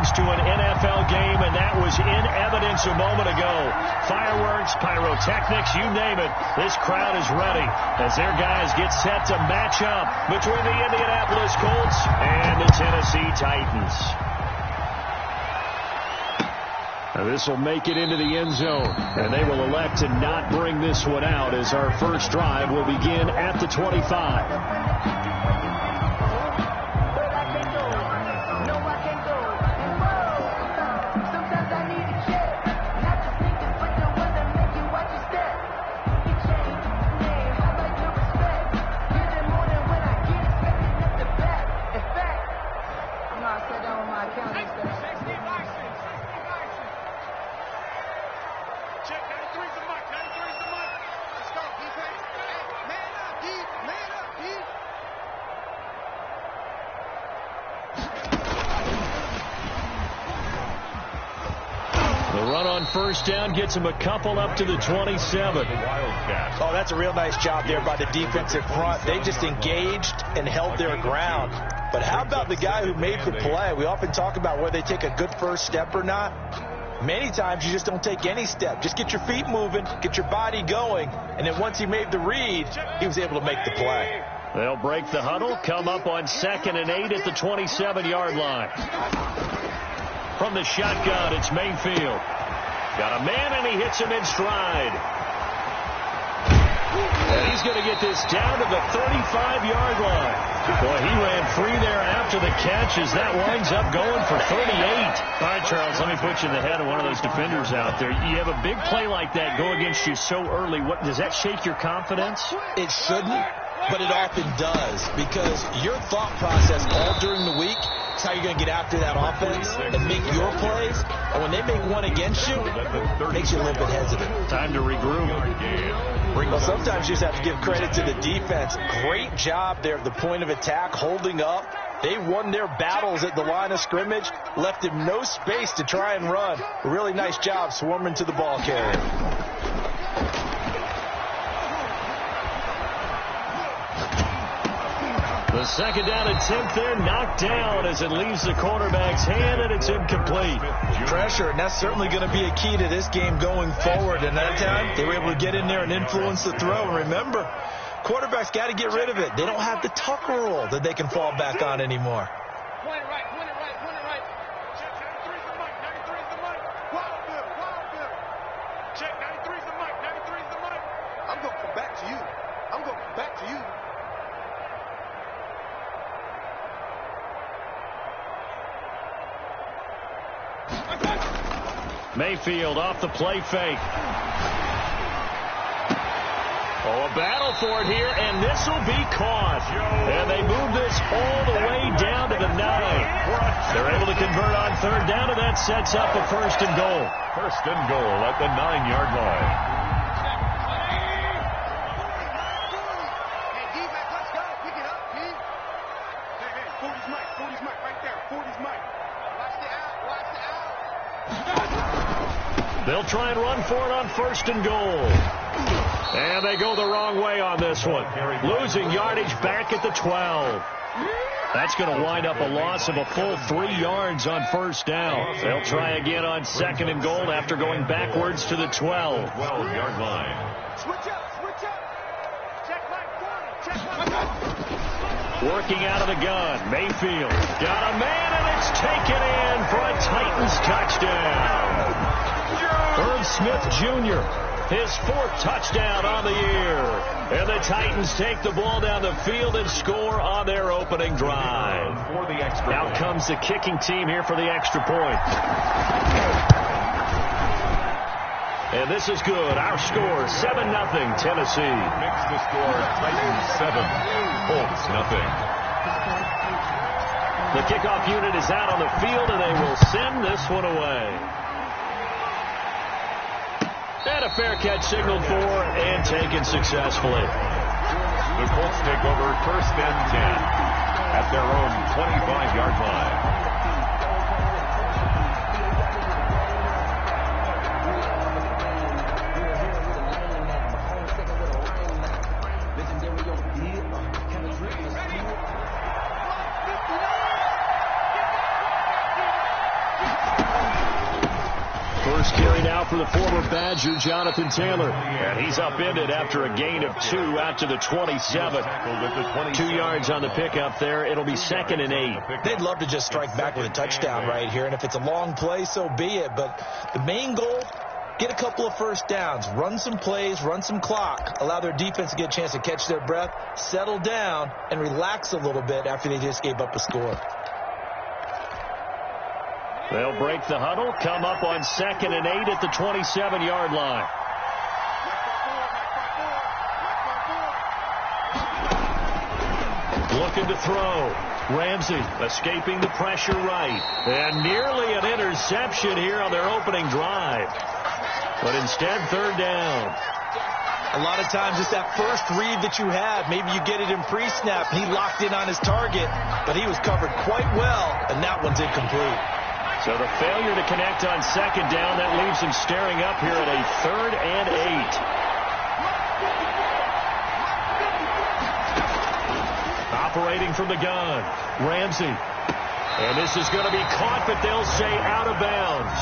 crowds to an NFL game, and that was in evidence a moment ago. Fireworks, pyrotechnics, you name it. This crowd is ready as their guys get set to match up between the Indianapolis Colts and the Tennessee Titans. Now this will make it into the end zone, and they will elect to not bring this one out as our first drive will begin at the 25. First down gets him a couple up to the 27. Oh, that's a real nice job there by the defensive front. They just engaged and held their ground. But how about the guy who made the play? We often talk about whether they take a good first step or not. Many times you just don't take any step. Just get your feet moving, get your body going, and then once he made the read, he was able to make the play. They'll break the huddle, come up on 2nd and 8 at the 27-yard line. From the shotgun, it's Mayfield. Got a man, and he hits him in stride. And he's going to get this down to the 35-yard line. Boy, he ran free there after the catch as that winds up going for 38. All right, Charles, let me put you in the head of one of those defenders out there. You have a big play like that go against you so early. Does that shake your confidence? It shouldn't, but it often does, because your thought process all during the week is how you're going to get after that offense and make your plays. And when they make one against you, it makes you a little bit hesitant. Time to regroup. Well, sometimes you just have to give credit to the defense. Great job there at the point of attack, holding up. They won their battles at the line of scrimmage, left him no space to try and run. A really nice job swarming to the ball carrier. The second down attempt there knocked down as it leaves the quarterback's hand, and it's incomplete. Pressure, and that's certainly going to be a key to this game going forward. And that time, they were able to get in there and influence the throw. And remember, quarterbacks got to get rid of it. They don't have the tuck rule that they can fall back on anymore. Point it right, point it right, point it right. Check, 93's the mic, 93's the mic. Wild good, wild good. Check, 93's the mic, 93's the mic. I'm going to come back to you. I'm going to come back to you. Mayfield off the play fake. Oh, a battle for it here, and this will be caught. And they move this all the way down to the 9. They're able to convert on 3rd down, and that sets up a 1st and goal. 1st and goal at the 9-yard line. They'll try and run for it on 1st and goal. And they go the wrong way on this one. Losing yardage back at the 12. That's going to wind up a loss of a full 3 yards on 1st down. They'll try again on 2nd and goal after going backwards to the 12. 12-yard line. Switch up, switch up. Check right, check right. Working out of the gun. Mayfield got a man, and it's taken in for a Titans touchdown. Irv Smith Jr., his 4th touchdown on the year. And the Titans take the ball down the field and score on their opening drive. Now comes the kicking team here for the extra point. And this is good. Our score, 7-0 Tennessee. Mix the score, Titans 7, Colts 0. The kickoff unit is out on the field, and they will send this one away. And a fair catch signaled for and taken successfully. The Colts take over 1st and 10 at their own 25-yard line. First carry now for the former Badger, Jonathan Taylor. And he's upended after a gain of 2 out to the 27. 2 yards on the pickup there. It'll be 2nd and 8. They'd love to just strike back with a touchdown right here. And if it's a long play, so be it. But the main goal, get a couple of first downs, run some plays, run some clock, allow their defense to get a chance to catch their breath, settle down, and relax a little bit after they just gave up a score. They'll break the huddle, come up on 2nd and 8 at the 27-yard line. Looking to throw. Ramsey escaping the pressure right. And nearly an interception here on their opening drive. But instead, 3rd down. A lot of times it's that first read that you have. Maybe you get it in pre-snap, and he locked in on his target, but he was covered quite well, and that one's incomplete. So the failure to connect on 2nd down, that leaves him staring up here at a 3rd and 8. Operating from the gun, Ramsey. And this is going to be caught, but they'll say out of bounds.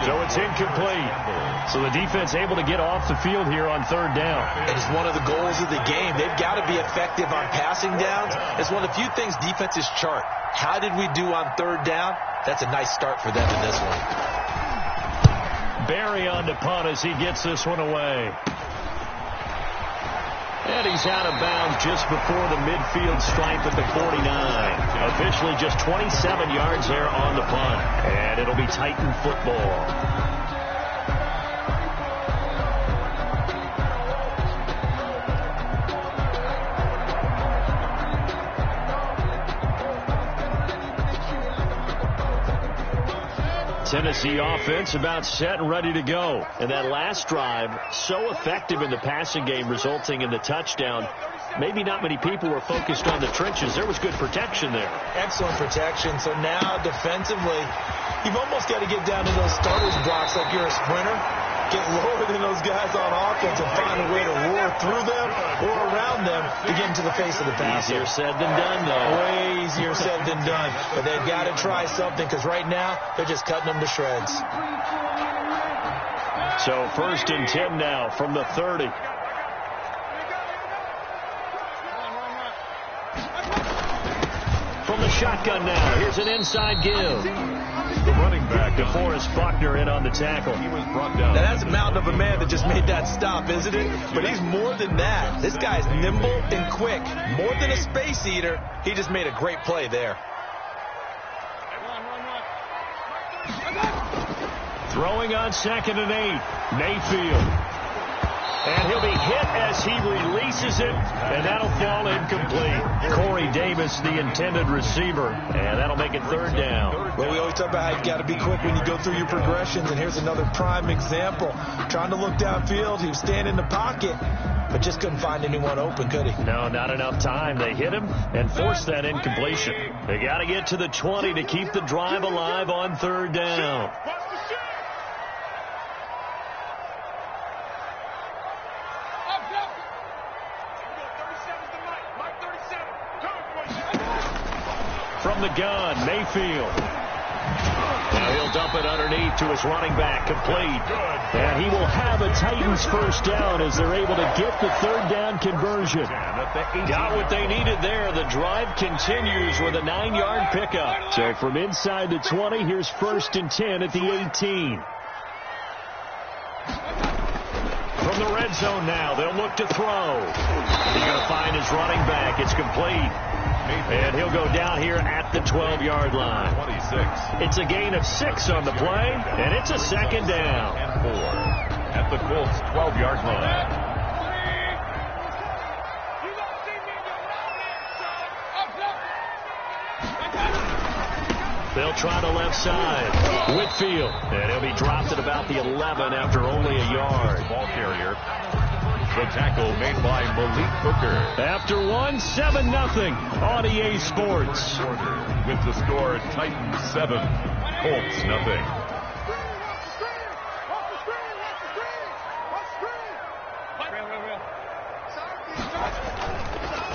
So it's incomplete. So the defense able to get off the field here on 3rd down. It is one of the goals of the game. They've got to be effective on passing downs. It's one of the few things defenses chart. How did we do on 3rd down? That's a nice start for them in this one. Barry on to punt as he gets this one away. And he's out of bounds just before the midfield stripe at the 49. Officially just 27 yards there on the punt. And it'll be Titan football. Tennessee offense about set and ready to go. And that last drive, so effective in the passing game, resulting in the touchdown. Maybe not many people were focused on the trenches. There was good protection there. Excellent protection. So now defensively, you've almost got to get down to those starters blocks like you're a sprinter. Get lower than those guys on offense and find a way to roar through them or around them to get into the face of the passer. Easier said than done, though. Way easier said than done. But they've got to try something because right now they're just cutting them to shreds. So 1st and 10 now from the 30. From the shotgun now, here's an inside give. The running back, DeForest Buckner in on the tackle. He was brought down. Now that's a mountain of a man that just made that stop, isn't it? But he's more than that. This guy's nimble and quick. More than a space eater. He just made a great play there. Throwing on 2nd and 8. Mayfield. And he'll be hit as he releases it, and that'll fall incomplete. Corey Davis, the intended receiver, and that'll make it 3rd down. Well, we always talk about how you've got to be quick when you go through your progressions, and here's another prime example. Trying to look downfield, he was standing in the pocket, but just couldn't find anyone open, could he? No, not enough time. They hit him and forced that incompletion. They got to get to the 20 to keep the drive alive on 3rd down. From the gun, Mayfield. Now he'll dump it underneath to his running back, complete. And he will have a Titans first down as they're able to get the 3rd down conversion. Got what they needed there. The drive continues with a 9-yard pickup. So from inside the 20, here's 1st and 10 at the 18. From the red zone now, they'll look to throw. He's going to find his running back. It's complete. And he'll go down here at the 12-yard line. 26. It's a gain of 6 on the play, and it's a 2nd down. And 4 at the Colts 12-yard line. They'll try the left side. Whitfield. And he'll be dropped at about the 11 after only a yard. Ball carrier. The tackle made by Malik Hooker. After 7-0 on EA Sports. With the score, Titans 7, Colts 0.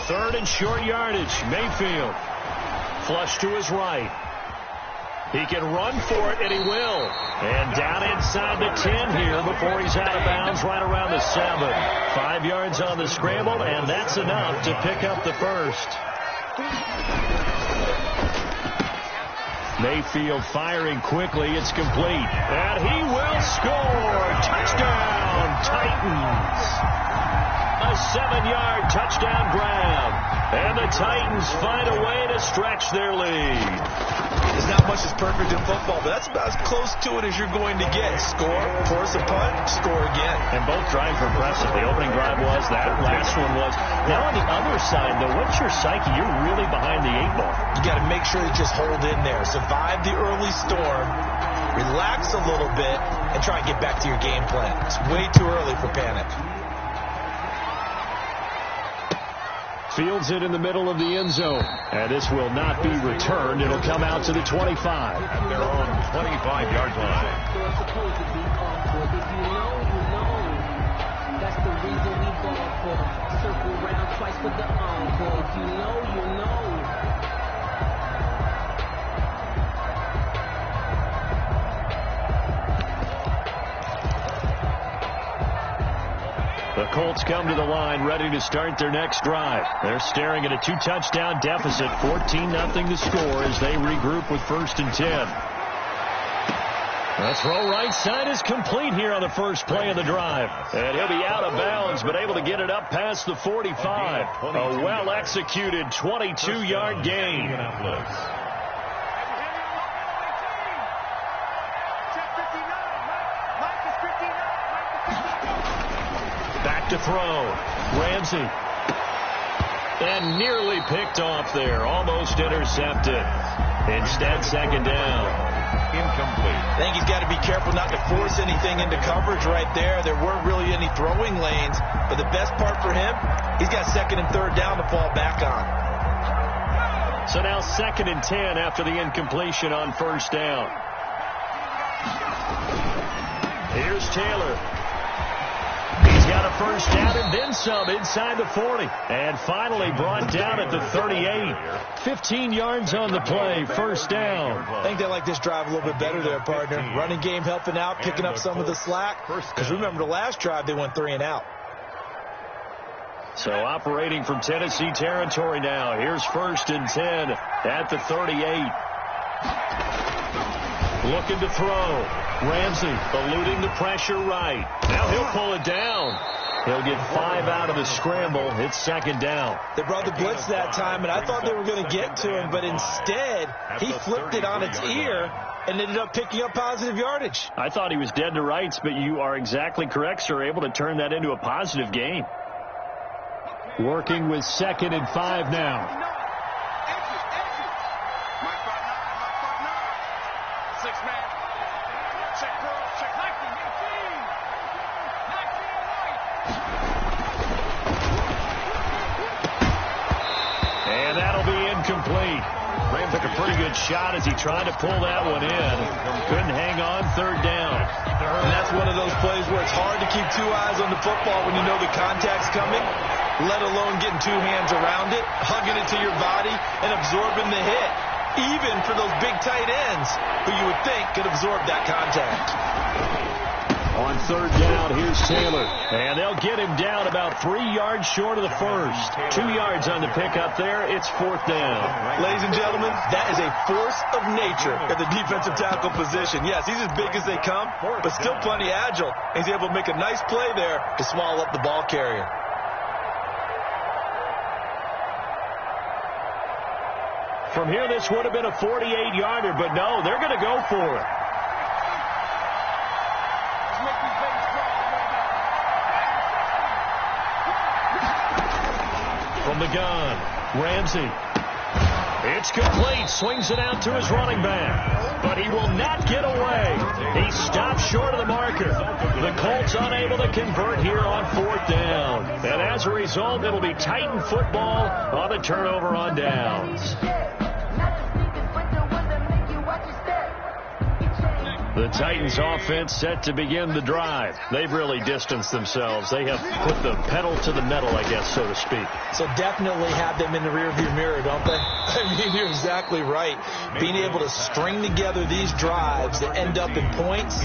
Third and short yardage. Mayfield. Flush to his right. He can run for it, and he will. And down inside the 10 here before he's out of bounds right around the 7. 5 yards on the scramble, and that's enough to pick up the first. Mayfield firing quickly. It's complete. And he will score. Touchdown, Titans. A 7-yard touchdown grab. And the Titans find a way to stretch their lead. There's not much that's perfect in football, but that's about as close to it as you're going to get. Score, force a punt, score again. And both drives were impressive. The opening drive was, that last one was. Now on the other side, though, what's your psyche? You're really behind the 8 ball. You got to make sure you just hold in there. Survive the early storm, relax a little bit, and try and get back to your game plan. It's way too early for panic. Fields it in the middle of the end zone. And this will not be returned. It'll come out to the 25. At their own 25-yard line. That's the reason we ball for. Circle round twice with the encore. If you know, you know. The Colts come to the line ready to start their next drive. They're staring at a 2-touchdown deficit, 14-0 to score as they regroup with 1st and 10. The throw right side is complete here on the first play of the drive. And he'll be out of bounds, but able to get it up past the 45. A well-executed 22-yard gain. Back to throw. Ramsey. And nearly picked off there. Almost intercepted. Instead, 2nd down. Incomplete. I think he's got to be careful not to force anything into coverage right there. There weren't really any throwing lanes. But the best part for him, he's got 2nd and 3rd down to fall back on. So now 2nd and 10 after the incompletion on 1st down. Here's Taylor. He's got a 1st down and then some inside the 40. And finally brought down at the 38. 15 yards on the play, 1st down. I think they like this drive a little bit better there, partner. Running game helping out, picking up some of the slack. Because remember the last drive, they went 3 and out. So operating from Tennessee territory now. Here's 1st and 10 at the 38. Looking to throw. Ramsey eluding the pressure right. Now he'll pull it down. He'll get 5 out of the scramble. It's 2nd down. They brought the blitz that time, and I thought they were going to get to him, but instead he flipped it on its ear and ended up picking up positive yardage. I thought he was dead to rights, but you are exactly correct, sir. Able to turn that into a positive gain. Working with 2nd and 5 now. And that'll be incomplete. Ram took a pretty good shot as he tried to pull that one in. Couldn't hang on, 3rd down. And that's one of those plays where it's hard to keep 2 eyes on the football when you know the contact's coming, let alone getting 2 hands around it, hugging it to your body, and absorbing the hit. Even for those big tight ends who you would think could absorb that contact. On 3rd down, here's Taylor. And they'll get him down about 3 yards short of the first. 2 yards on the pickup there. It's 4th down. Ladies and gentlemen, that is a force of nature at the defensive tackle position. Yes, he's as big as they come, but still plenty agile. He's able to make a nice play there to swallow up the ball carrier. From here, this would have been a 48-yarder, but no, they're going to go for it. From the gun, Ramsey. It's complete. Swings it out to his running back. But he will not get away. He stops short of the marker. The Colts unable to convert here on 4th down. And as a result, it'll be Titan football on the turnover on downs. The Titans offense set to begin the drive. They've really distanced themselves. They have put the pedal to the metal, I guess, so to speak. So definitely have them in the rearview mirror, don't they? I mean, you're exactly right. Being able to string together these drives that end up in points,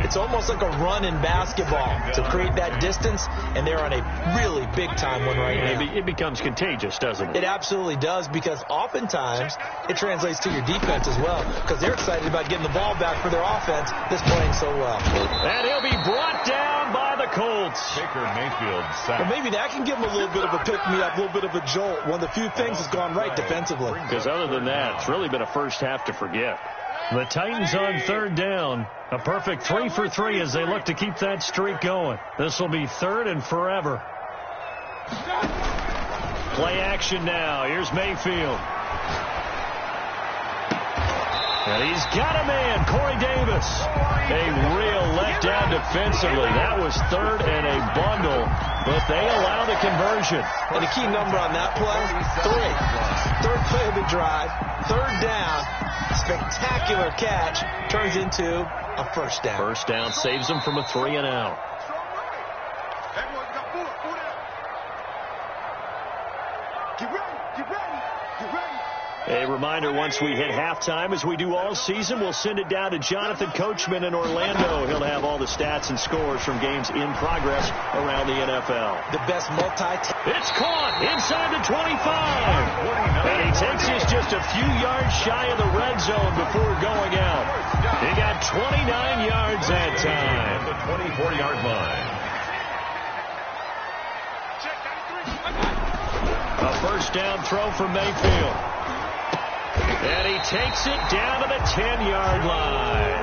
it's almost like a run in basketball to create that distance, and they're on a really big-time one right now. It becomes contagious, doesn't it? It absolutely does, because oftentimes it translates to your defense as well, because they're excited about getting the ball back for their offense that's playing so well. And he'll be brought down by the Colts. Baker Mayfield sacked. Well, maybe that can give him a little bit of a pick-me-up, a little bit of a jolt. One of the few things that's gone right defensively. Because other than that, it's really been a first half to forget. The Titans on third down. A perfect 3 for 3 as they look to keep that streak going. This will be third and forever. Play action now. Here's Mayfield. And he's got a man, Corey Davis. A real letdown defensively. That was third and a bundle, but they allow the conversion. And the key number on that play, 3. Third play of the drive, third down, spectacular catch, turns into a first down. First down saves them from a 3 and out. Everyone's got 4 down. Get ready, get ready, get ready. A reminder, once we hit halftime, as we do all season, we'll send it down to Jonathan Coachman in Orlando. He'll have all the stats and scores from games in progress around the NFL. The best It's caught inside the 25. And he takes us just a few yards shy of the red zone before going out. He got 29 yards that time. The 24-yard line. A first down throw for Mayfield. And he takes it down to the 10-yard line.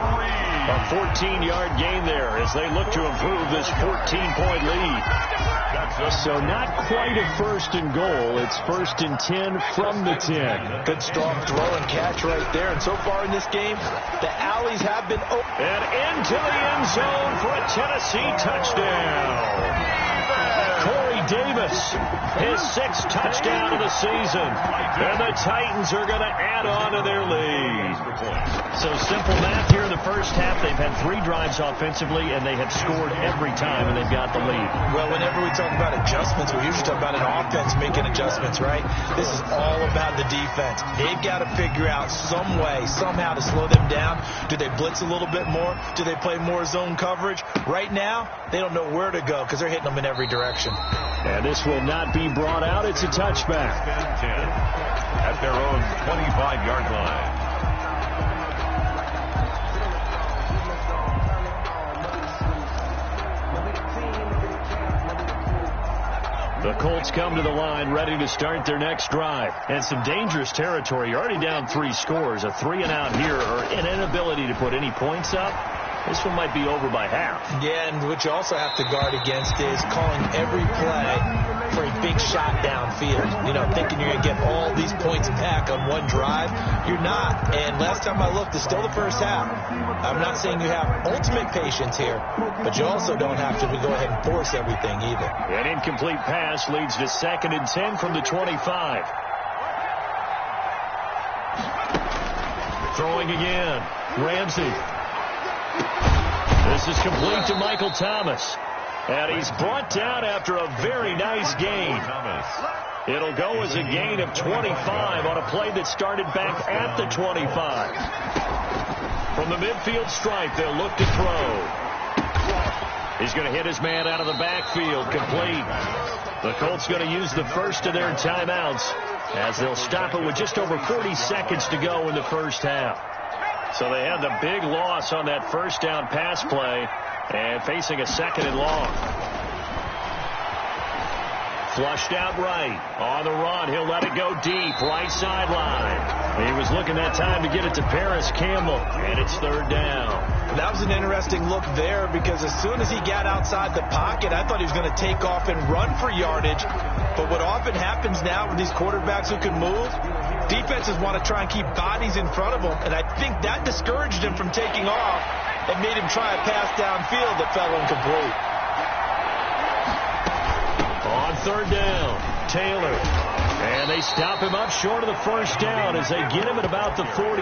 A 14-yard gain there as they look to improve this 14-point lead. So not quite a first and goal. It's first and 10 from the 10. Good strong throw and catch right there. And so far in this game, the alleys have been open. And into the end zone for a Tennessee touchdown. Corey Davis, his 6th touchdown of the season. And the Titans are going to add on to their lead. So simple math here in the first half. They've had 3 drives offensively, and they have scored every time, and they've got the lead. Well, whenever we talk about adjustments, we usually talk about an offense making adjustments, right? This is all about the defense. They've got to figure out some way, somehow to slow them down. Do they blitz a little bit more? Do they play more zone coverage? Right now, they don't know where to go because they're hitting them in every direction. And this will not be brought out. It's a touchback. 10 at their own 25-yard line. The Colts come to the line ready to start their next drive. And some dangerous territory. You're already down 3 scores. A 3 and out here, or an inability to put any points up. This one might be over by half. Yeah, and what you also have to guard against is calling every play for a big shot downfield. You know, thinking you're going to get all these points back on one drive. You're not. And last time I looked, it's still the first half. I'm not saying you have ultimate patience here, but you also don't have to go ahead and force everything either. An incomplete pass leads to 2nd and 10 from the 25. Throwing again. Ramsey. This is complete to Michael Thomas. And he's brought down after a very nice gain. It'll go as a gain of 25 on a play that started back at the 25. From the midfield stripe, they'll look to throw. He's going to hit his man out of the backfield, complete. The Colts going to use the first of their timeouts as they'll stop it with just over 40 seconds to go in the first half. So they had the big loss on that first down pass play and facing a 2nd and long. Flushed out right. On the run. He'll let it go deep. Right sideline. He was looking that time to get it to Paris Campbell. And it's 3rd down. That was an interesting look there because as soon as he got outside the pocket, I thought he was going to take off and run for yardage. But what often happens now with these quarterbacks who can move, defenses want to try and keep bodies in front of them. And I think that discouraged him from taking off and made him try a pass downfield that fell incomplete. On 3rd down, Taylor. And they stop him up short of the first down as they get him at about the 43.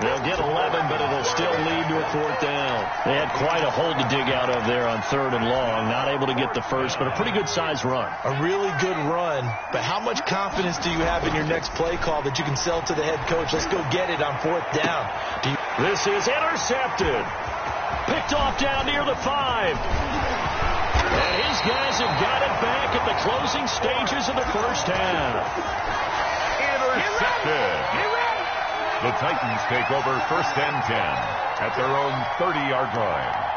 They'll get 11, but it'll still lead to a 4th down. They had quite a hole to dig out of there on 3rd and long. Not able to get the first, but a pretty good-sized run. A really good run, but how much confidence do you have in your next play call that you can sell to the head coach? Let's go get it on 4th down. This is intercepted. Picked off down near the 5. And his guys have got it back at the closing stages of the first half. Intercepted. The Titans take over 1st and 10 at their own 30-yard line.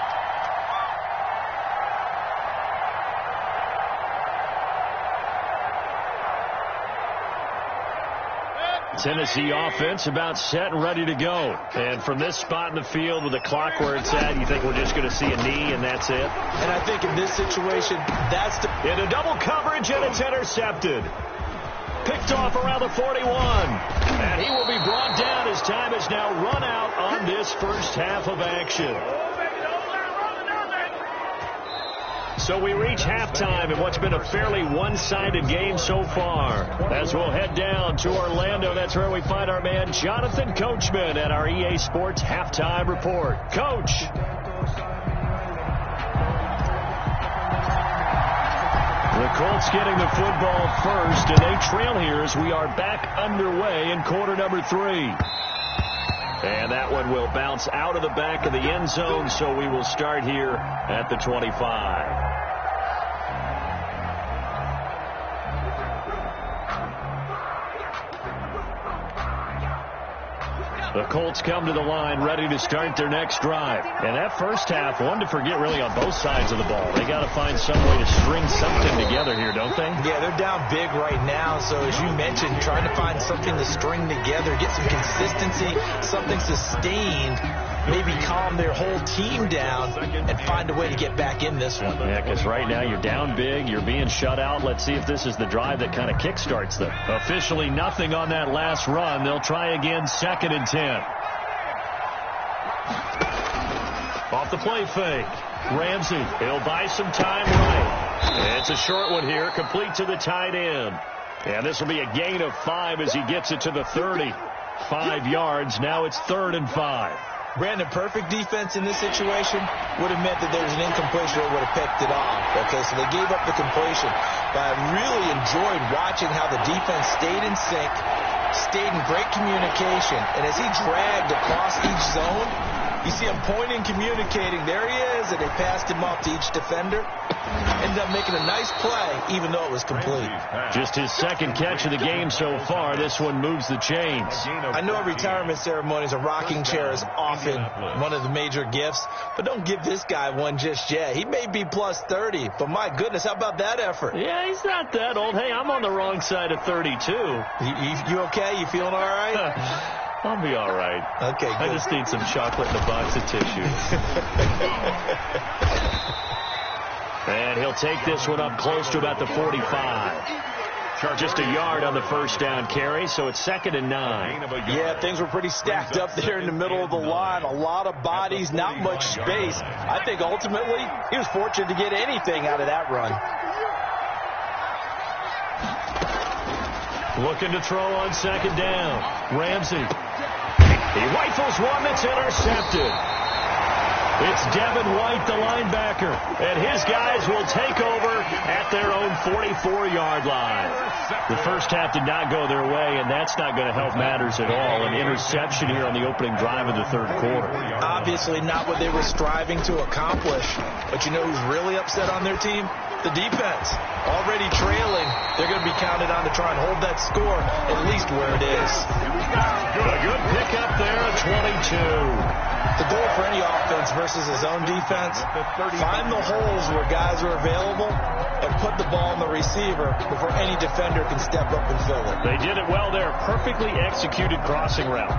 Tennessee offense about set and ready to go. And from this spot in the field with the clock where it's at, you think we're just going to see a knee and that's it? And I think in this situation, that's the... In a double coverage, and it's intercepted. Picked off around the 41. And he will be brought down as time is now run out on this first half of action. So we reach halftime in what's been a fairly one-sided game so far. As we'll head down to Orlando, that's where we find our man Jonathan Coachman at our EA Sports Halftime Report. Coach. The Colts getting the football first, and they trail here as we are back underway in quarter number 3. And that one will bounce out of the back of the end zone, so we will start here at the 25. The Colts come to the line ready to start their next drive. And that first half, one to forget really on both sides of the ball. They got to find some way to string something together here, don't they? Yeah, they're down big right now. So as you mentioned, trying to find something to string together, get some consistency, something sustained, maybe calm their whole team down and find a way to get back in this one. Yeah, because right now you're down big, you're being shut out. Let's see if this is the drive that kind of kickstarts them. Officially nothing on that last run. They'll try again, 2nd and 10. Off the play fake. Ramsey, he'll buy some time right. It's a short one here, complete to the tight end. And this will be a gain of 5 as he gets it to the 30. 5 yards, now it's 3rd and 5. Brandon, perfect defense in this situation would have meant that there was an incompletion that would have picked it off. Okay, so they gave up the completion. But I really enjoyed watching how the defense stayed in sync, stayed in great communication. And as he dragged across each zone, you see him pointing, communicating. There he is, and they passed him off to each defender. Ended up making a nice play, even though it was complete. Just his 2nd catch of the game so far. This one moves the chains. I know retirement ceremonies, a rocking chair is often one of the major gifts, but don't give this guy one just yet. He may be plus 30, but my goodness, how about that effort? Yeah, he's not that old. Hey, I'm on the wrong side of 32. You okay? You feeling all right? I'll be all right. Okay, good. I just need some chocolate and a box of tissues. And he'll take this one up close to about the 45. Just a yard on the first down carry, so it's 2nd and 9. Yeah, things were pretty stacked up there in the middle of the line. A lot of bodies, not much space. I think ultimately he was fortunate to get anything out of that run. Looking to throw on 2nd down. Ramsey. He rifles one that's intercepted. It's Devin White, the linebacker, and his guys will take over at their own 44-yard line. The first half did not go their way, and that's not going to help matters at all. An interception here on the opening drive of the 3rd quarter. Obviously not what they were striving to accomplish, but you know who's really upset on their team? The defense. Already trailing, they're going to be counted on to try and hold that score at least where it is. A good pickup there at 22. The goal for any offense versus his own defense, find the holes where guys are available and put the ball in the receiver before any defender can step up and fill it. They did it well there. Perfectly executed crossing route.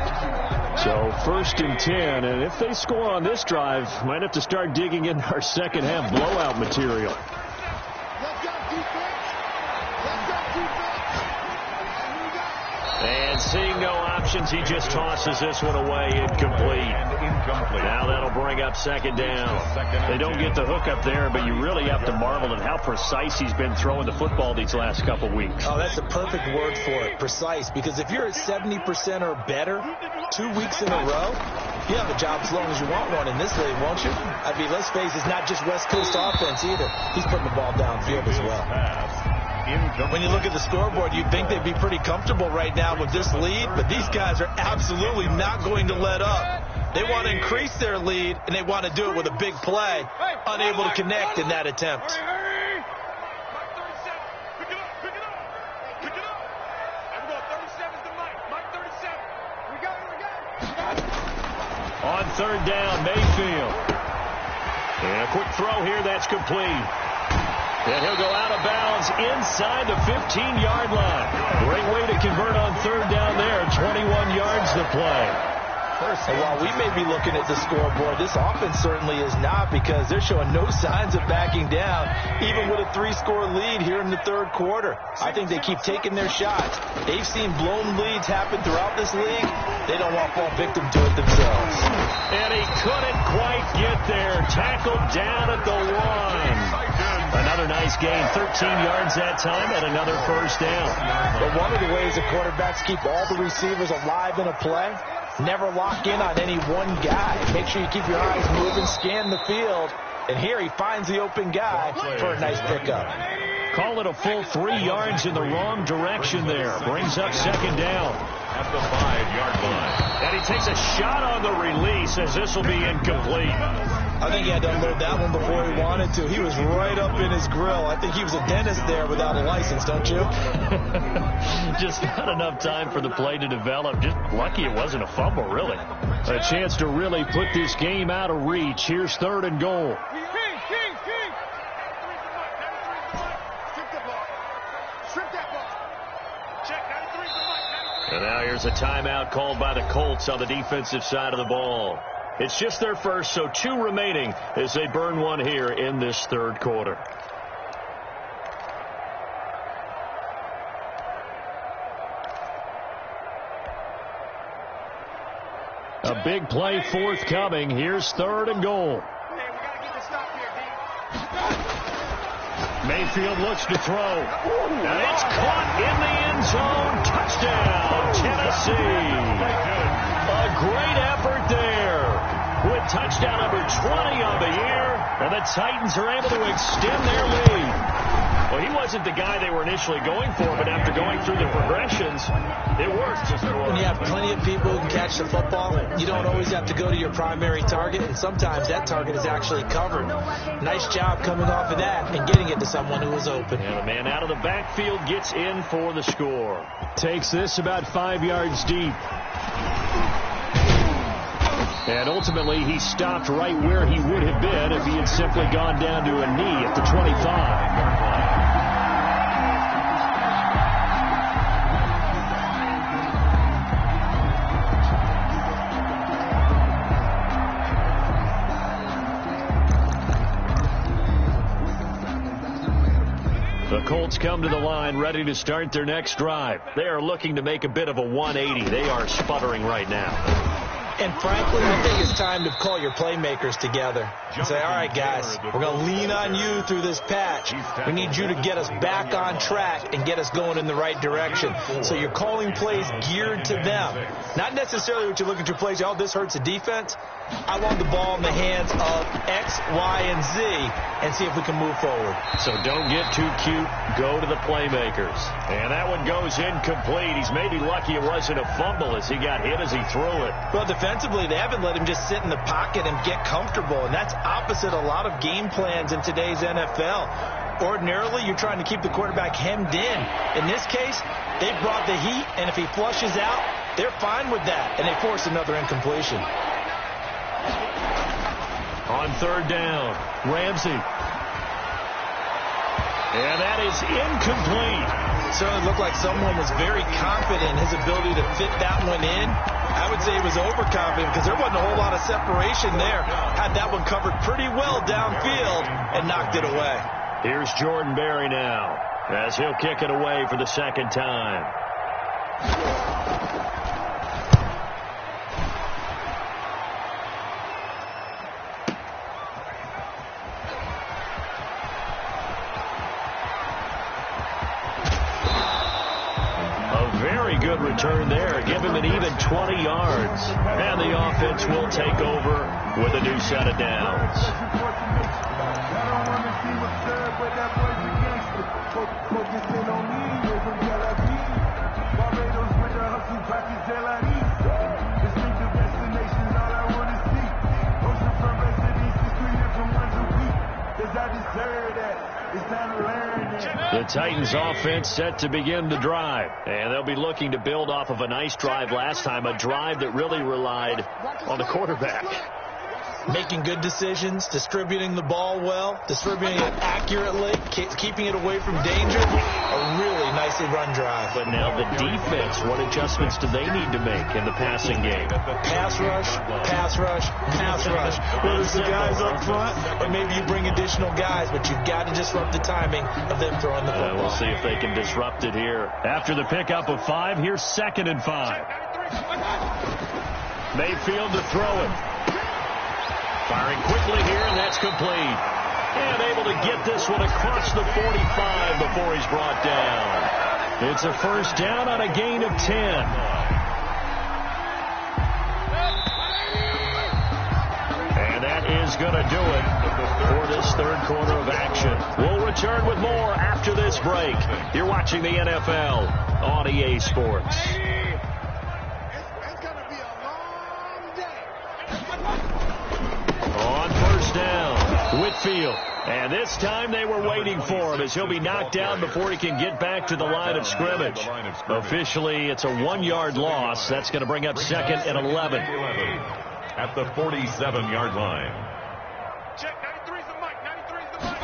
So 1st and 10, and if they score on this drive, might have to start digging in our second half blowout material. And seeing no options, he just tosses this one away, incomplete. Now that'll bring up 2nd down. They don't get the hook up there, but you really have to marvel at how precise he's been throwing the football these last couple weeks. Oh, that's a perfect word for it, precise, because if you're at 70% or better 2 weeks in a row, You have a job as long as you want one in this league, won't you? I mean, let's face it, it's not just West Coast offense either. He's putting the ball downfield as well. When you look at the scoreboard, you'd think they'd be pretty comfortable right now with this lead, but these guys are absolutely not going to let up. They want to increase their lead, and they want to do it with a big play, unable to connect in that attempt. On third down, Mayfield. And a quick throw here that's complete. And he'll go out of bounds inside the 15-yard line. Great way to convert on third down there. 21 yards to play. And while we may be looking at the scoreboard, this offense certainly is not, because they're showing no signs of backing down, even with a 3-score lead here in the third quarter. I think they keep taking their shots. They've seen blown leads happen throughout this league. They don't want to fall victim to it themselves. And he couldn't quite get there. Tackled down at the 1. Another nice gain, 13 yards that time, and another first down. But one of the ways the quarterbacks keep all the receivers alive in a play, never lock in on any one guy. Make sure you keep your eyes moving, scan the field. And here he finds the open guy for a nice pickup. Call it a full 3 yards in the wrong direction there. Brings up second down. At the 5-yard line. And he takes a shot on the release as this will be incomplete. I think he had to unload that one before he wanted to. He was right up in his grill. I think he was a dentist there without a license, don't you? Just not enough time for the play to develop. Just lucky it wasn't a fumble, really. A chance to really put this game out of reach. Here's third and goal. And now here's a timeout called by the Colts on the defensive side of the ball. It's just their first, so 2 remaining as they burn one here in this third quarter. A big play forthcoming. Here's third and goal. Mayfield looks to throw. And it's caught in the end zone. Touchdown, Tennessee. A great effort there with touchdown number 20 on the year. And the Titans are able to extend their lead. Well, he wasn't the guy they were initially going for, but after going through the progressions, it worked. When you have plenty of people who can catch the football, you don't always have to go to your primary target, and sometimes that target is actually covered. Nice job coming off of that and getting it to someone who was open. And the man out of the backfield gets in for the score. Takes this about 5 yards deep. And ultimately, he stopped right where he would have been if he had simply gone down to a knee at the 25. The Colts come to the line ready to start their next drive. They are looking to make a bit of a 180. They are sputtering right now. And frankly, I think it's time to call your playmakers together and say, all right, guys, we're going to lean on you through this patch. We need you to get us back on track and get us going in the right direction. So you're calling plays geared to them. Not necessarily what you're looking to plays, oh, this hurts the defense. I want the ball in the hands of X, Y, and Z and see if we can move forward. So don't get too cute. Go to the playmakers. And that one goes incomplete. He's maybe lucky it wasn't a fumble as he got hit as he threw it. Well, defensively, they haven't let him just sit in the pocket and get comfortable, and that's opposite a lot of game plans in today's NFL. Ordinarily, you're trying to keep the quarterback hemmed in. In this case, they brought the heat, and if he flushes out, they're fine with that, and they force another incompletion. On third down, Ramsey. And that is incomplete. Certainly looked like someone was very confident in his ability to fit that one in. I would say he was overconfident because there wasn't a whole lot of separation there. Had that one covered pretty well downfield and knocked it away. Here's Jordan Berry now as he'll kick it away for the second time. good return there. Give him an even 20 yards. And the offense will take over with a new set of downs. The Titans offense set to begin the drive, and they'll be looking to build off of a nice drive last time, a drive that really relied on the quarterback. Making good decisions, distributing the ball well, distributing it accurately, keeping it away from danger. A really nicely run drive. But now the defense, what adjustments do they need to make in the passing game? Pass rush, pass rush, pass rush. Whether it's the guys up front or maybe you bring additional guys, but you've got to disrupt the timing of them throwing the football. We'll see if they can disrupt it here. After the pickup of 5, here's 2nd and 5. Mayfield to throw it. Firing quickly here, and that's complete. And able to get this one across the 45 before he's brought down. It's a first down on a gain of 10. And that is going to do it for this third quarter of action. We'll return with more after this break. You're watching the NFL on EA Sports. Down, Whitfield, and this time they were waiting for him as he'll be knocked down before he can get back to the line of scrimmage. Officially, it's a 1-yard loss. That's going to bring up 2nd and 11. At the 47-yard line. Check, 93's the mic, 93's the mic.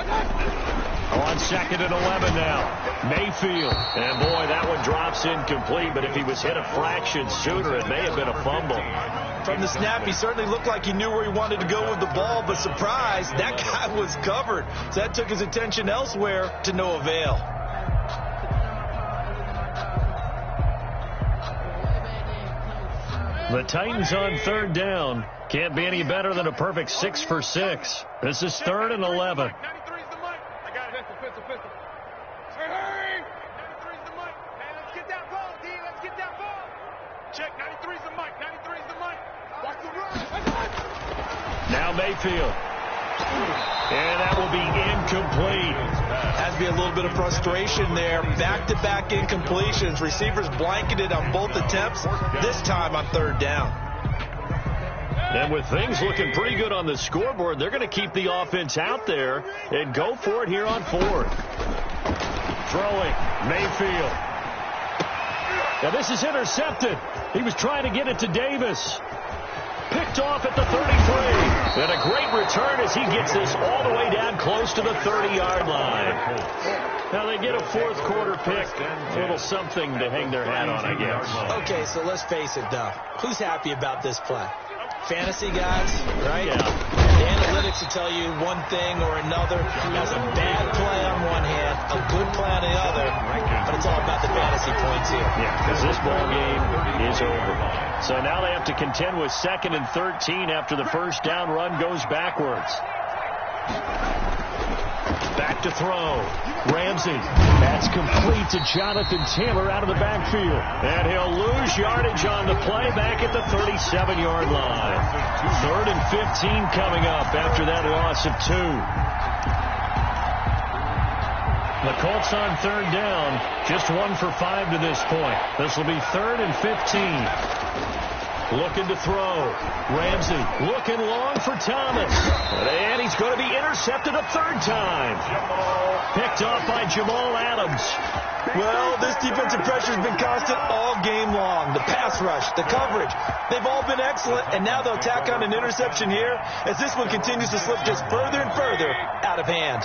On 2nd and 11 now. Mayfield, and boy, that one drops incomplete, but if he was hit a fraction sooner, it may have been a fumble. From the snap, he certainly looked like he knew where he wanted to go with the ball, but surprise, that guy was covered. So that took his attention elsewhere to no avail. The Titans on 3rd down. Can't be any better than a perfect 6 for 6. This is 3rd and 11. 93's the mic. I got it. Pistol. Hey! 93's the mic. Hey, let's get that ball, D. Let's get that ball. Check, 93's the mic. 93's the mic. Watch the run. Now Mayfield. And that will be incomplete. Has to be a little bit of frustration there. Back-to-back incompletions. Receivers blanketed on both attempts, this time on 3rd down. And with things looking pretty good on the scoreboard, they're going to keep the offense out there and go for it here on 4th. Throwing, Mayfield. Now this is intercepted. He was trying to get it to Davis. Picked off at the 33. And a great return as he gets this all the way down close to the 30-yard line. Now they get a 4th quarter pick. A little something to hang their hat on, I guess. Okay, so let's face it, though. Who's happy about this play? Fantasy guys, right? Yeah. The analytics will tell you one thing or another. That's a bad play on one hand, a good play on the other, but it's all about the fantasy points here. Yeah, because this ball game is over. So now they have to contend with 2nd and 13 after the first down run goes backwards. Back to throw. Ramsey. That's complete to Jonathan Taylor out of the backfield. And he'll lose yardage on the play back at the 37-yard line. 3rd and 15 coming up after that loss of 2. The Colts on 3rd down. Just 1 for 5 to this point. This will be 3rd and 15. Looking to throw. Ramsey looking long for Thomas. And he's going to be intercepted a 3rd time. Picked off by Jamal Adams. Well, this defensive pressure has been constant all game long. The pass rush, the coverage, they've all been excellent, and now they'll tack on an interception here as this one continues to slip just further and further out of hand.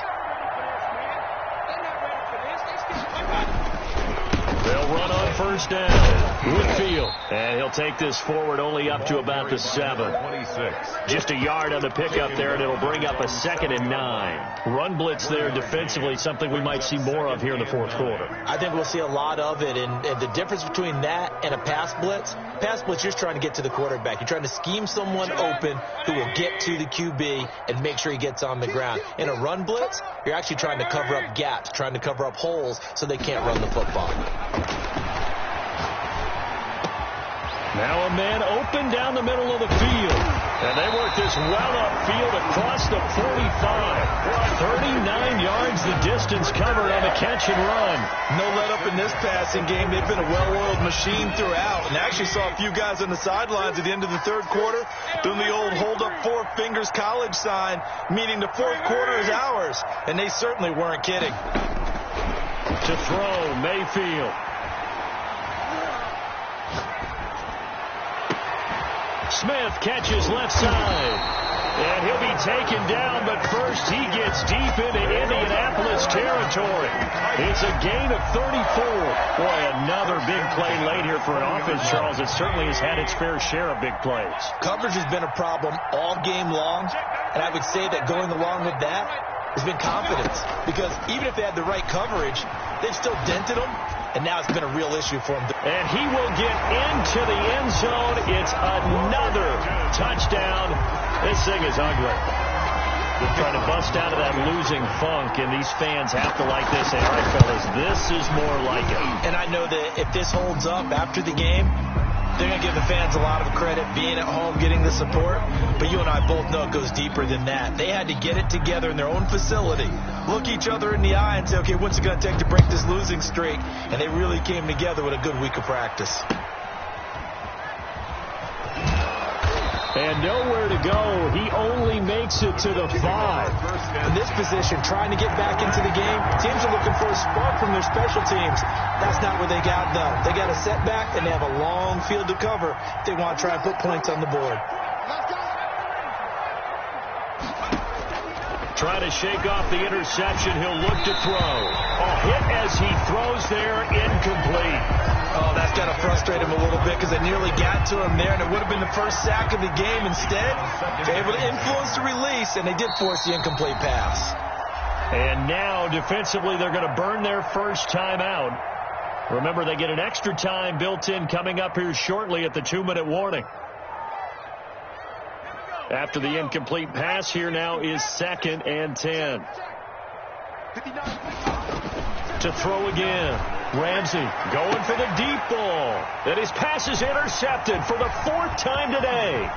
They'll run on 1st down. Whitfield. And he'll take this forward only up to about the 7. 26. Just a yard on the pickup there, and it'll bring up a 2nd and 9. Run blitz there defensively, something we might see more of here in the 4th quarter. I think we'll see a lot of it, and the difference between that and a pass blitz, you're just trying to get to the quarterback. You're trying to scheme someone open who will get to the QB and make sure he gets on the ground. In a run blitz, you're actually trying to cover up gaps, trying to cover up holes so they can't run the football. Now a man open down the middle of the field. And they work this well upfield across the 45. 39 yards the distance covered on the catch and run. No let up in this passing game. They've been a well-oiled machine throughout. And I actually saw a few guys on the sidelines at the end of the third quarter doing the old hold up four fingers college sign, meaning the fourth quarter is ours. And they certainly weren't kidding. To throw, Mayfield. Smith catches left side. And he'll be taken down, but first he gets deep into Indianapolis territory. It's a gain of 34. Boy, another big play late here for an offense, Charles. It certainly has had its fair share of big plays. Coverage has been a problem all game long, and I would say that going along with that has been confidence. Because even if they had the right coverage, they've still dented them. And now it's been a real issue for him. And he will get into the end zone. It's another touchdown. This thing is ugly. They're trying to bust out of that losing funk, and these fans have to like this. Say, all right, fellas, this is more like it. And I know that if this holds up after the game, they're going to give the fans a lot of credit being at home, getting the support. But you and I both know it goes deeper than that. They had to get it together in their own facility, look each other in the eye and say, okay, what's it going to take to break this losing streak? And they really came together with a good week of practice. And nowhere to go. He only makes it to the 5. In this position, trying to get back into the game, teams are looking for a spark from their special teams. That's not what they got, though. They got a setback, and they have a long field to cover if they want to try and put points on the board. Trying to shake off the interception. He'll look to throw. A hit as he throws there, incomplete. Oh, that's got to frustrate him a little bit because they nearly got to him there, and it would have been the first sack of the game. Instead, they're able to influence the release, and they did force the incomplete pass. And now, defensively, they're going to burn their first timeout. Remember, they get an extra time built in coming up here shortly at the 2-minute warning. After the incomplete pass, here now is 2nd and 10. To throw again. Ramsey going for the deep ball. And his pass is intercepted for the 4th time today.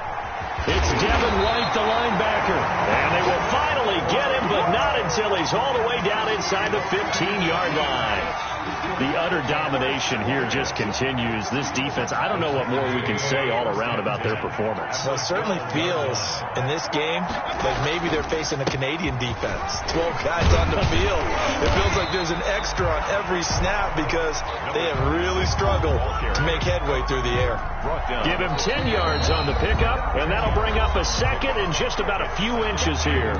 It's Devin White, the linebacker. And they will finally get him, but not until he's all the way down inside the 15-yard line. The utter domination here just continues. This defense, I don't know what more we can say all around about their performance. Well, it certainly feels in this game like maybe they're facing a Canadian defense. 12 guys on the field. It feels like there's an extra on every snap because they have really struggled to make headway through the air. Give him 10 yards on the pickup, and that'll bring up a 2nd and just about a few inches here.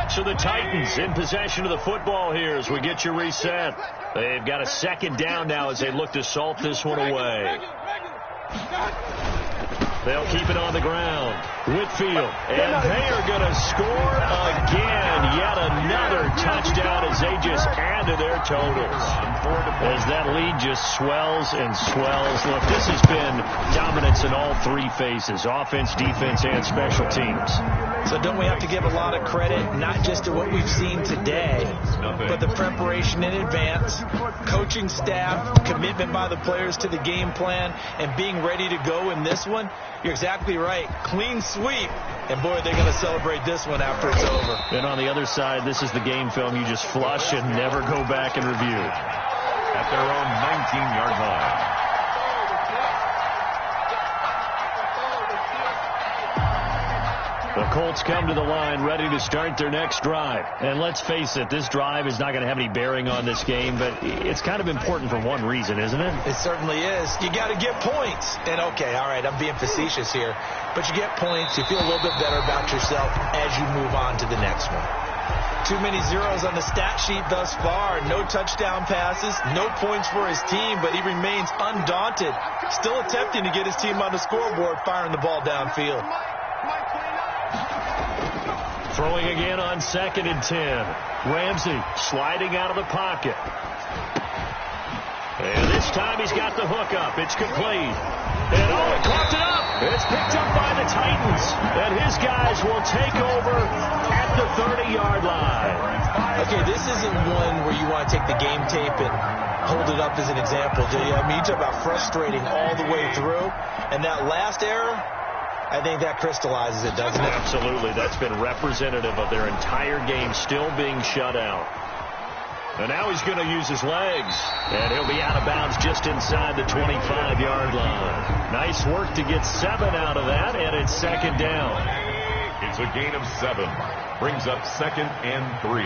So the Titans in possession of the football here as we get you reset. They've got a 2nd down now as they look to salt this one away. They'll keep it on the ground. Whitfield, and they are going to score again. Yet another touchdown as they just add to their totals. As that lead just swells and swells. Look, this has been dominance in all 3 phases, offense, defense, and special teams. So don't we have to give a lot of credit, not just to what we've seen today, but the preparation in advance, coaching staff, commitment by the players to the game plan, and being ready to go in this one? You're exactly right. Clean sweep. And, boy, they're going to celebrate this one after it's over. And on the other side, this is the game film you just flush and never go back and review. At their own 19-yard line. The Colts come to the line ready to start their next drive. And let's face it, this drive is not going to have any bearing on this game, but it's kind of important for one reason, isn't it? It certainly is. You got to get points. And, okay, all right, I'm being facetious here, but you get points, you feel a little bit better about yourself as you move on to the next one. Too many zeros on the stat sheet thus far. No touchdown passes, no points for his team, but he remains undaunted, still attempting to get his team on the scoreboard, firing the ball downfield. Throwing again on 2nd and 10. Ramsey sliding out of the pocket. And this time he's got the hook up. It's complete. And it coughed it up. It's picked up by the Titans. And his guys will take over at the 30-yard line. Okay, this isn't one where you want to take the game tape and hold it up as an example, do you? I mean, you talk about frustrating all the way through, and that last error, I think that crystallizes it, doesn't it? Absolutely. That's been representative of their entire game still being shut out. And now he's going to use his legs. And he'll be out of bounds just inside the 25-yard line. Nice work to get 7 out of that, and it's second down. It's a gain of 7. Brings up 2nd and 3.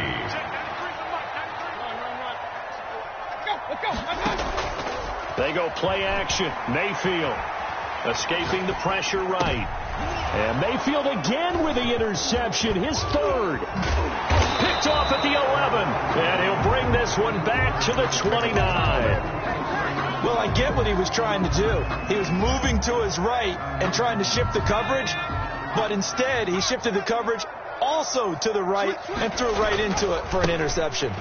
They go play action. Mayfield escaping the pressure right. And Mayfield again with the interception, his 3rd. Picked off at the 11. And he'll bring this one back to the 29. Well, I get what he was trying to do. He was moving to his right and trying to shift the coverage. But instead, he shifted the coverage also to the right and threw right into it for an interception.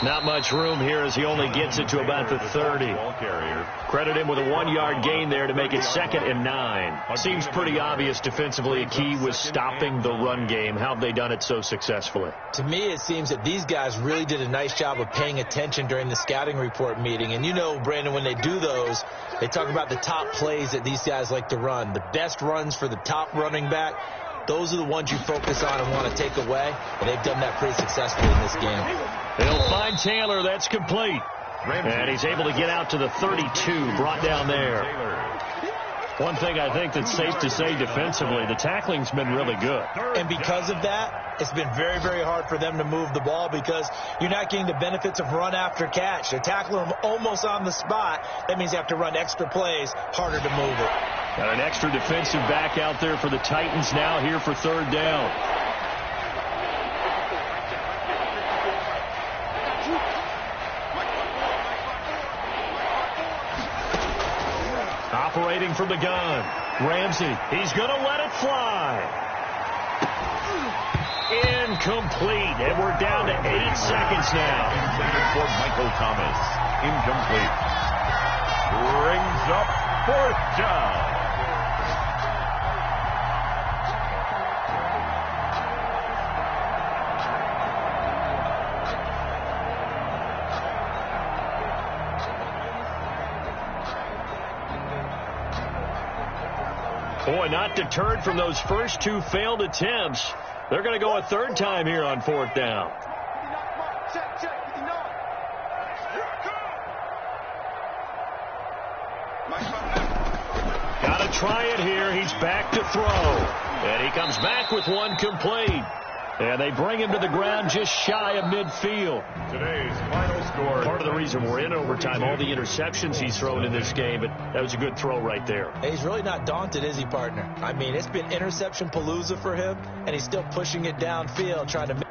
Not much room here as he only gets it to about the 30. Credit him with a 1-yard gain there to make it 2nd and 9. Seems pretty obvious defensively a key was stopping the run game. How have they done it so successfully? To me, it seems that these guys really did a nice job of paying attention during the scouting report meeting. And you know, Brandon, when they do those, they talk about the top plays that these guys like to run. The best runs for the top running back. Those are the ones you focus on and want to take away. And they've done that pretty successfully in this game. He'll find Taylor. That's complete. And he's able to get out to the 32, brought down there. One thing I think that's safe to say defensively, the tackling's been really good. And because of that, it's been very, very hard for them to move the ball because you're not getting the benefits of run after catch. They're tackling them almost on the spot. That means you have to run extra plays, harder to move it. Got an extra defensive back out there for the Titans now here for 3rd down. Operating from the gun. Ramsey, he's going to let it fly. Incomplete. And we're down to 8 seconds now. For Michael Thomas. Incomplete. Brings up 4th down. Boy, not deterred from those first 2 failed attempts. They're going to go a 3rd time here on 4th down. Got to try it here. He's back to throw. And he comes back with one complete. And they bring him to the ground just shy of midfield. Today's final score. Part of the reason we're in overtime, all the interceptions he's thrown in this game, but that was a good throw right there. He's really not daunted, is he, partner? I mean, it's been interception palooza for him, and he's still pushing it downfield, trying to make...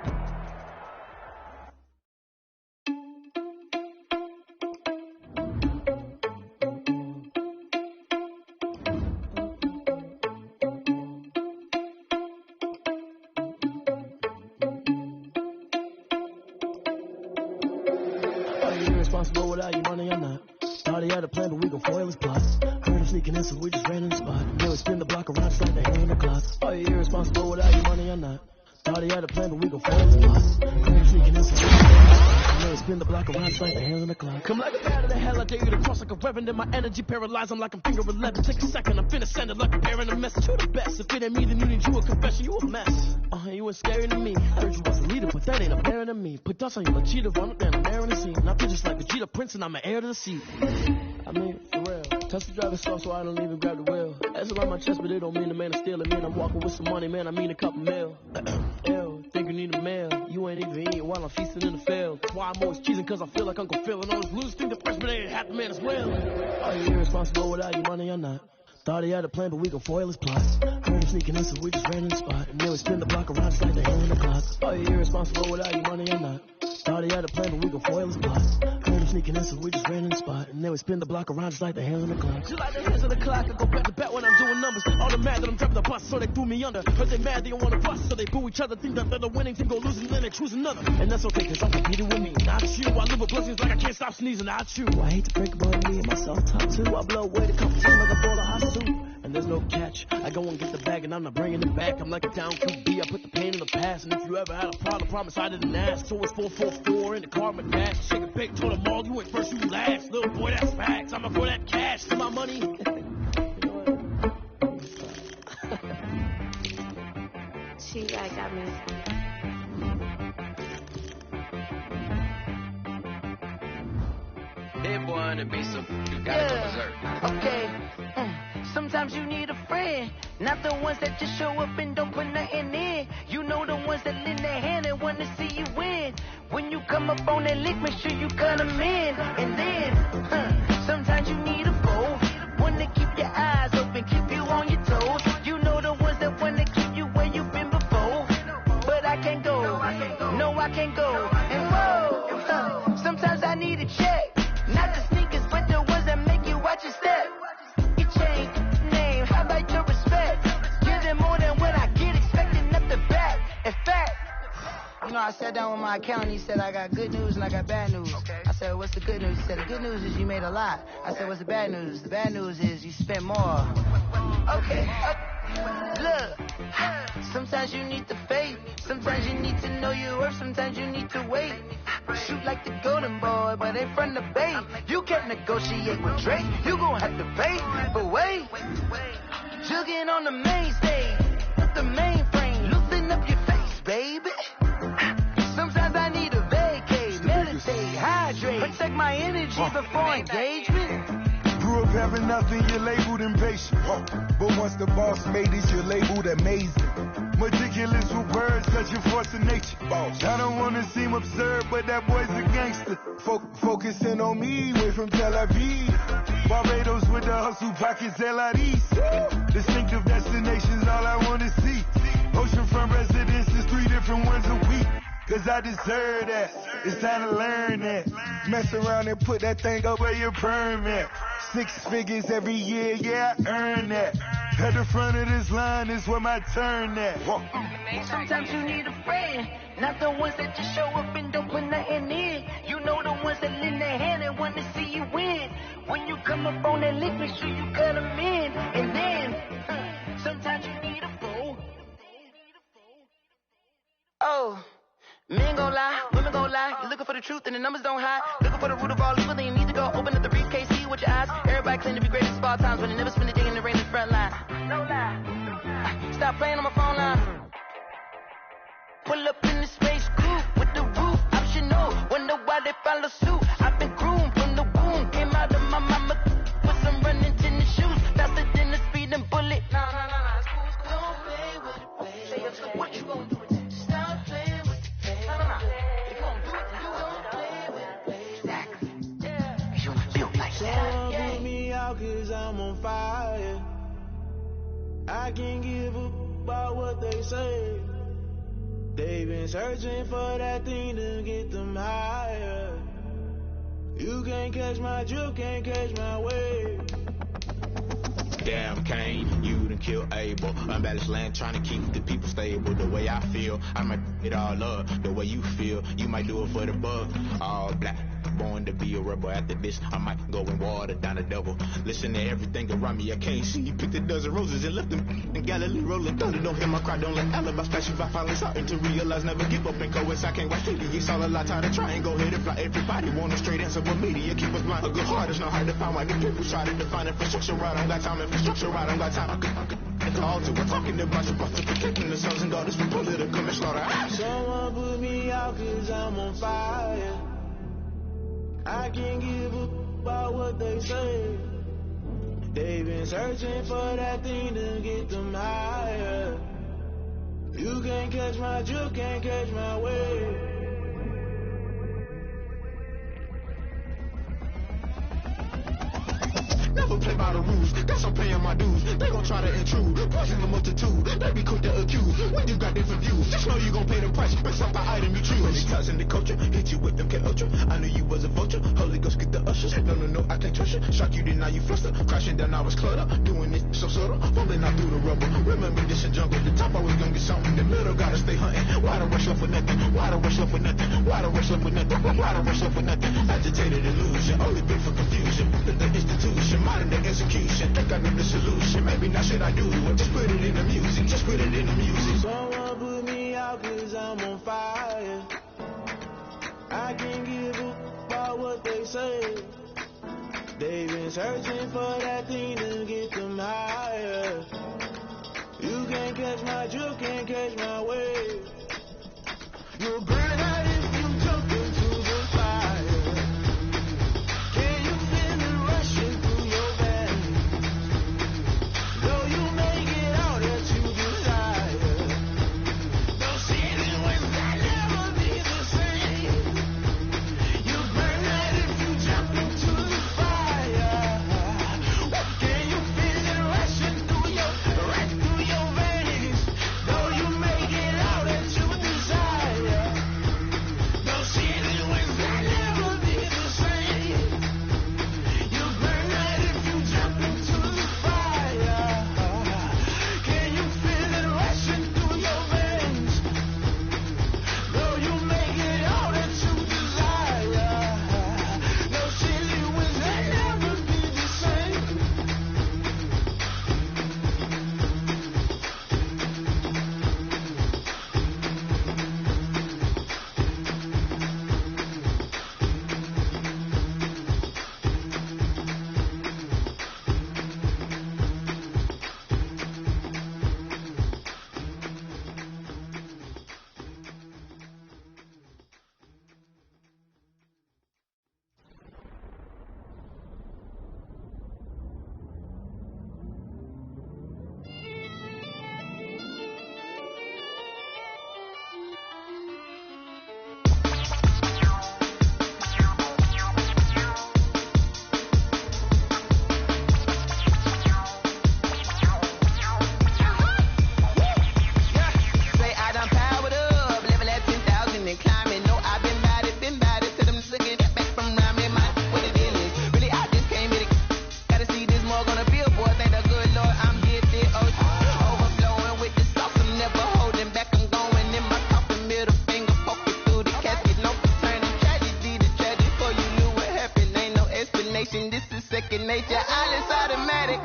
Irresponsible without you money or not. Thought he had a plan, but we gon' foil his plots. Heard him sneaking in, so we just ran in the spot. Now we spin the block around, just like the hand on the clock. Are you irresponsible without you money or not? Thought he had a plan, but we gon' foil his plots. Heard him sneaking in, so we just ran in the spot. Now we spin the block around, just like the hands on the clock. Come like a bat of the hell, I dare you to cross like a reverend. And my energy paralyzed, I'm like I'm finger 11. Take a second, I'm finna send it like a parent a message. You the best, if it ain't me, then you need you a confession. You a mess. You ain't scary to me. Heard you was a leader, but that ain't a parent to me. Put dust on you like cheetah, run up there, I'm airing the scene. And I feel just like Vegeta Prince, and I'm an heir to the seat. I mean, for real. Touch the driver's soft, so I don't even grab the wheel. That's around my chest, but it don't mean the man is stealing. Man, I'm walking with some money, man, I mean a couple mil. Ew, think you need a meal. You ain't even eating while I'm feasting in the field. That's why I'm always cheesing, cause I feel like Uncle Phil. And all those losers think the freshman ain't half the man as well. Are you irresponsible without your money or not? Thought he had a plan, but we gon' foil his plots. Heard him sneaking in, so we just ran in the spot. And then we spin the block around, just like the hand on the clock. Are you irresponsible without your money or not? Thought he had a plan, but we gon' foil his plots. Heard him sneaking in, so we just ran in the spot. And then we spin the block around, just like the hands on the clock. Just like the hands on the clock, I go back to back when I'm doing numbers. All the mad that I'm driving the bus, so they threw me under. Heard they mad, they don't wanna bust, so they boo each other. Think that they're the winning team, go losing, then they choose another. And that's okay, cause I'm competing with me, not you. I live with blessings like I can't stop sneezing, not you. I hate to break about me and myself top too. I blow away the competition like a ball of hot soup. And there's no catch. I go and get the bag and I'm not bringing it back. I'm like a down QB, I put the pain in the past. And if you ever had a problem, promise I didn't ask. So it's 444 in the car, my dash. Shake a big, told them all, you ain't first, you last. Little boy, that's facts. I'm for that cash, see my money. She got me. That boy on the beat, so you gotta go berserk. Okay. Sometimes you need a friend, not the ones that just show up and don't put nothing in. You know the ones that lend their hand and want to see you win. When you come up on that lick, make sure you cut them in. And then, sometimes you need a foe, one to keep your eyes open, keep you on your toes. You know the ones that want to keep you where you've been before. But I can't go, no I can't go. And whoa, sometimes I need a check. Not the sneakers, but the ones that make you watch your step. Your chain, name, how about your respect? Give them more than what I get, expecting up the back. In fact, you know, I sat down with my accountant, he said I got good news and I got bad news. I said, what's the good news? He said, the good news is you made a lot. I said, what's the bad news? The bad news is you spent more. Okay, look, sometimes you need the faith, sometimes you need to know your worth, sometimes you need to wait. Shoot like the golden boy, but in front of Bay. You can't negotiate with Drake, you gon' have to pay. But wait, jugging on the main stage, the mainframe, loosen up your face, baby. Sometimes I need a vacate, meditate, hydrate, protect my energy before engagement. Grew up having nothing, you're labeled impatient. But once the boss made it, you're labeled amazing. Meticulous with words, such a force of nature. I don't wanna seem absurd, but that boy's a gangster. Focusing on me, way from Tel Aviv. Barbados with the hustle pockets, LIDs. Distinctive destinations, all I wanna see. Oceanfront residences, 3 different ones a week. Cause I deserve that, it's time to learn that. Mess around and put that thing up where your permit. 6 figures every year, yeah, I earn that. At the front of this line is where my turn at. Sometimes you need a friend, not the ones that just show up and don't put nothing in. You know the ones that lend their hand and want to see you win. When you come up on that lick, make sure you cut them in. And then, sometimes you need a fool. Oh. Men gon' lie, women gon' lie. You're looking for the truth and the numbers don't hide. Looking for the root of all evil, then you need to go open up the briefcase, see with your eyes. Everybody claim to be greatest of all times, but they never spend a day in the rain in the front line. No lie. Stop playing on my phone line. Pull up in the space coupe with the roof optional. Wonder why they follow suit. I've been groomed from the womb. Came out of my mama with some running tennis shoes. Faster than the speeding bullet. Nah. Don't play with it, baby. What you gonna do with that? Stop playing. Someone put me out cause I'm on fire. I can't give a about what they say. They've been searching for that thing to get them higher. You can't catch my drip, can't catch my wave. Damn, Kane, you done killed Abel. Unbalanced land, trying to keep the people stable. The way I feel, I might it all up. The way you feel, you might do it for the bug. All black, born to be a rebel. After this, I might go and water down the devil. Listen to everything around me, I can't see. Picked a dozen roses and left them in Galilee rolling thunder. Don't hear my cry, don't let alibis flash. If I finally starting to realize, never give up and coerce. I can't watch TV, it's all a lot, time to try and go ahead and fly. Everybody want a straight answer, but media keep us blind. A good heart is not hard to find. Why the people try to define infrastructure right? I don't got time, infrastructure right, I don't got time. I could call to, we're talking about supposed to protecting the sons and daughters from political and slaughter. Someone put me out cause I'm on fire. I can't give a about what they say. They've been searching for that thing to get them higher. You can't catch my drip, can't catch my wave. Never play by the rules, guess I'm paying my dues. They gon' try to intrude, poison the multitude. They be quick to accuse, when you got different views. Just know you gon' pay the price, based off the item you choose. When it ties in the culture, hit you with MK Ultra. I knew you was a vulture, Holy Ghost get the ushers. No, I can't trust you. Shock you, then now you fluster. Crashing down, I was cluttered. Doing it so subtle, fumbling out through the rubble. Remember this in jungle, the top always gonna get something. The middle gotta stay hunting. Why the rush left with nothing? Why the rush left with nothing? Why the rush left with nothing? Why the rush left with nothing? Agitated illusion, only big for confusion. The institution, modern day execution. Think I know the solution, maybe not. Now should I do it? Just put it in the music. Just put it in the music. Someone put me out 'cause I'm on fire. I can't give a about what they say. They've been searching for that thing to get them higher. You can't catch my drift, can't catch my wave. You'll burn out if you jump into the fire. Can you feel it rushing through your veins? Though you make it out that you desire. Those feelings will never be the same. You burn out if you jump into the fire. Can you feel it rushing through your veins? Though you make it out that you desire. Those feelings will never be the same. You burn out if you jump into the fire. Can you feel it rushing through your veins? Though you make it out that you desire. Those feelings will never be the same. Say I done powered up, level at 10,000 and climbing. No, I've been bad it, till them sick it back from around me. My what the deal is, really I just came here to gotta see this more gonna feel, boy. Thank the good Lord I'm getting overflowing with the sauce. I'm never holding back. I'm going in my coffin, middle finger poking through the casket. No returning tragedy, the tragic for you knew what happened. Ain't no explanation. This is second nature. All is automatic.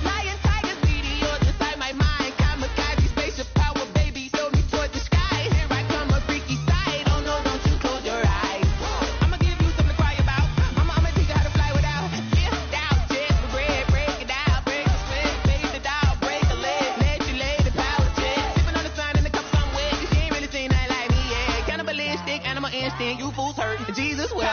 Lion, tigers, meteors inside my mind. Kamikaze, spaceship power, baby, throw me toward the sky. Here I come, a freaky side. Oh no, don't you close your eyes. I'ma give you something to cry about. I'ma teach you how to fly without. Lift out, chest for bread, break it out, break the sweat, fade the dial, break a leg, let you lay the power check. Sipping on the sun in the cup somewhere, 'cause she ain't really seen nothing like me, yeah. Cannibalistic, animal instinct, you fools hurt. Jesus well.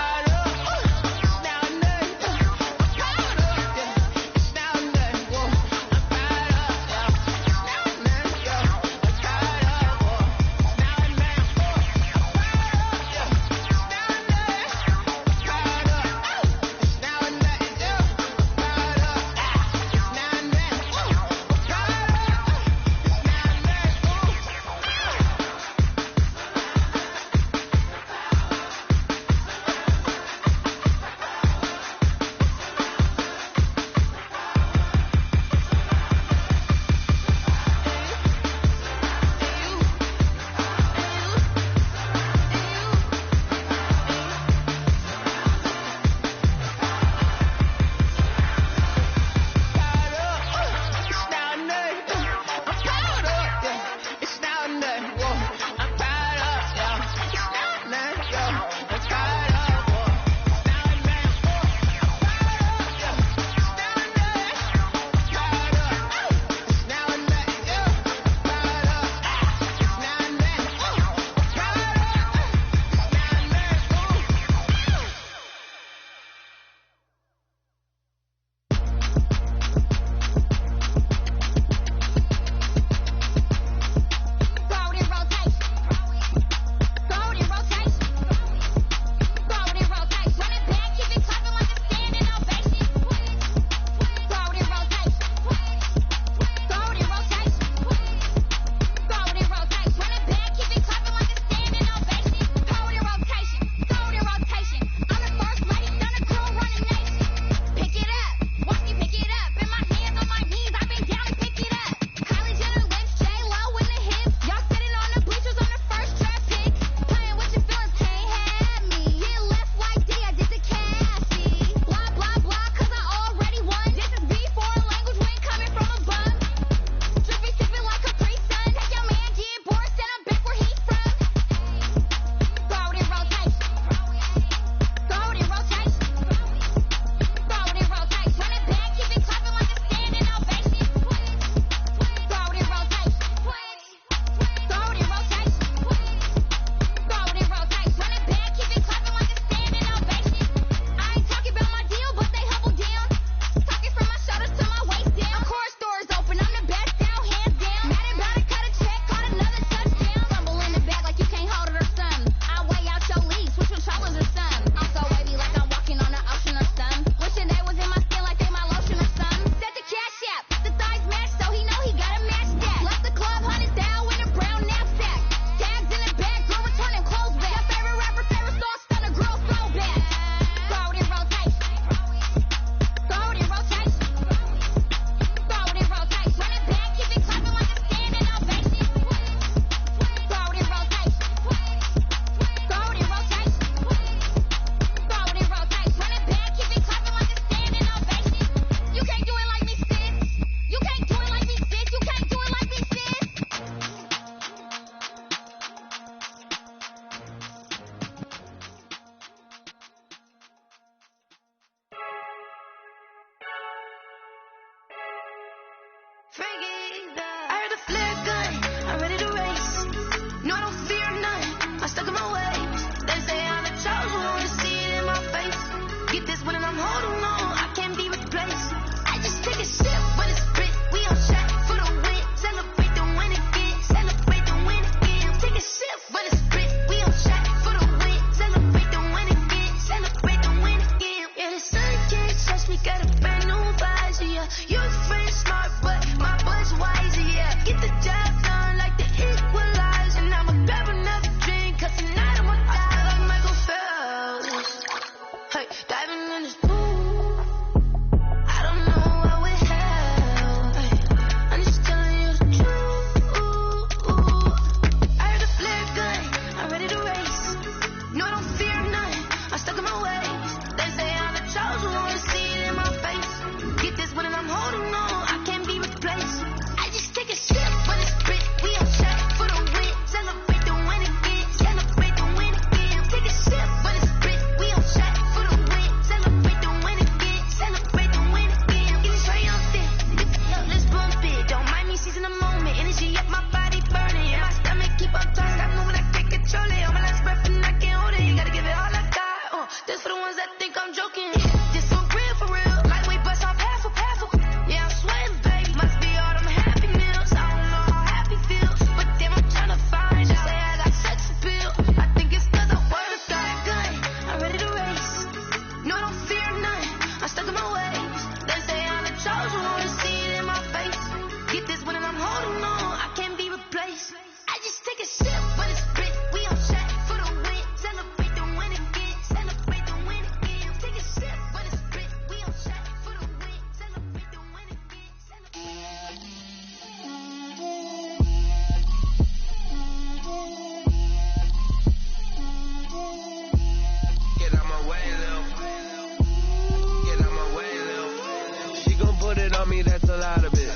lot of it.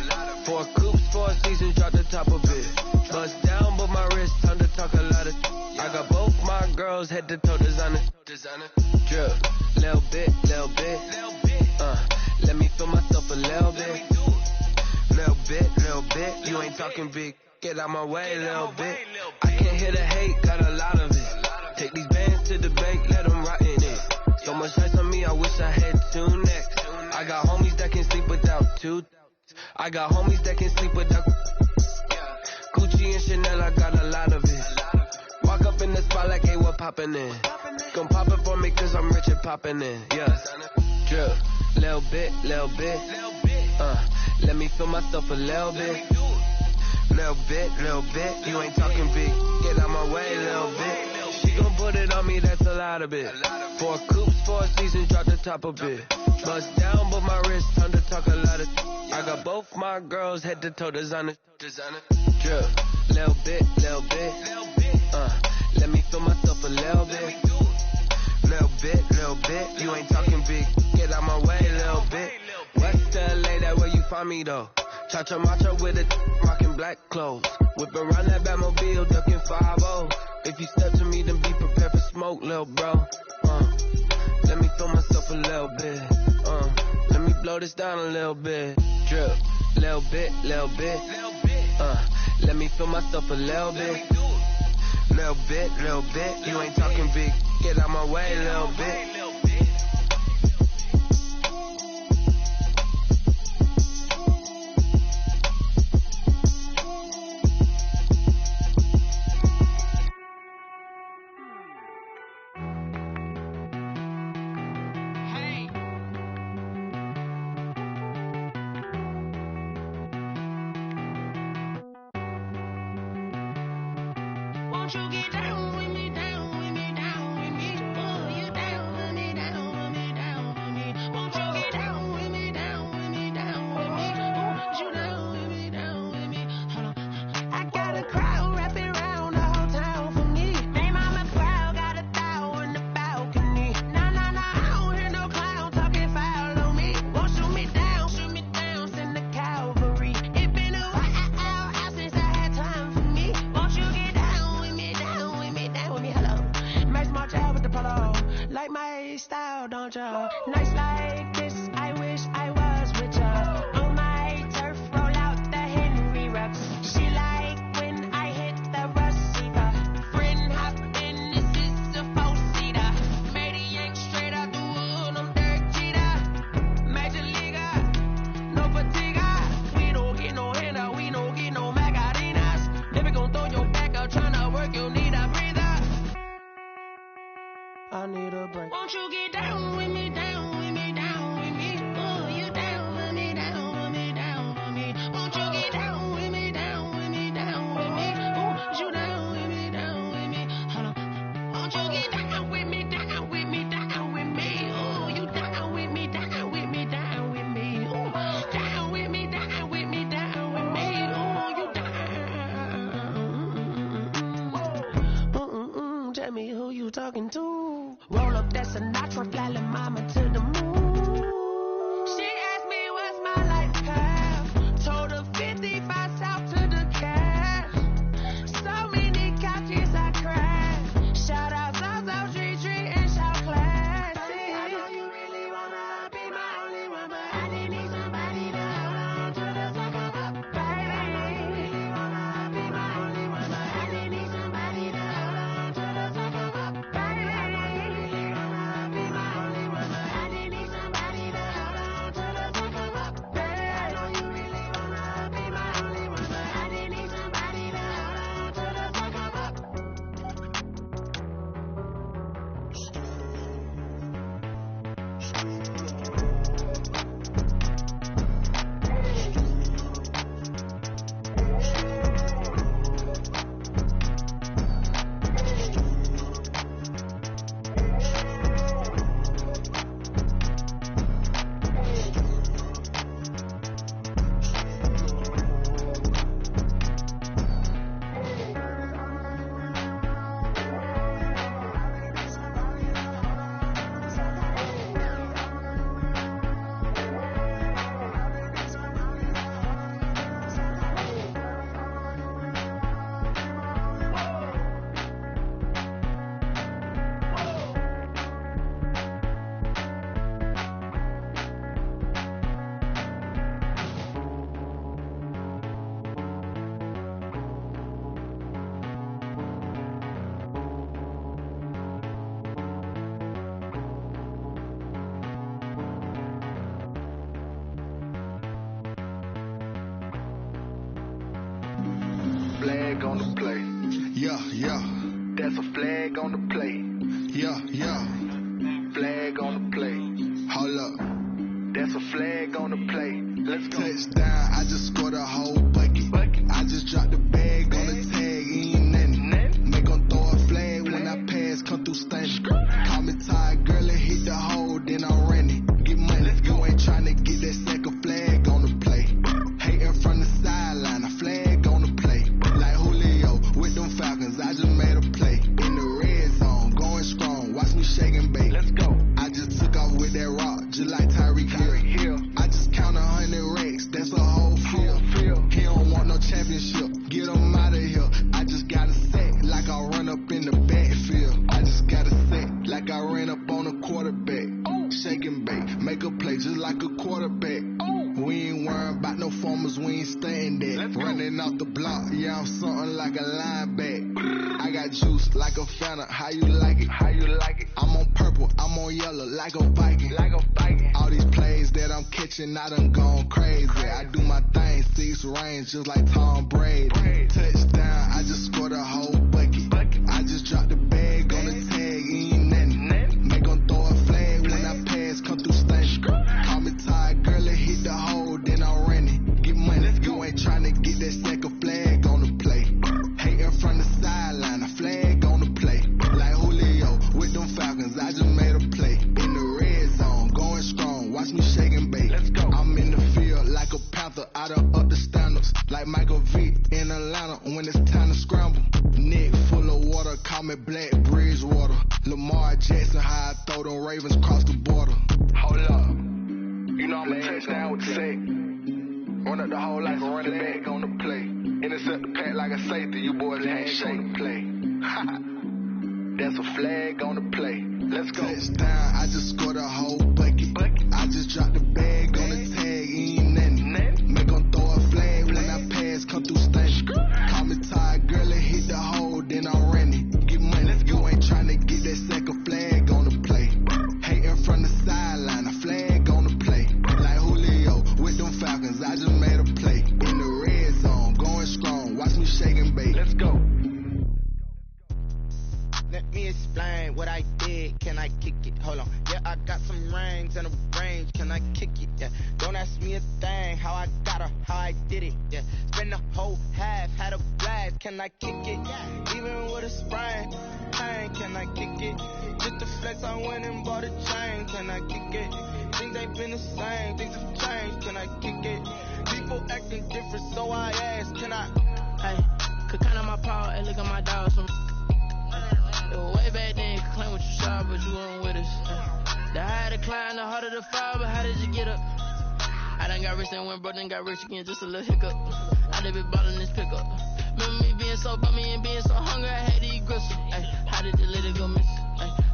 4 coops, 4 seasons, drop the top of it. Bust down, but my wrist, time to talk a lot of. I got both my girls head to toe designer. Drip, little bit. Let me feel myself a little bit. Little bit. You ain't talking big. Get out my way, little bit. I can't hear the hate, got a lot of it. Take these bands to the bank, let them rot in it. So much ice on me, I wish I had 2 necks. I got homies that can sleep without 2. I got homies that can sleep without Gucci and Chanel, I got a lot of it. Walk up in the spot like, hey, what poppin' in? Gon' pop it for me cause I'm rich and poppin' in, yeah. Drip, little bit. Let me feel myself a little bit. Little bit. You ain't talking big. Get out my way, little bit. She gon' put it on me, that's a lot of it. 4 coops, 4 seasons, drop the top of it. Bust down, but my wrist, time to talk a lot of. I got both my girls head to toe designer. Drip, little bit. Let me feel myself a little bit. Little bit. You ain't talking big. Get out my way, little bit. West LA, that where you find me though. Cha-cha macha with a rockin' black clothes. Whip around that Batmobile, ducking 5-0. If you step to me, then be prepared for smoke, little bro. Let me feel myself a little bit. Let me blow this down a little bit. Drip, little bit. Let me feel myself a little bit. Little bit. You ain't talking big. Get out my way, little bit. Talking to roll up that Sinatra, fly little mama to the moon. She asked me what's my life path. Told her 55 south to the cash. So many couches I crashed. Shout out South Street and shout classy. I know you really wanna be my only one, but I didn't need somebody to hold on to the sucker up, baby. I know you really wanna be my only one, but I didn't need somebody to hold on to the sucker up. That's a flag on the play. Yeah, yeah. Flag on the play. Hold up. That's a flag on the play. Let's go. Touchdown, I just scored a whole bucket. I just dropped the bag on the tag, ain't nothing. Make 'em throw a flag when I pass, come through stunning. Call me tired, girl, and hit the hole, then I'm running. Get money, you ain't tryna get that second flag on the play. Hating from the sideline, a flag on the play. Like Julio with them Falcons, I just made a play. In the red zone, going strong, watch me shake and bake. Let's go. I just took off with that rock, just like Tyreek Hill. I just count 100 racks, that's a whole field. He don't want no championship, get him out of here. I just got a set, like I run up in the backfield. I just got a set, like I ran up on a quarterback. Shake and bake, make a play just like a quarterback. We ain't worrying about no formers, we ain't staying there. Running off the block, yeah, I'm something like a linebacker. I got juice like a Fanta, how you like it? How you like it? I'm on purple, I'm on yellow, like a Viking. Like a Viking. All these plays that I'm catching, I done gone crazy. I do my thing, 6 range, just like Tom Brady. Touchdown, I just scored a whole bucket. I just dropped the bag on the tag, ain't nothing. Make 'em throw a flag when I pass, come through stunning. Call me tired, girl, and hit the hole, then I'm running. Get money, you ain't tryna get that second flag on the play. Hating from the sideline, a flag on the play. Like Julio with them Falcons, I just made a play. In the red zone, going strong, watch me shake and bake. Let's go. I'm in the field like a Panther, I done up the standards. Like Michael Vick in Atlanta when it's time to scramble. Neck full of water, call me Black Bridgewater. Lamar Jackson, how I throw them Ravens cross the border. Hold up. You know I'm a touchdown with the sack. Run up the hole like a running back on the play. Intercept the pack like a safety. You boys can't shake play. That's a flag on the play. Let's go. Touchdown, I just scored a whole bucket. I just dropped the bag on the tag, ain't nothing. Make 'em throw a flag when I pass, come through stunning. Call me tired, girl, and hit the hole, then I'm running. Get money, you ain't tryna get that second flag on the play. Hating from the sideline, a flag on the play. Like Julio with them Falcons, I just made a play. In the red zone, going strong, watch me shake and bake. Let's go. Let me explain what I did. Can I kick it? Hold on. Yeah, I got some rings and a range. Can I kick it? Yeah. Don't ask me a thing. How I got her, how I did it. Yeah. Spend the whole half, had a blast. Can I kick it? Even with a sprain. Pain, can I kick it? Just the flex, I went and bought a chain. Can I kick it? Things ain't been the same. Things have changed. Can I kick it? People acting different, so I ask. Can I? Hey, could count on my power and look at my dogs from. Way back then, you could claim what you saw, but you weren't with us. The higher the climb, the harder the fall, but how did you get up? I done got rich and went broke, then got rich again, just a little hiccup. I done been ballin' this pickup. Remember me being so bummy and being so hungry, I had to eat gristle. How did the lady go miss?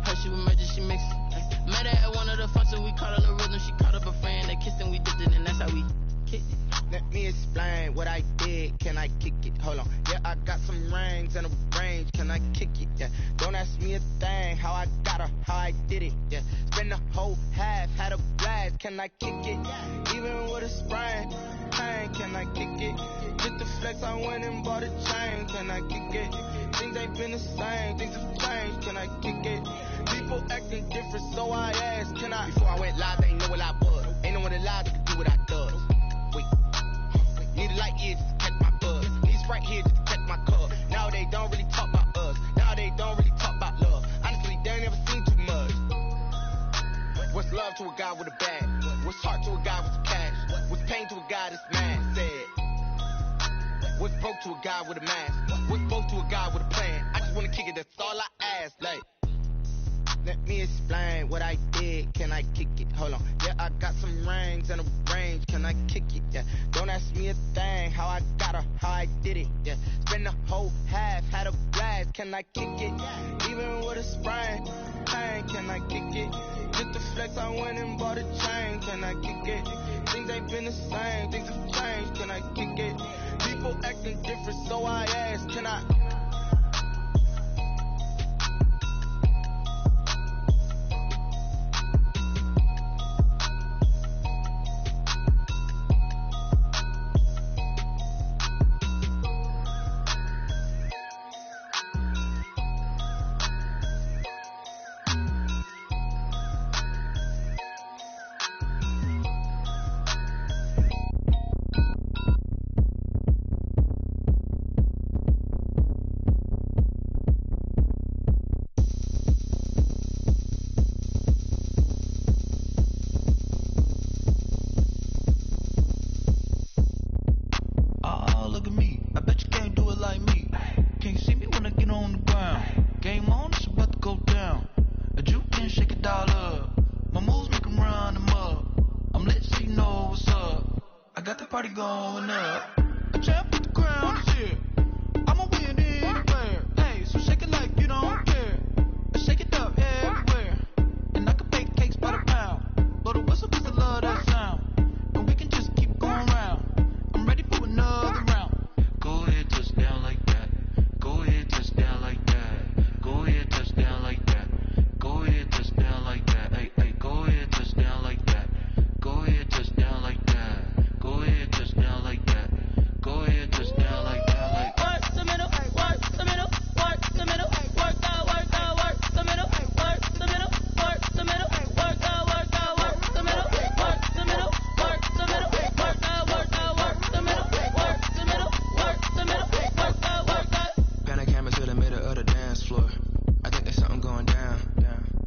Her she was magic, she mixed. Met her at one of the functions, we caught her the rhythm, she caught up a friend, they kissed and we dipped it, and that's how we kicked it. Let me explain what I did. Can I kick it? Hold on. Yeah, I got some rings and a range. Can I kick it? Yeah. Don't ask me a thing. How I got her, how I did it. Yeah. Spend the whole half, had a blast. Can I kick it? Even with a sprain. Pain, can I kick it? Just the flex, I went and bought a chain. Can I kick it? Things ain't been the same. Things have changed. Can I kick it? People acting different, so I asked. Can I? Before I went live, they ain't know what I was. Ain't no one alive that could do what I does. Wait. Need a light here just to catch my buzz. Need Sprite here just to catch my cup. Now they don't really talk about us. Now they don't really talk about love. Honestly, they ain't never seen too much. What's love to a guy with a bag? What's heart to a guy with some cash? What's pain to a guy that's mad? Said. What's broke to a guy with a mask? What's both to a guy with a plan? I just wanna kick it, that's all I ask. Like. Let me explain what I did. Can I kick it? Hold on. Yeah, I got some rings and a range. Can I kick it? Yeah. Don't ask me a thing. How I got her, how I did it. Yeah. Spend the whole half, had a blast. Can I kick it? Even with a sprain. Pain, can I kick it? Just the flex, I went and bought a chain. Can I kick it? Things ain't been the same. Things have changed. Can I kick it? People acting different, so I ask. Can I? money going up. A champ with the crown this year. I'ma win anywhere. Hey, so shake it like you don't care. Shake it up everywhere. And I can bake cakes by the pound. Blow the whistle 'cause I love that sound. And we can just keep going round. I'm ready for another round. Go ahead, touch down like that. Go ahead, touch down like that. Go ahead, touch down like that. Go ahead, touch down like that. Hey, hey, go ahead, touch down like that. Go ahead, touch down like that. Go ahead, touch down like that. Go ahead, touch down like that. Like work the middle, work the middle, work the middle, work out, work out, work the middle, work the middle, work the middle, work out, work out, work the middle, work the middle, work the middle, work out, work out, work the middle, work the middle, work the middle, work out, work out. Pan a camera to the middle of the dance floor. I think there's something going down.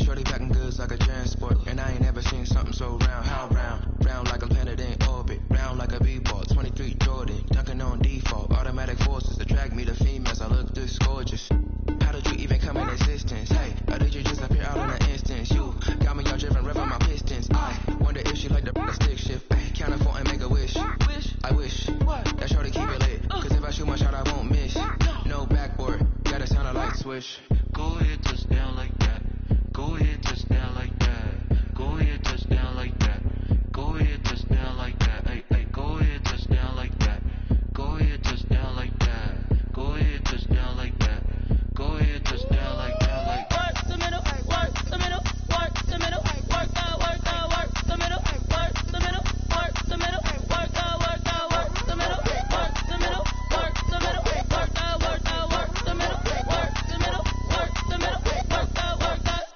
Shorty packing goods like a transport, and I ain't never seen something so round. How round? Round like a planet in orbit, round like a b-ball. 23 Jordan, dunking on default. Automatic forces attract me to females. I look this gorgeous. How did you even come in existence? Hey, or did you just appear out in an instance? You got me all driven, revving my pistons. I wonder if she like the stick shift. Ay, count it 4 and make a wish. I wish that shorty keep it lit. 'Cause if I shoot my shot, I won't miss. No backboard, gotta sound a light switch. go ahead, touch down like that. Go ahead, touch down like that. Go ahead, touch down like that. Go ahead, touch down like that. Hey, hey, go ahead, touch down like that. Go ahead, touch down like that. Go ahead, touch down like that. Go ahead, touch down like that. Like work the middle, work the middle, work the middle, work out, work out, work the middle, work the middle, work the middle, work out, work out, work the middle, work the middle, work the middle, work out, work out, work the middle, work the middle, work the middle, work out, work out.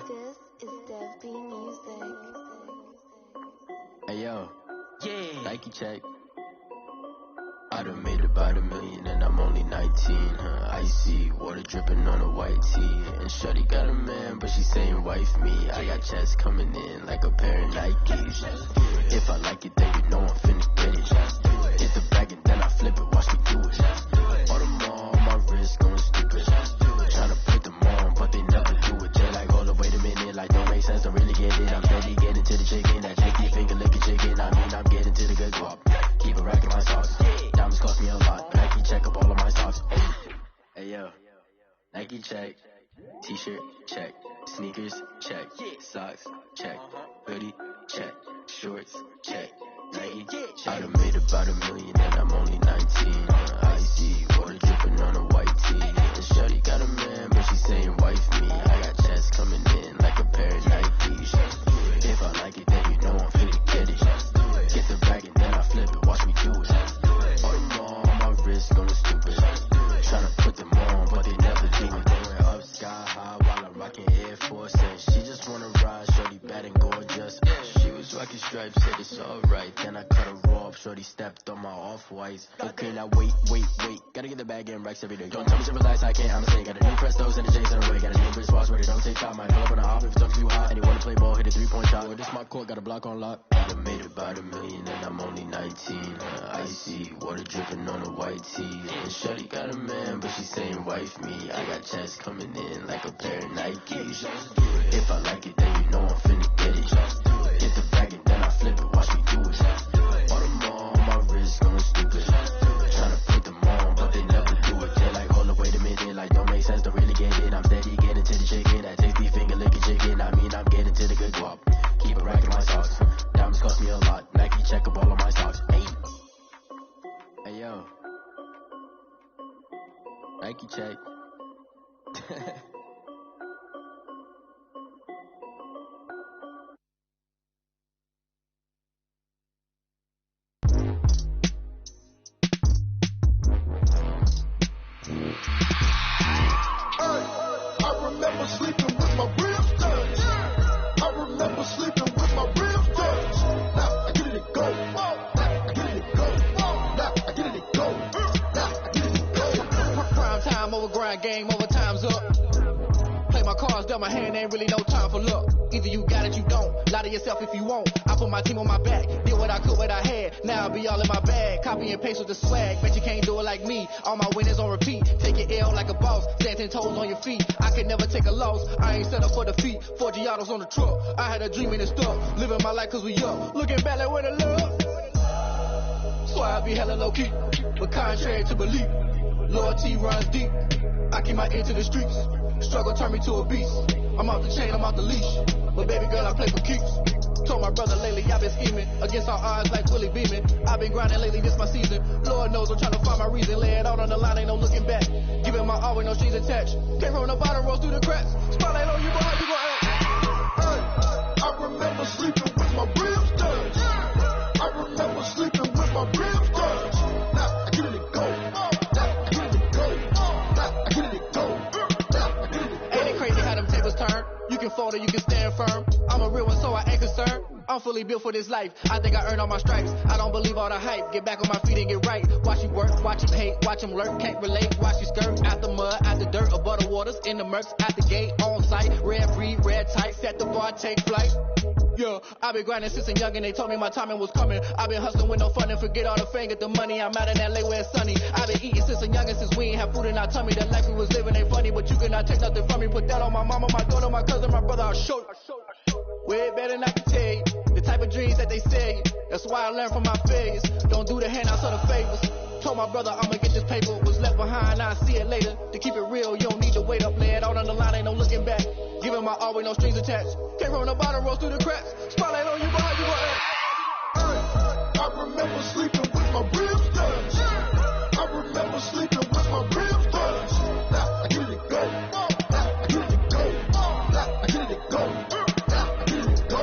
This is Dev Music. Hey yo, Yeah. Nike check. I done made about $1 million and I'm only 19, Icy, water dripping on a white tee. And shorty got a man, but she saying wife me. I got checks coming in like a pair of Nikes. If I like it, then you know I'm finna get it. Hit the bag and then I flip it, watch me do it. All them on my wrist going stupid. Tryna put them on, but they never do it. They're like, hold up, wait a minute, like don't make sense, don't really get it. I'm steady getting to the chicken, that chicky finger licking chicken. I mean, I'm getting to the good guap. Keep a rack in my socks. Diamonds cost me a lot. Nike check up all of my socks. Hey yo, Nike check. T-shirt check. Sneakers check. Socks check. Hoodie check. Shorts check. Nike I done made about $1 million and I'm only 19. Icy, water dripping on a white tee. And shorty got a man, but she saying wife me. I got checks coming in like a pair of Nikes. If I like it, then you know I'm finna get it. Get the bag and then I flip it, watch me do it. All them on my wrist going stupid. Tryna put them on, but they never do it. Going up sky high while I'm rocking Air Force. And she just wanna ride, shorty bad and gorgeous. She was rocking stripes, said it's alright. Then I cut her off, shorty stepped on my off-whites. Okay, now wait. Gotta get the bag and racks every day. Don't tell me to relax, I can't, I'ma say. Got a new Prestos and a J's in a way. Got a new British watch, ready, don't take time. Might pull up on a hop if it's up too hot. And you wanna play ball, hit a 3-point shot. Well, this my court, got a block on lock. I done made about $1 million and I'm only 19. Icy, water dripping on a white tee. And shorty got a man, but she saying wife me. I got checks coming in like a pair of Nikes. If I like it, then you know I'm finna get it. Get the bag and then I flip it, watch me do it. All them on my wrist going stupid. Tryna put them on, but they never do it. They're like, hold up, wait a minute, like don't make sense, don't really get it. I'm steady getting to the chicken, that tasty finger licking chicken. I mean, I'm getting to the good guap. Keep a rack in my socks. Diamonds cost me a lot. Nike check up all of my socks. Hey yo, Nike check. I remember sleeping with my ribs touched. I remember sleeping with my ribs touched. Now I get it and go. Now I get it and go. Now I get it and go. Now I get it and go. Prime time over grind game over time's up. Play my cards dealt my hand, ain't really no time for luck. Either you got it, you don't. Lie to yourself if you won't. I put my team on my back, did what I could, what I had. Now I be all in my bag, copy and paste with the swag. Bet you can't do it like me. All my winners on repeat. Take your L like a boss, stand 10 toes on your feet. I can never take a loss. I ain't set up for defeat. 4 Giottos on the truck. I had a dream and it's stuck. Living my life 'cause we up. Looking back like where the love. So I be hella low key, but contrary to belief, loyalty runs deep. I keep my ear to the streets. Struggle turned me to a beast. I'm off the chain, I'm off the leash. But baby girl, I play for keeps. Told my brother lately, I've been scheming against all odds like Willie Beeman. I've been grinding lately, this my season. Lord knows I'm trying to find my reason. Lay it out on the line, ain't no looking back. Giving my all with no strings attached. Came from the bottom, rose through the cracks. Spotlight on you, boy, how you gon' act? I remember sleeping with my ribs touched. I remember sleeping with my ribs touched. Now I get it go. Now I get it go. Now I get it go. Ain't it crazy how them tables turn? You can fold or you can stand firm. I'm a real one, so I ain't concerned. I'm fully built for this life. I think I earned all my stripes. I don't believe all the hype. Get back on my feet and get right. Watch you work, watch him hate, watch him lurk. Can't relate, watch you skirt. Out the mud, out the dirt, above the waters, in the murks, out the gate, on site. Red breed, red tight, set the bar, take flight. Yeah, I been grinding since a young and they told me my timing was coming. I been hustling with no fun and forget all the fame, get the money. I'm out in LA where it's sunny. I been eating since a young and since we ain't have food in our tummy. The life we was living ain't funny, but you cannot take nothing from me. Put that on my mama, my daughter, my cousin, my brother, I'll show you. Way better than I can tell you. The type of dreams that they sell you. That's why I learned from my failures. Don't do the handouts or the favors. Told my brother I'ma get this paper. Was left behind, I'll see it later. To keep it real, you don't need to wait up. Lay it out on the line, ain't no looking back. Giving my all with no strings attached. Came from the bottom, rose through the cracks. Spotlight on you, boy, how you gon' act? I remember sleeping with my ribs touched. I remember sleeping with my ribs touched. Now I get it go. Now I get it go. Now I get it go. Now I get it go.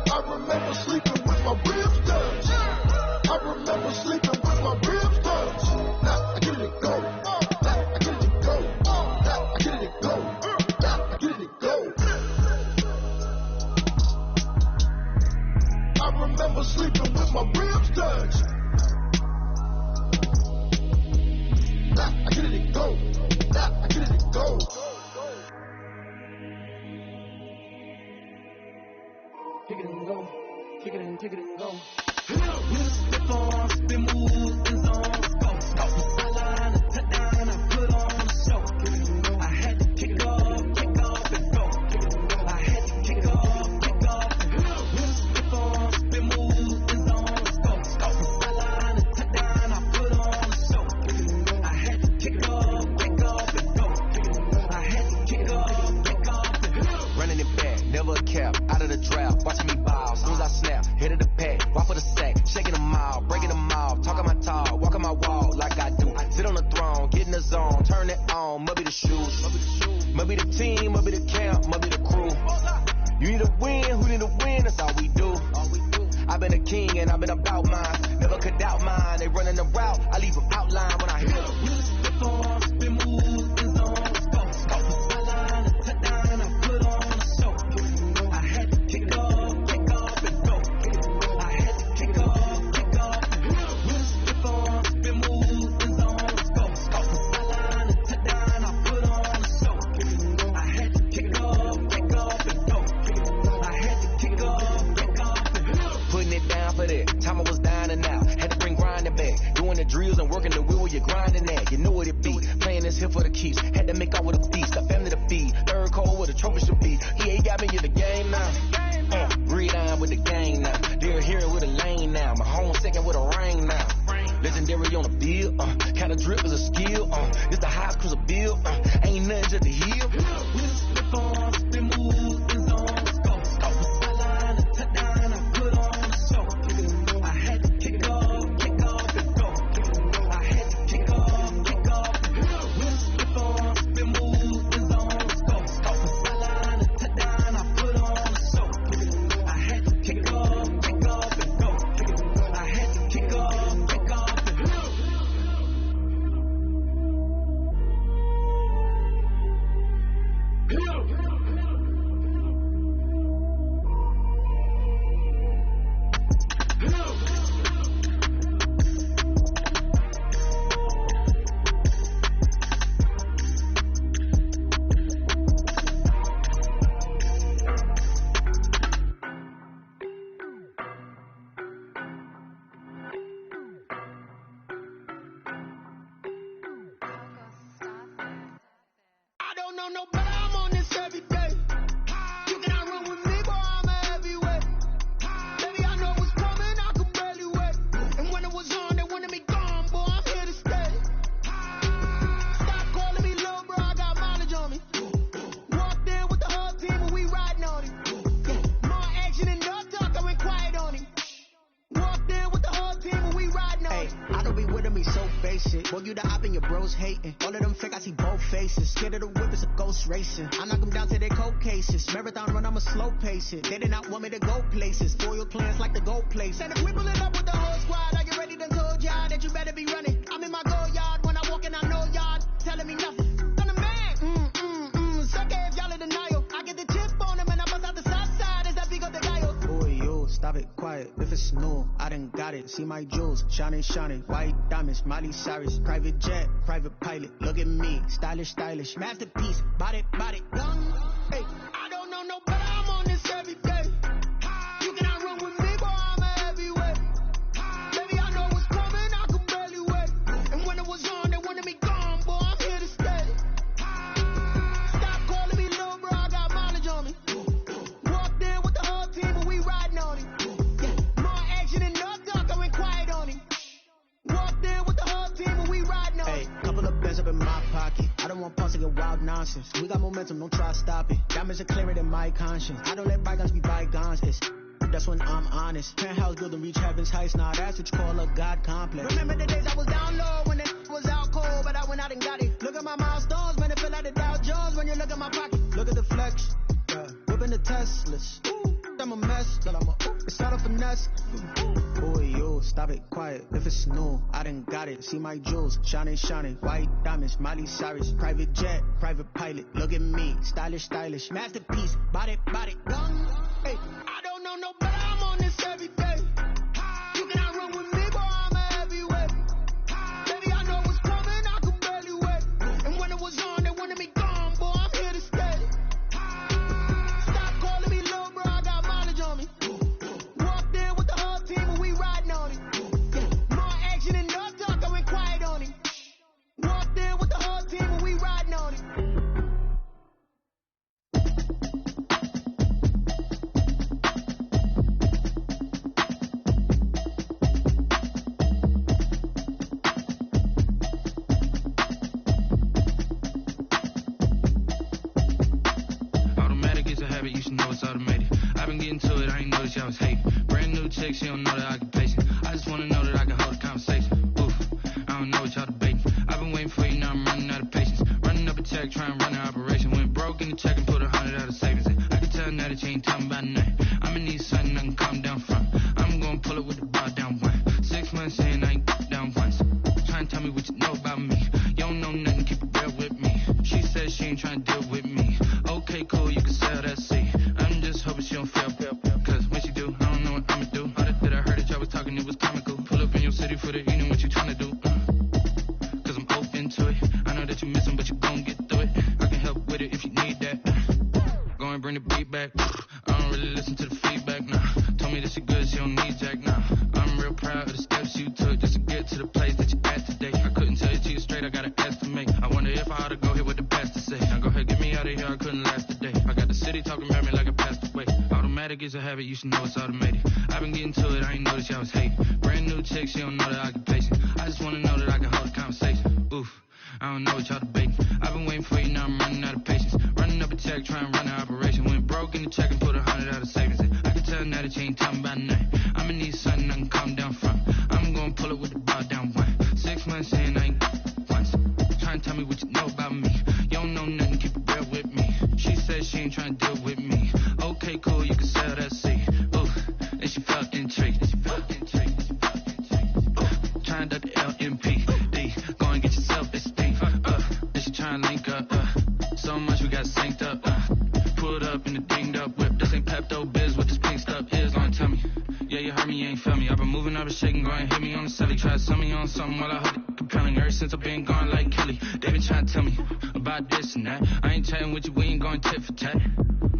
I remember sleeping with my ribs touched. I remember sleeping with my ribs touched. Now I get it go. Now I get it go. Now I get it go. Now I get it go. I remember sleeping with my ribs touched. Now I get it go. Now I get it go. Kick it and go. Kick it and go. Step on, spin moves and zones. Go. Sideline, touchdown, I put on the show. I had to kick off and go. I had to kick off and go. Step on, spin moves and zones. Go. Sideline, touchdown, I put on the show. I had to kick off and go. I had to kick off and go. Running it back, never a cap, out of the draft, watching me bow, soon as I snap, head of the pack, walk for the sack, shaking them out, breaking them off, talking my talk, walking my walk like I do, sit on the throne, get in the zone, turn it on, must be the shoes, must be the team, must be the camp, must be the crew, you need a win, who need a win, that's all we do, I've been a king and I've been about mine, never could doubt mine, they running the route, I leave them outline when I hit them. Step on, spin moves and zones, go. Sideline, touchdown, I put on the show. I had to kick off and go. I had to kick off and go. Step on, spin moves and zones, go. Sideline, touchdown, I put on the show. I had to kick off and go. I had to kick off and go. Putting it down for that. Time I was down and out. Had to bring grinding back. Doing the drills and working the wheel where you're grinding at. You know what it be. Playing this here for the keeps. Had to make out with a feast. A family to feed. Third cold where the trophy should be. EA got me in the game now. Breed on with the game now. They're here with a lane now. My home second with a rain now. Legendary on the field. Kinda drip is a skill. It's the highest cruiser bill. Ain't nothing just to heal. Step on, spin moves and zones, go. Sideline, touchdown, I put on the show. I had to kick off and go. I had to kick off and go. Step on, spin moves and zones, go. Sideline, touchdown, I put on the show. I had to kick off and go. I had to kick off and go. know no better, I'm on this every day. You cannot run with me, boy, I'm a heavyweight. Baby, I know what's coming, I can barely wait. And when it was on, they wanted me gone, boy, I'm here to stay. Stop calling me little bro, I got mileage on me. Walked in with the whole team and we riding on him. More action and no talk, I went quiet on him. Walked in with the whole team and we riding on him. I don't be with him, he's so basic. Boy, you the op and your bros hating. All of them fake, I see both faces. Scared of the whip, it's a ghost racing. I knock them down to their cold cases. Marathon run, I'ma slow pace it. They did not want me to go places. Foil plans like the gold place. And if we pulling up with the whole squad, I get ready to told y'all that you better be running. I'm in my go yard. When I walk in, I know y'all telling me nothing. I'm the man. Suck it if y'all in denial. I get the chip on him and I bust out the south side. Is that big of the guy? Boy, yo, stop it, quiet. If it's new, I done got it. See my jewels, shining, shining. White diamonds, Miley Cyrus. Private jet, private pilot. Look at me, stylish, stylish. Masterpiece, body, young. Hey, I don't know no better, I'm on this every day. You cannot run with me, boy, I'm a heavyweight. Baby, I know what's coming, I can barely wait. And when it was on, they wanted me gone, boy, I'm here to stay. Stop calling me little bro, I got mileage on me. Walked in with the whole team and we riding on him. More action and no talk, I went quiet on him. Walked in with the whole team and we riding on him. hey, couple of bands up in my pocket. I don't want pulse and wild nonsense. We got momentum, don't try to stop it. Diamonds are clearer than my conscience. I don't let bygones be bygones. That's when I'm honest. Penthouse building, reach heaven's heights. Now that's what you call a God complex. Remember the days I was down low when it was out cold, but I went out and got it. Look at my milestones, man, it feel like the Dow Jones when you look at my pocket. Look at the flex, whipping the Teslas. I'm a mess, but it's not a finesse. Boy, yo, stop it, quiet. If it's new, I done got it. See my jewels, shining, shining. White diamonds, Miley Cyrus. Private jet, private pilot. Look at me, stylish, stylish. Masterpiece, body, young. Hey, I don't know no better, I'm on this every day. You cannot run with me, boy, I'm a heavyweight. Baby, I know what's coming, I can barely wait. And when it was on, they wanted me gone, boy, I'm here to stay. Stop calling me little bro, I got mileage on me. Walked in with the whole team and we riding on him. More action and no talk, I went quiet on him. Walked in with the whole team and we riding on him. Automatic is a habit, you should know it's automated. I've been getting to it, I ain't noticed y'all was hating. Brand new chick, she don't know the occupation. I just wanna know that I can hold a conversation. Oof, I don't know what y'all debating. I've been waiting for you, now I'm running out of patience. Running up a check, trying to run an operation. Went broke in the check and put 100 out of savings in. I can tell now that you ain't talking about nothing. I'ma need something I can calm down from. I'm gonna pull it with the bar down one. 6 months in, I ain't down once. Trying to tell me what you know about me. You don't know nothing, keep it real with me. She says she ain't trying to deal with me. Okay, cool, you can sell that seat. I'm just hoping she don't fail. Cause when she do, I don't know what I'ma do. All that I heard that y'all was talking, it was comical. Pull up in your city for the evening, what you trying to do? Cause I'm open to it. I know that you missing, but you gon' get through it. I can help with it if you need that. Go and bring the beat back. I don't really listen to the feedback, nah. Told me that she good, she don't need Jack, nah. I'm real proud of the steps you took just to get to the place that you at today. I couldn't tell you to you straight, I got an estimate. I wonder if I ought to go here with the best to say. Now go ahead, get me out of here, I couldn't last a day. I got the city talking about me like I passed away. Automatic is a habit, you should know it's automated. I've been getting to it, I ain't noticed y'all was hating. Brand new chick, she don't know the occupation. I just wanna know that I can hold a conversation. Oof, I don't know what y'all debating. I've been waiting for you, now I'm running out of patience. Running up a check, trying to run an operation. Went broke in the check and put 100 out of savings in. I can tell now that you ain't talking about nothing. I'ma need something I can calm down from. I'm gonna pull it with the bar down one. 6 months in, I ain't once. Trying to tell me what you know about me. You don't know nothing, keep it real with me. She says she ain't trying to deal with me. Okay, cool, you can sell that seat. Ooh, and she felt intrigued. Trying to duck the LMPD. Go and get yourself esteem. Then she trying to link up. So much we got synced up. Pulled up in the dinged up whip. This ain't Pepto Biz, what this pink stuff is. Don't tell me. Yeah, you heard me, you ain't feel me. I've been moving, I've been shaking, go and hit me on the celly. Try to sell me on something while I hold it compelling. Ever since I've been gone like Kelly, they been trying to tell me about this and that. I ain't chatting with you, we ain't going tit for tat.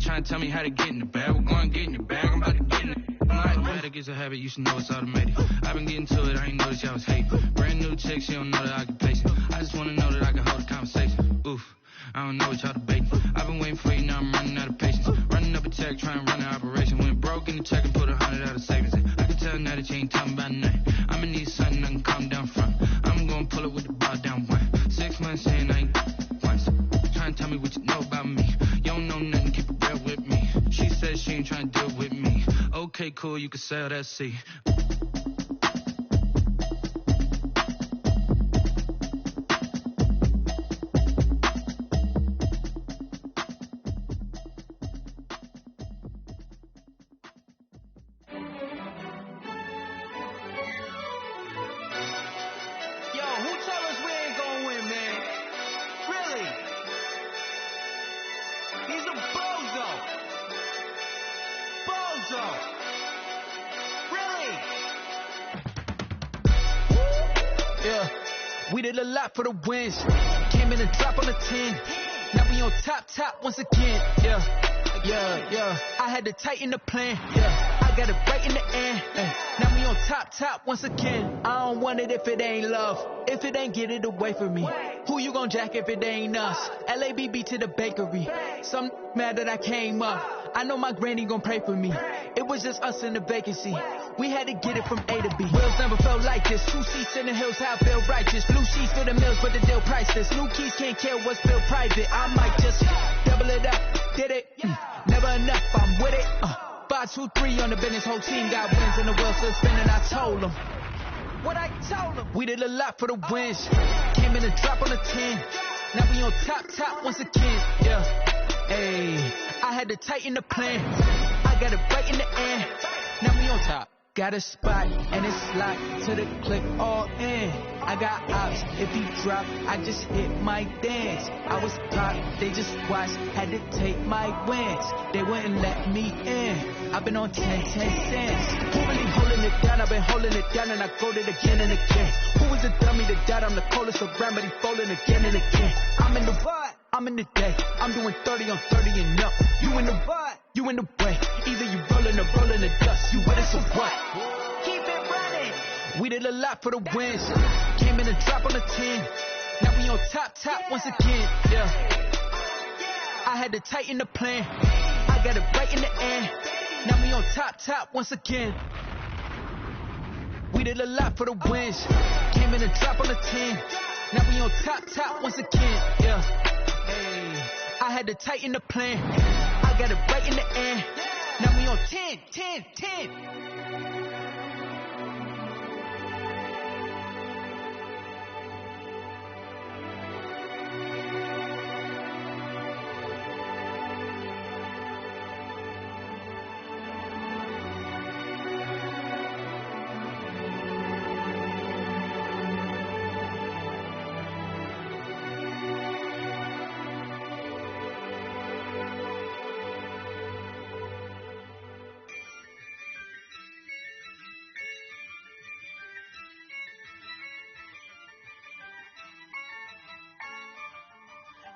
Trying to tell me how to get in the bag. We're going to get in your bag, I'm about to get in it. Automatic is a habit, you should know it's automated. I've been getting to it, I ain't noticed y'all was hating. Brand new chick, she don't know the occupation. I just wanna know that I can hold a conversation. Oof, I don't know what y'all debating. I've been waiting for you, now I'm running out of patience. Running up a check, trying to run an operation. Went broke in the check and put 100 out of savings in. I can tell now that you ain't talking about nothing. I'ma need something I can calm down from. I'm gonna pull it with the bar down one. 6 months saying I ain't once. Trying to tell me what you know about me. You don't know nothing, keep it real with me. She said she ain't trying to deal with me. Okay, cool, you can sell that C. We did a lot for the wins. Came in and drop on the 10. Now we on top once again. Yeah. I had to tighten the plan. Yeah, I got it right in the end. Now we on top once again. I don't want it if it ain't love. If it ain't, get it away from me. Who you gon' jack if it ain't us? LABB to the bakery. Some mad that I came up. I know my granny gon' pray for me. It was just us in the vacancy. We had to get it from A to B. Wheels never felt like this. 2 seats in the hills, how I feel righteous. Blue sheets for the mills, but the deal priceless. New keys can't care what's built private. I might just double it up. Did it? Never enough, I'm with it. 5, 2, 3 on the business. Whole team got wins and the wheels still spinning. I told them what I told them. We did a lot for the wins. Came in and drop on the 10. Now we on top once again. Yeah. Hey, I had to tighten the plan. I got it right in the end. Now we on top. Got a spot and it's locked to the click all in. I got ops, if he drop, I just hit my dance. I was pop, they just watched, had to take my wins. They wouldn't let me in. I've been on 10 cents. Who really holding it down? I've been holding it down and I go it again and again. Who was the dummy that died? I'm the coldest around, but he falling again and again. I'm in the what? I'm in the day. I'm doing 30 on 30 and up. You in the what? You in the way. Either you rolling or rolling the dust. You with it, so what? Keep it running. We did a lot for the wins. Came in and drop on the 10. Now we on top once again. Yeah. I had to tighten the plan. I got it right in the end. Now we on top once again. We did a lot for the wins. Came in and drop on the 10. Now we on top once again. Yeah. Hey, I had to tighten the plan. I got it right in the end. Now we on 10.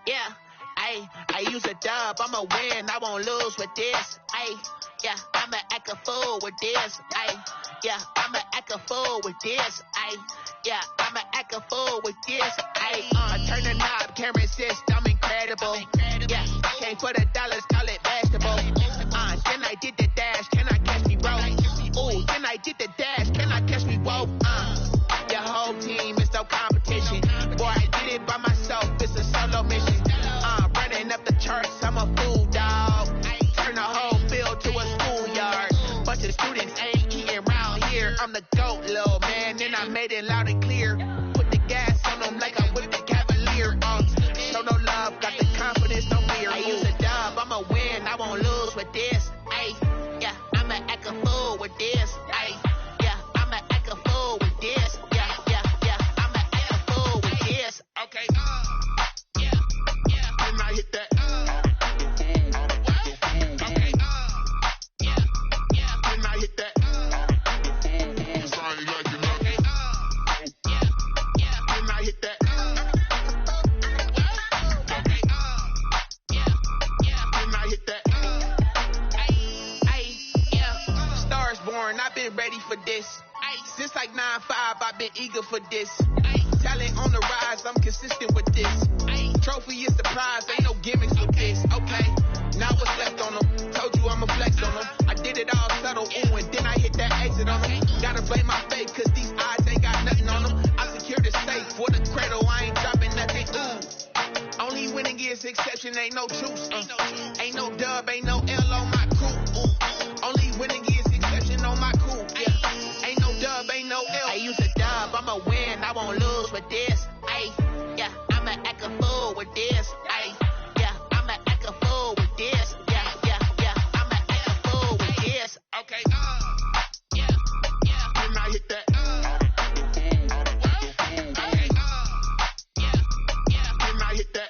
Yeah, I use a dub, I'ma win, I won't lose with this. Yeah, I'ma act a fool with this. Yeah, I'ma act a fool with this. Yeah, I'ma act a fool with this. I turn the knob, can't resist, I'm incredible. Yeah, can't put $1, call it vegetable. Then I did the dash, can I catch me, bro? Ooh, then I did the dash, can I catch me, whoa? Your whole team is no competition. Boy, I did it by myself, it's a solo mission. Running up the charts, I'm a fool, dog. Turn the whole field to a schoolyard. Bunch of students ain't eating round here. I'm the GOAT, little man, and I made it loud and clear. Put the gas on them like I'm with the Cavalier. Show no love, got the confidence, no fear. I use a dub, I'ma win, I won't lose with this. Yeah, I'ma act a fool with this. Yeah, I'ma act a fool with this. Yeah, I'ma act a fool with this. Okay. Then I hit that. Then I hit that. Sorry, like you know. Then I hit that. Then I hit that. Stars born, I've been ready for this. Since like 9-5, I've been eager for this. Talent on the rise, I'm consistent with this. trophy is the prize. Ain't no gimmicks with this, okay? Now what's left on them? Told you I'ma flex on them. I did it all subtle, ooh, and then I hit that exit on them. Gotta blame my faith, cause these eyes ain't got nothing on them. I secured the safe for the cradle, I ain't dropping nothing, ooh. Only winning is exception, ain't no juice. Ain't no dub, ain't no L on my crew, ooh. Only winning is exception on my crew, yeah. Ain't no dub, ain't no L. I use a dub, I'ma win, I won't lose with this, ayy. Yeah, I'ma act a fool with this, ayy. Yeah, I'ma act a fool with this, yeah, yeah, yeah. I'ma act a fool with this, okay, yeah, yeah. Then I hit that, okay, yeah, yeah. Then I hit that,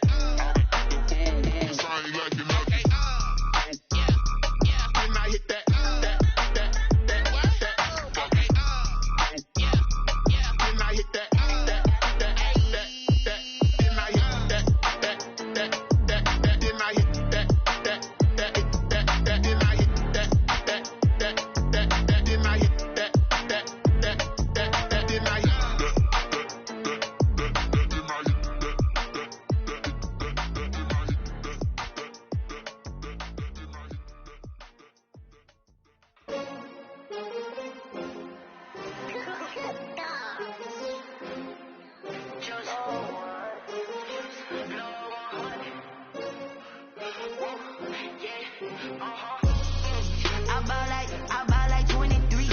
I buy like 23.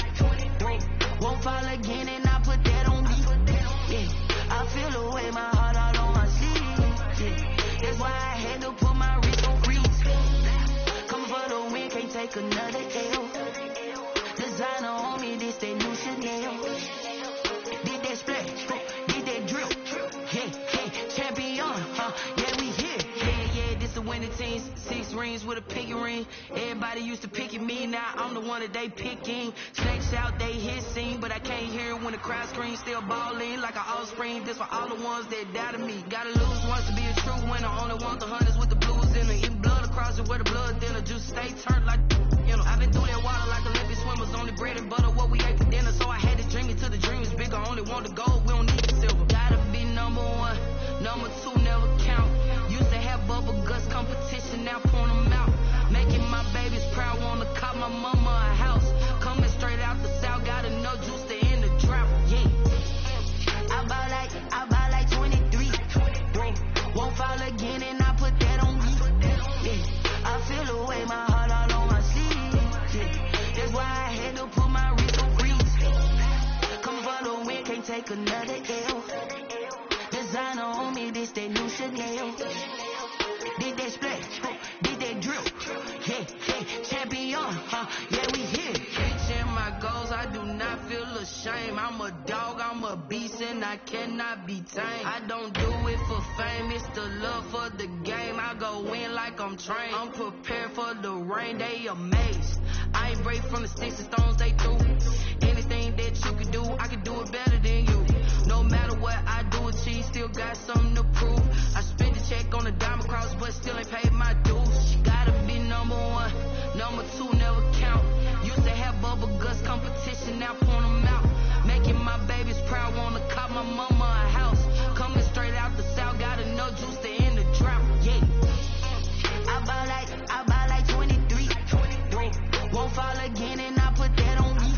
Won't fall again and I put that on me. Yeah, I feel the way my heart out on my sleeve. Yeah, that's why I had to put my wrist on freeze. Coming for the win, can't take another L. Designer on me, this that new Chanel. Did that splash, did that drill. Yeah, yeah, champion, yeah, we here. Yeah, this the winning teams. 6 rings with a pinky ring. Everybody used to picking me, now I'm the one that they picking. Snakes out, they hit scene, but I can't hear it when the crowd screams. Still balling like an offspring. This for all the ones that doubted me. Gotta lose once to be a true winner. Only want the hunters with the blues in it. Eating blood across it where the blood thinner. Juice stay turned like, you know. I've been through that water like Olympic swimmers. Only bread and butter, what we ate for dinner. So I had to dream it till the dream is bigger. Only want the gold, we don't need the silver. Gotta be number 1, number 2 never count. Used to have bubble guts competition, now point them out. Making my babies proud, wanna cop my mama a house. Coming straight out the south, got enough juice to end the drought. Yeah, I buy like 23. Won't fall again and I put that on me. Yeah, I feel the way my heart all on my sleeve. Yeah, that's why I had to put my wrist on freeze. Come for the win, can't take another L. Designer on me, this that new Chanel. Did that splash, did that drill. Yeah, yeah, champion, yeah, we here. Reaching my goals, I do not feel ashamed. I'm a dog, I'm a beast, and I cannot be tamed. I don't do it for fame, it's the love for the game. I go in like I'm trained. I'm prepared for the rain, they amazed. I ain't break from the sticks and stones they threw. Anything that you can do, I can do it better than you. No matter what I do, achieve, still got something to prove. I spent the check on the diamond cross, but still ain't paid my dues. Gotta be number 1, number 2 never count. Used to have bubble guts competition, now point them out. Making my babies proud, wanna cop my mama a house. Coming straight out the south, got enough juice to end the drought. Yeah, I buy like 23. Won't fall again and I put that on me.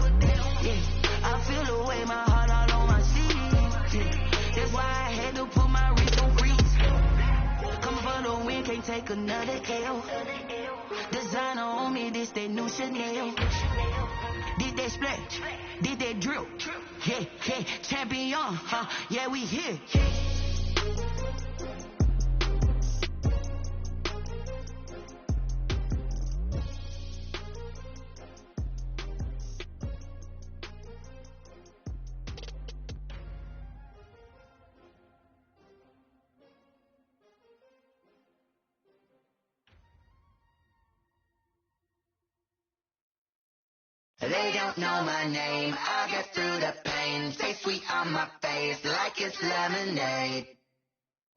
Yeah, I feel the way my heart all on my sleeve. Yeah, that's why I had to put my wrist on freeze. Coming for the win, can't take another L. Designer on me, this that new Chanel. Did that splash, did that drill. Yeah, yeah, champion, yeah, we here. They don't know my name, I get through the pain. Stay sweet on my face like it's lemonade.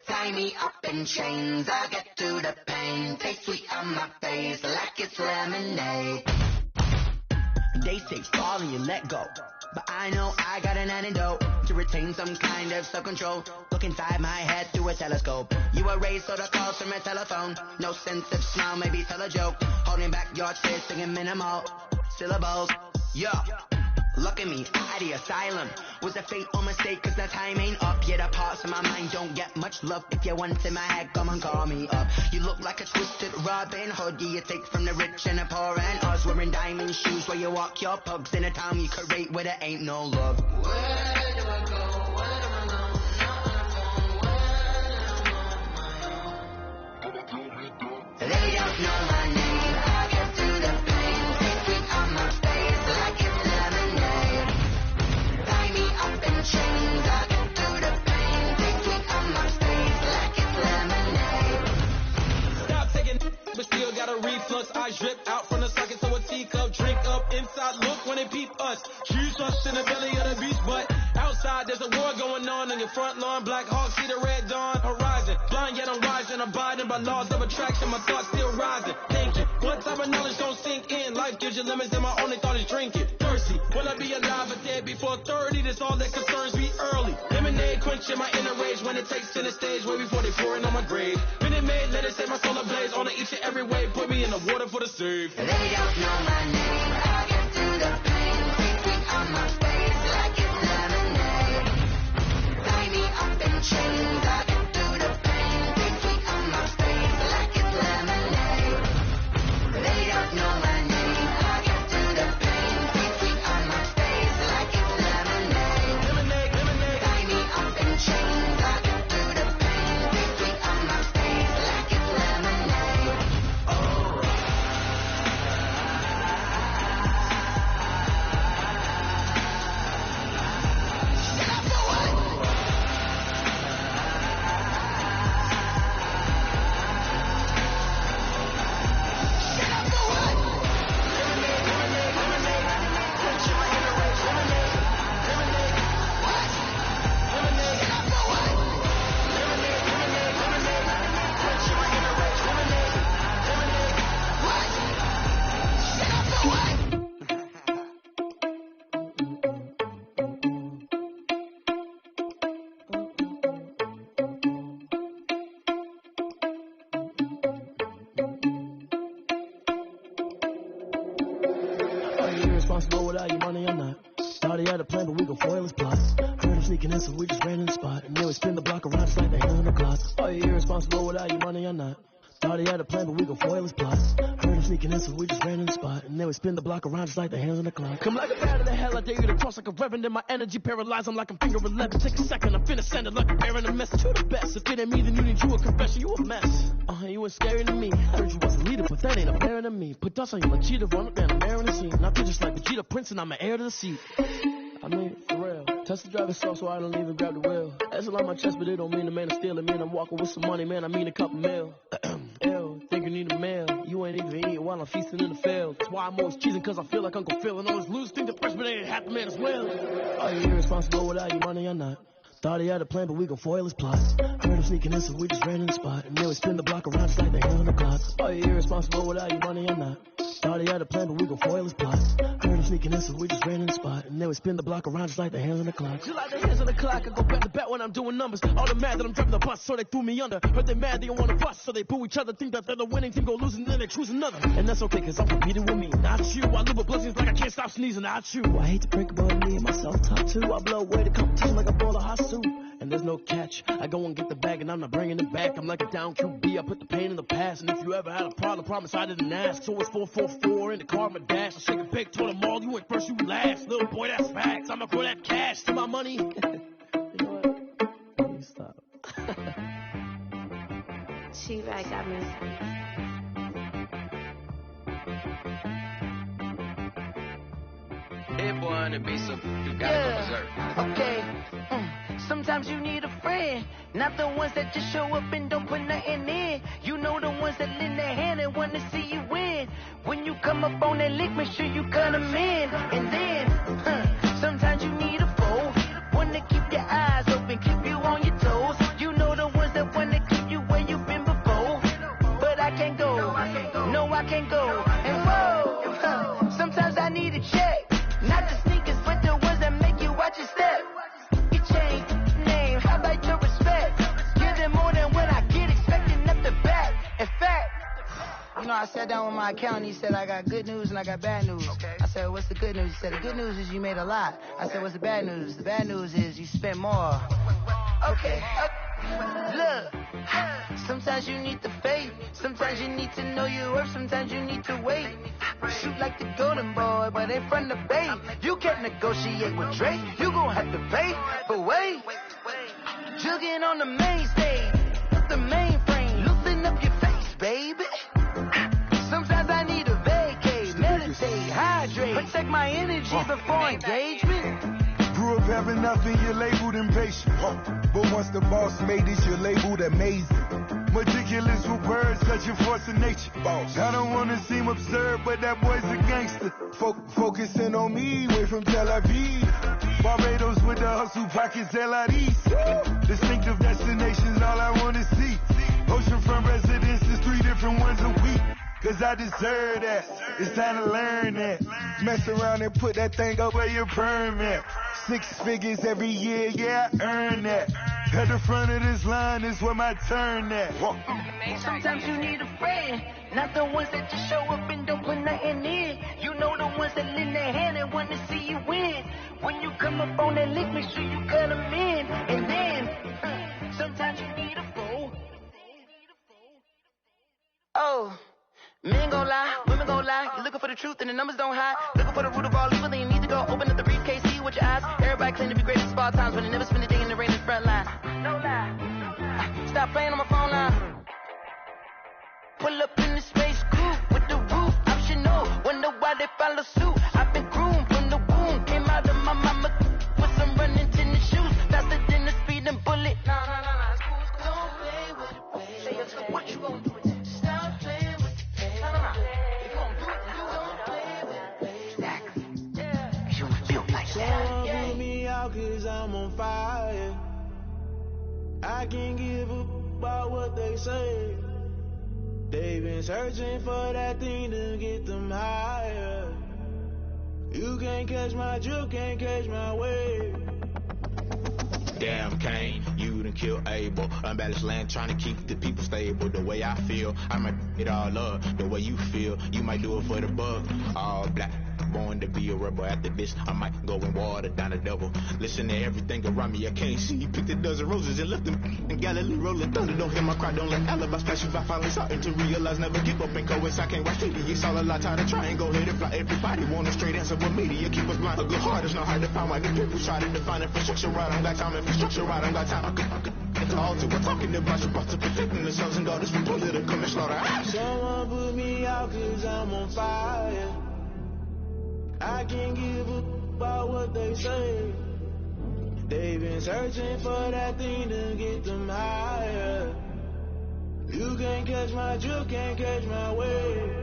Tie me up in chains, I get through the pain. Stay sweet on my face like it's lemonade. They say fall and you let go. But I know I got an antidote to retain some kind of self-control. Look inside my head through a telescope. You erase all the calls from a telephone. No sense of smile, maybe tell a joke. Holding back your tears, singing minimal syllables. Yeah. Look at me, out of the asylum. Was a fate or mistake, cause the time ain't up. Yet the parts of my mind don't get much love. If you want in my head, come and call me up. You look like a twisted Robin Hood. You take from the rich and the poor and us. Wearing diamond shoes where you walk your pugs. In a town you create where there ain't no love. Where do I go? Where do I go? They don't know my name. I get through the pain. Take sweet on my face like it's lemonade. Tie me up in chains. I get through the pain. Take sweet on my face like it's lemonade. Stop taking, but still got a reflux. Eyes drip out from the socket, so a teacup. Drink up inside, look when they peep us. Choose us in the belly of the beast, but outside there's a war going on your front lawn. Black Hawk see the red dawn horizon. Blind yet I'm rising, abiding by laws of attraction. My thoughts still rising. Thinking, what type of knowledge don't sink in? Life gives you lemons, and my only thought is drinking. Thirsty, will I be alive or dead before 30? That's all that concerns me early. Lemonade quenching my inner rage when it takes to the stage way before they pour it on my grave. Minute Maid, let it set my soul ablaze on each and every way. Put me in the water for the save. They don't know my name. I get through the pain. Take sweet on my face like it's lemonade. Tie me up in chains. I get through the pain. Take sweet on my face like it's lemonade. They don't know my name. I get through the pain. Take sweet on my face like it's lemonade. Lemonade, lemonade. Tie me up in chains. I get through the pain. Take sweet on my face like it's lemonade. Oh. Are you irresponsible without your money or not? Thought he had a plan, but we gon' foil his plots. Heard him sneaking in, so we just ran in the spot. And then we spin the block around just like the hand on the clock. Are you irresponsible without your money or not? Thought he had a plan, but we gon' foil his plots. Heard him sneaking in, so we just ran in the spot. And then we spin the block around just like the hands on the clock. Come like a bat of the hell, I dare you to cross like a reverend. In my energy paralyzed, I'm like I'm finger 11. Take a second, I'm finna send it like a bearing a message to the best. If it ain't me, then you need you a confession, you a mess. You ain't scary to me. Heard you was a leader, but that ain't apparent to me. Put dust on you like cheetah, run up down the mirror in the scene. Not just like Vegeta Prince, and I'm an heir to the seat. I mean, for real. Test the driver's soft so I don't even grab the wheel. That's a lot on my chest, but it don't mean the man is stealing. Man, I'm walking with some money, man, I mean a couple mil. Ew, think you need a meal. You ain't even eating while I'm feasting in the field. That's why I'm always cheesing, cause I feel like Uncle Phil. And always lose, think the freshman ain't half the man as well. Are you irresponsible without your money or not? Thought he had a plan, but we gon' foil his plots. Heard him sneaking in, so we just ran in the spot. And then we spin the block around just like the hand on the clock. Are you irresponsible without your money or not? Thought he had a plan, but we gon' foil his plots. Heard him sneaking in, so we just ran in the spot. And then we spin the block around just like the hands on the clock. Just like the hands on the clock, I go back to back when I'm doing numbers. All the mad that I'm driving the bus, so they threw me under. Heard they mad, they don't wanna bust, so they boo each other. Think that they're the winning team, go losing, then they choose another. And that's okay, cause I'm competing with me, not you. I live with blessings like I can't stop sneezing, not you. I hate to break about me and my self-talk too. I blow away the competition like a bowl of hot soup. And there's no catch. I go and get the bag and I'm not bringing it back. I'm like a down QB. I put the pain in the past. And if you ever had a problem, promise I didn't ask. So it's 444 in the car, my dash. I shake a big, told them all, you went first, you last. Little boy, that's facts. I'ma grow that cash to my money. You know what? Let me stop. She right got me. Hey boy on the beat, so you gotta go berserk. Okay. Sometimes you need a friend, not the ones that just show up and don't put nothing in. You know the ones that lend their hand and want to see you win. When you come up on that lick, make sure you cut them in. And then, sometimes you need a foe, one to keep your eyes open, keep you on your toes. You know the ones that want to keep you where you've been before. But I can't go, no I can't go. And whoa, sometimes I need a check, not the sneakers, but the ones that know, I sat down with my accountant. He said, I got good news and I got bad news. Okay. I said, what's the good news? He said, the good news is you made a lot. I said, what's the bad news? The bad news is you spent more. Okay. Look, sometimes you need the faith. Sometimes you need to know your worth. Sometimes you need to wait. Shoot like the golden boy, but in front of Bay. You can't negotiate with Drake. You gon' have to pay for wait. Jugging on the main stage, the mainframe, loosen up your face, baby. Sometimes I need a vacate, meditate, hydrate, protect my energy before engagement. Grew up having nothing, you're labeled impatient. But once the boss made it, you're labeled amazing. Meticulous with words, such a force of nature. I don't wanna seem absurd, but that boy's a gangster. Focusing on me, way from Tel Aviv. Barbados with the hustle pockets, LREs. Distinctive destinations, all I wanna see. Oceanfront residences, 3 different ones a week. Cause I deserve that, it's time to learn that. Mess around and put that thing up where your permit. 6 figures every year, yeah, I earn that. At the front of this line is where my turn at. Sometimes you need a friend, not the ones that just show up and don't put nothing in. You know the ones that lend their hand and want to see you win. When you come up on that lick, make sure you cut them in. And then, sometimes you need a fool. Oh. Men gon' lie, women gon' lie. You're looking for the truth and the numbers don't hide. Looking for the root of all evil, then you need to go open up the briefcase, see with your eyes. Everybody claim to be great at small times, but they never spend a day in the rain in the front line. No lie. Stop playing on my phone line. Pull up in the space coupe with the roof optional. Wonder why they follow suit. I've been groomed from the womb. Came out of my mama with some running tennis shoes. Faster than the speeding bullet. No. Don't play with it, baby. Say what you gon' do with it? Stop playing. Someone put me out cause I'm on fire. I can't give up about what they say. They've been searching for that thing to get them higher. You can't catch my drift, can't catch my wave. Damn, Kane, you done killed Abel. Unbalanced land, trying to keep the people stable. The way I feel, I might it all up. The way you feel, you might do it for the buck. All black, born to be a rebel. After this, I might go and water down the double. Listen to everything around me, I can't see. Picked a dozen roses and left them in Galilee rolling thunder. Don't hear my cry, don't let alibis flash. If I finally starting to realize, never give up and go. I can't watch TV, it's all a lot. Tired of trying, go ahead and fly. Everybody want a straight answer with media. Keep us blind, a good heart is not hard to find. Why the people try to define infrastructure right? I got time, infrastructure right, I got time. I could it's all to we're talking about you, about to protecting the sons and daughters from political and slaughter. Someone put me out cause I'm on fire. I can't give up about what they say. They've been searching for that thing to get them higher. You can't catch my drift, can't catch my wave.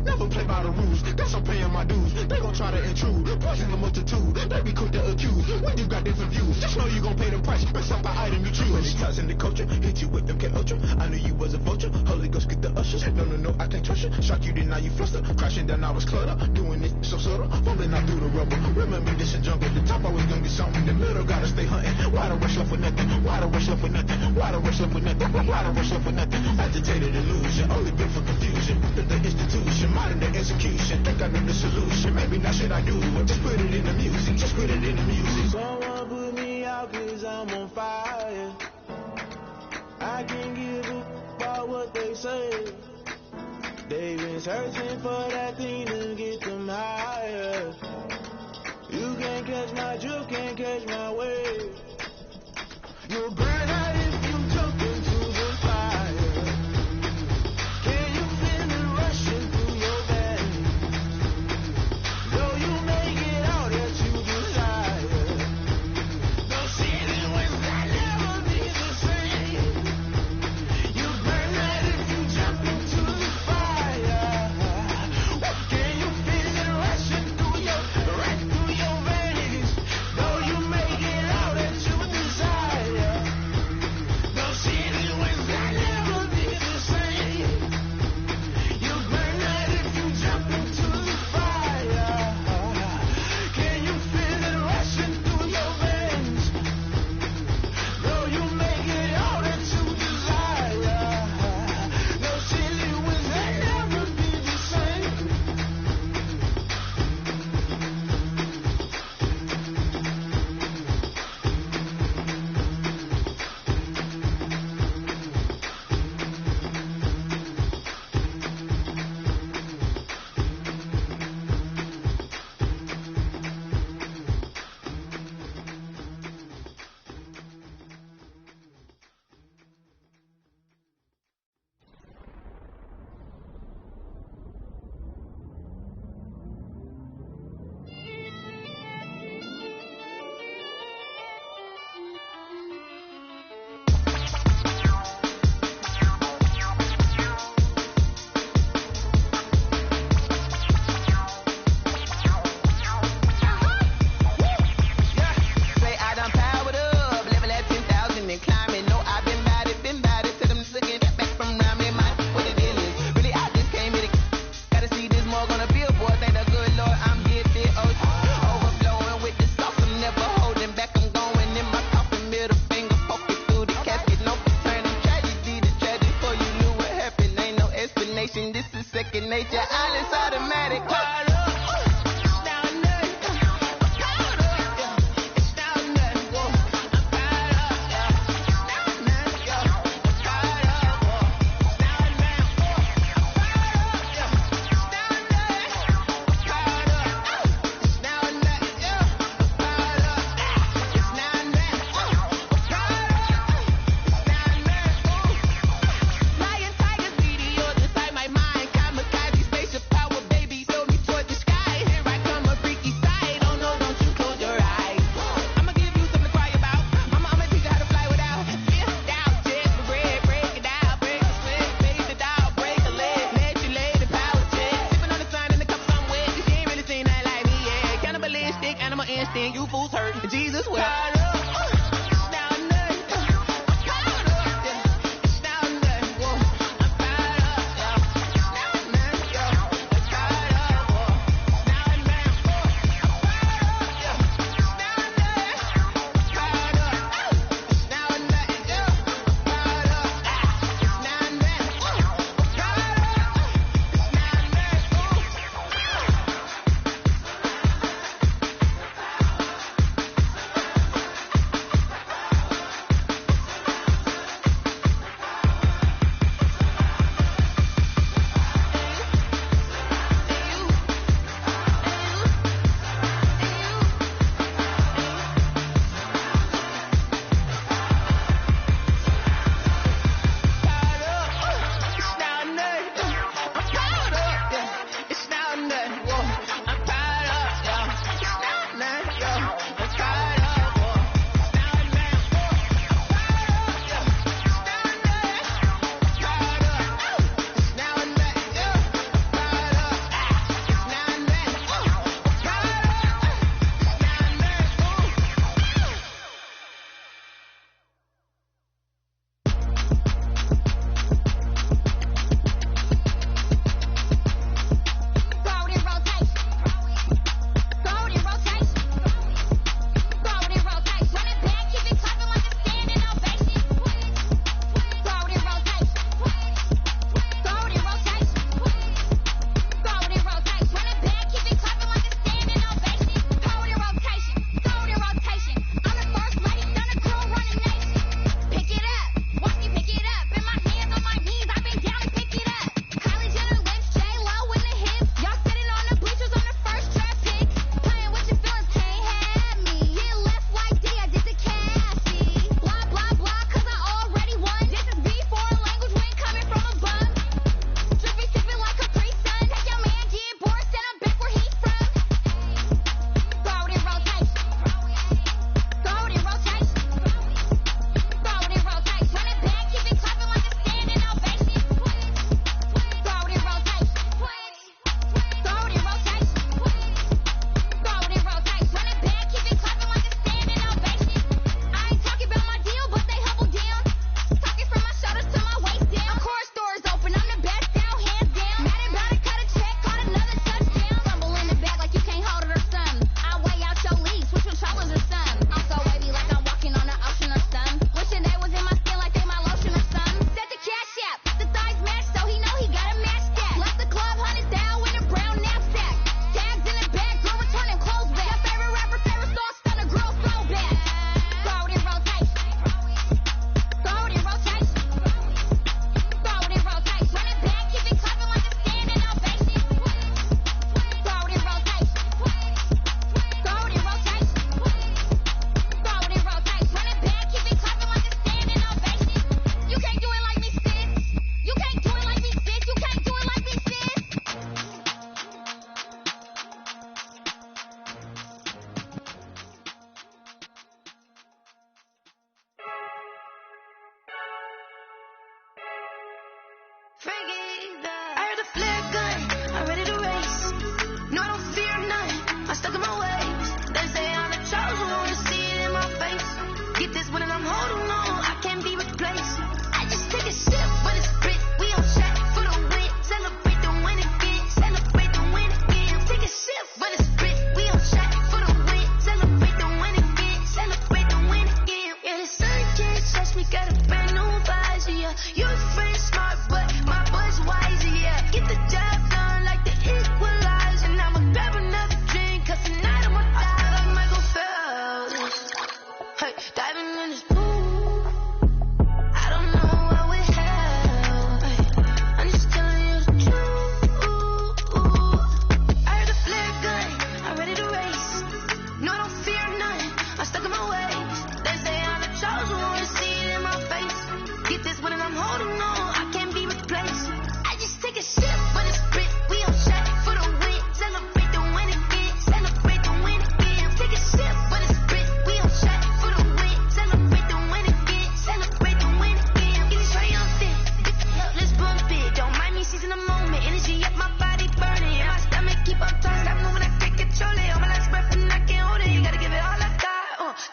Never play by the rules, guess I'm paying my dues. They gon' try to intrude, poison the multitude. They be quick to accuse, when you got different views. Just know you gon' pay the price, based off the item you choose. When it ties in the culture, hit you with MK Ultra. I knew you was a vulture, Holy Ghost get the ushers. No, I can't trust you. Shock you, then now you fluster. Crashing down, I was cluttered. Doing it so subtle, fumbling out through the rubble. Remember this a jungle, the top always gonna be something. The middle gotta stay hunting. Why the rush left with nothing? Why the rush left with nothing? Why the rush left with nothing? Why the rush left with nothing? Agitated illusion, only built for confusion. The institution, modern day execution. Think I know the solution. Maybe not should I do it? Just put it in the music. Just put it in the music. Someone put me out cause I'm on fire. I can't give up about what they say. They've been searching for that thing to get them higher. You can't catch my drift, can't catch my wave. You'll burn out if you jump into the fire. Can you feel it rushing through your veins? Though you make it out as you desire. No ceiling was that never be the same. You burn out if you jump into the fire. Can you feel it rushing through your veins? Though you make it Jesus wept.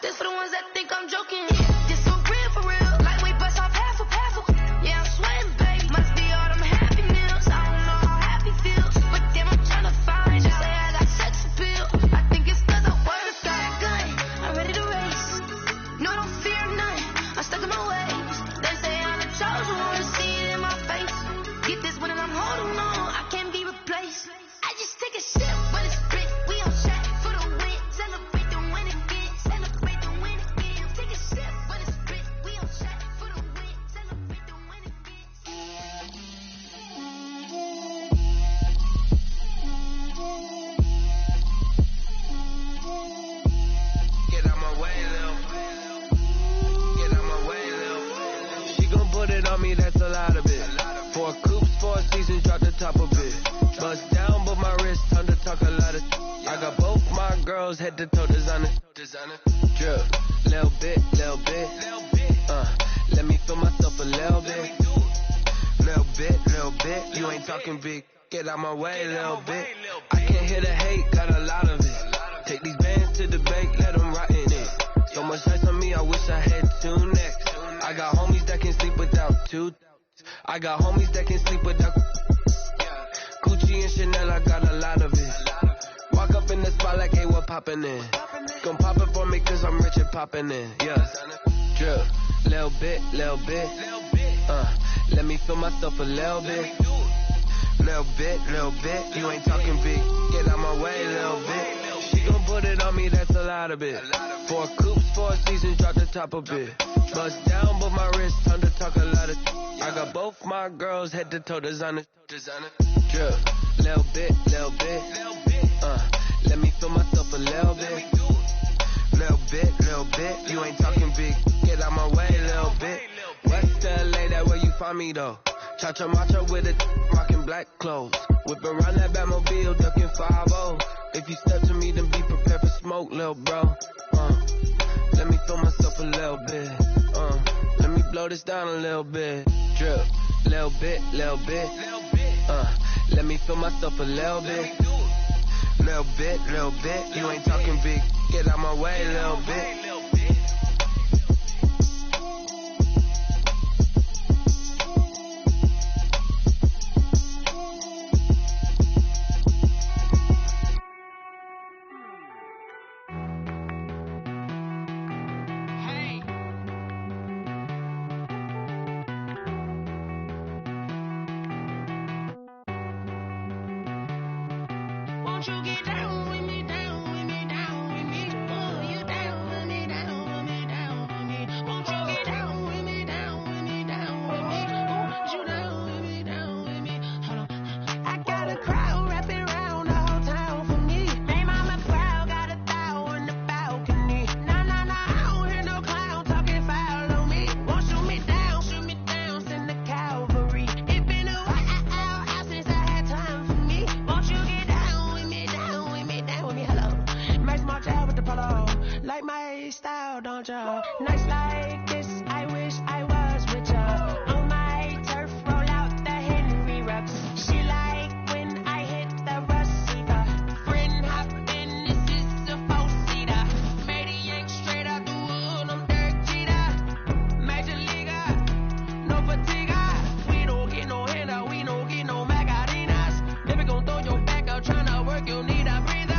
This for the ones that think I'm joking. This for real. Like we bust off half a. Yeah, I'm sweating, baby. Must be all them happy meals. I don't know how happy feels, but damn, I'm trying to find out. Say I got sex appeal. I think it's 'cause I work, got a gun. I'm ready to race. No, I don't fear nothing. I'm stuck in my ways. They say I'm the chosen one. See it in my face. Get this when I'm holding on. I can't be replaced. I just take a sip, but it's split. We on shot for the win. Celebrate the win again. Celebrate the win again. Take a sip, but it's split. We on shot for the win. Celebrate the win again. Get out my way, Lil. Get out my way, Lil. She gon' put it on me, that's a lot of it. 4 coops, 4 seasons, drop the top of it. Bust down, but my wrist, time to talk a lot of. I got both my girls head to toe designer. Drip, little bit. Let me feel myself a little bit. Little bit. You ain't talking big. Get out my way, little bit. I can't hear the hate, got a lot of it. Take these bands to the bank, let them rot in it. So much ice on me, I wish I had 2 necks. I got homies that can sleep without 2. I got homies that can sleep without Gucci and Chanel, I got a lot of it. Walk up in the spot like, hey, what poppin' in? Gon' pop it for me cause I'm rich and poppin' in. Yeah, drip, little bit. Let me feel myself a little bit. Little bit. You ain't talking big. Get out my way, little bit. She gon' put it on me, that's a lot of it. 4 coops, 4 seasons, drop the top of it. Bust down, but my wrist, time to talk a lot of. I got both my girls head to toe designer. Drip, little bit. Let me feel myself a little bit. Little bit. You ain't talking big. Get out my way, little bit. West LA, that where you find me though. Cha-cha macha with it, rockin' black clothes. Whip around that Batmobile, ducking 5-0. If you step to me, then be prepared for smoke, lil' bro. Let me feel myself a little bit. Let me blow this down a little bit. Drip, little bit. Let me feel myself a little bit. Little bit. You ain't talking big. Get out my way, little bit. Won't you get down with me, down with me, down with me? Oh, you down with me, down with me, down with me. Won't you get down with me, down with me, down with me? Oh, you down with me, down with me? Hold on. I got a crowd wrapping around the whole town for me. Hey, mama proud, got a thou in the balcony. Nah, I don't hear no clown talking foul on me. Won't shoot me down, send the cavalry. It been a while since I had time for me. Won't you get down with me, down with me, down with me? Hello. Max March out with the polo. Like my style, don't ya? Nights like this, I wish I was with ya. On my turf, roll out the Henry Rux. She like when I hit the receiver. Friend hop in, this is a 4-seater. Matey yank straight out the wood, I'm Derek Jeter. Major leaguer, no fatigue. We don't get no handout, we don't get no Macarinas. Never gon' throw your back out, tryna work, you need a breather.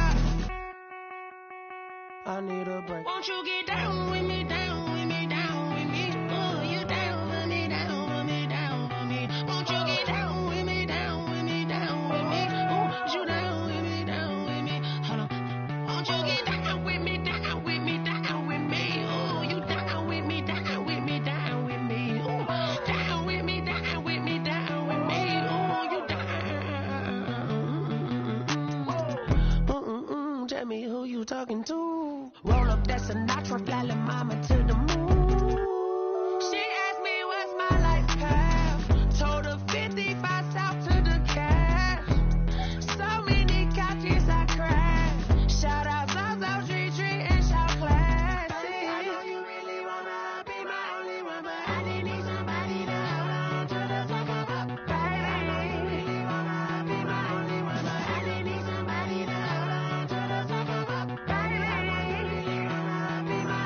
I need a break. Won't you get down with me, down with me, down with me? Oh, you down with me, down with me, down with me? Won't you get down with me, down with me, down with me? Oh, you down with me, down with me? Hold on. Won't you get down with me, down with me, down with me? Oh, you down with me, down with me, down with me? Oh, down with me, down with me, down with me? Oh, you down. Tell me who you talking to. Roll up that Sinatra, fly la mama to the moon. She asked me what's my life path. Told her 55 south to the cash. So many couches I crashed. Shout out South Street and shout classic. I know you really wanna be my only one, but I didn't need somebody to hold on to the top of my baby. I know you really wanna be my only one, but I didn't need somebody to hold on to the top of my baby. I know you really wanna be my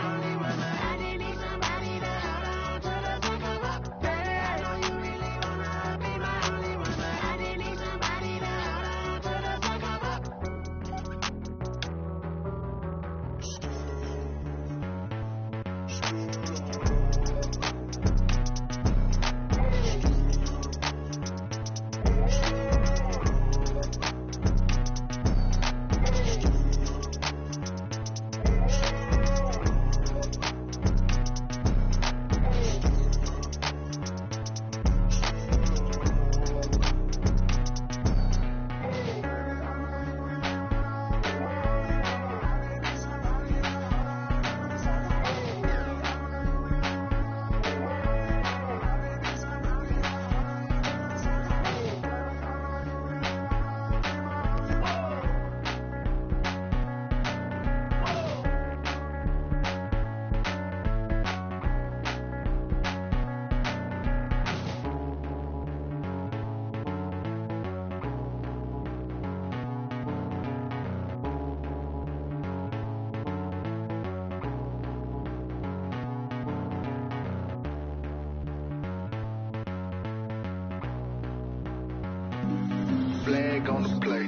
flag on the play.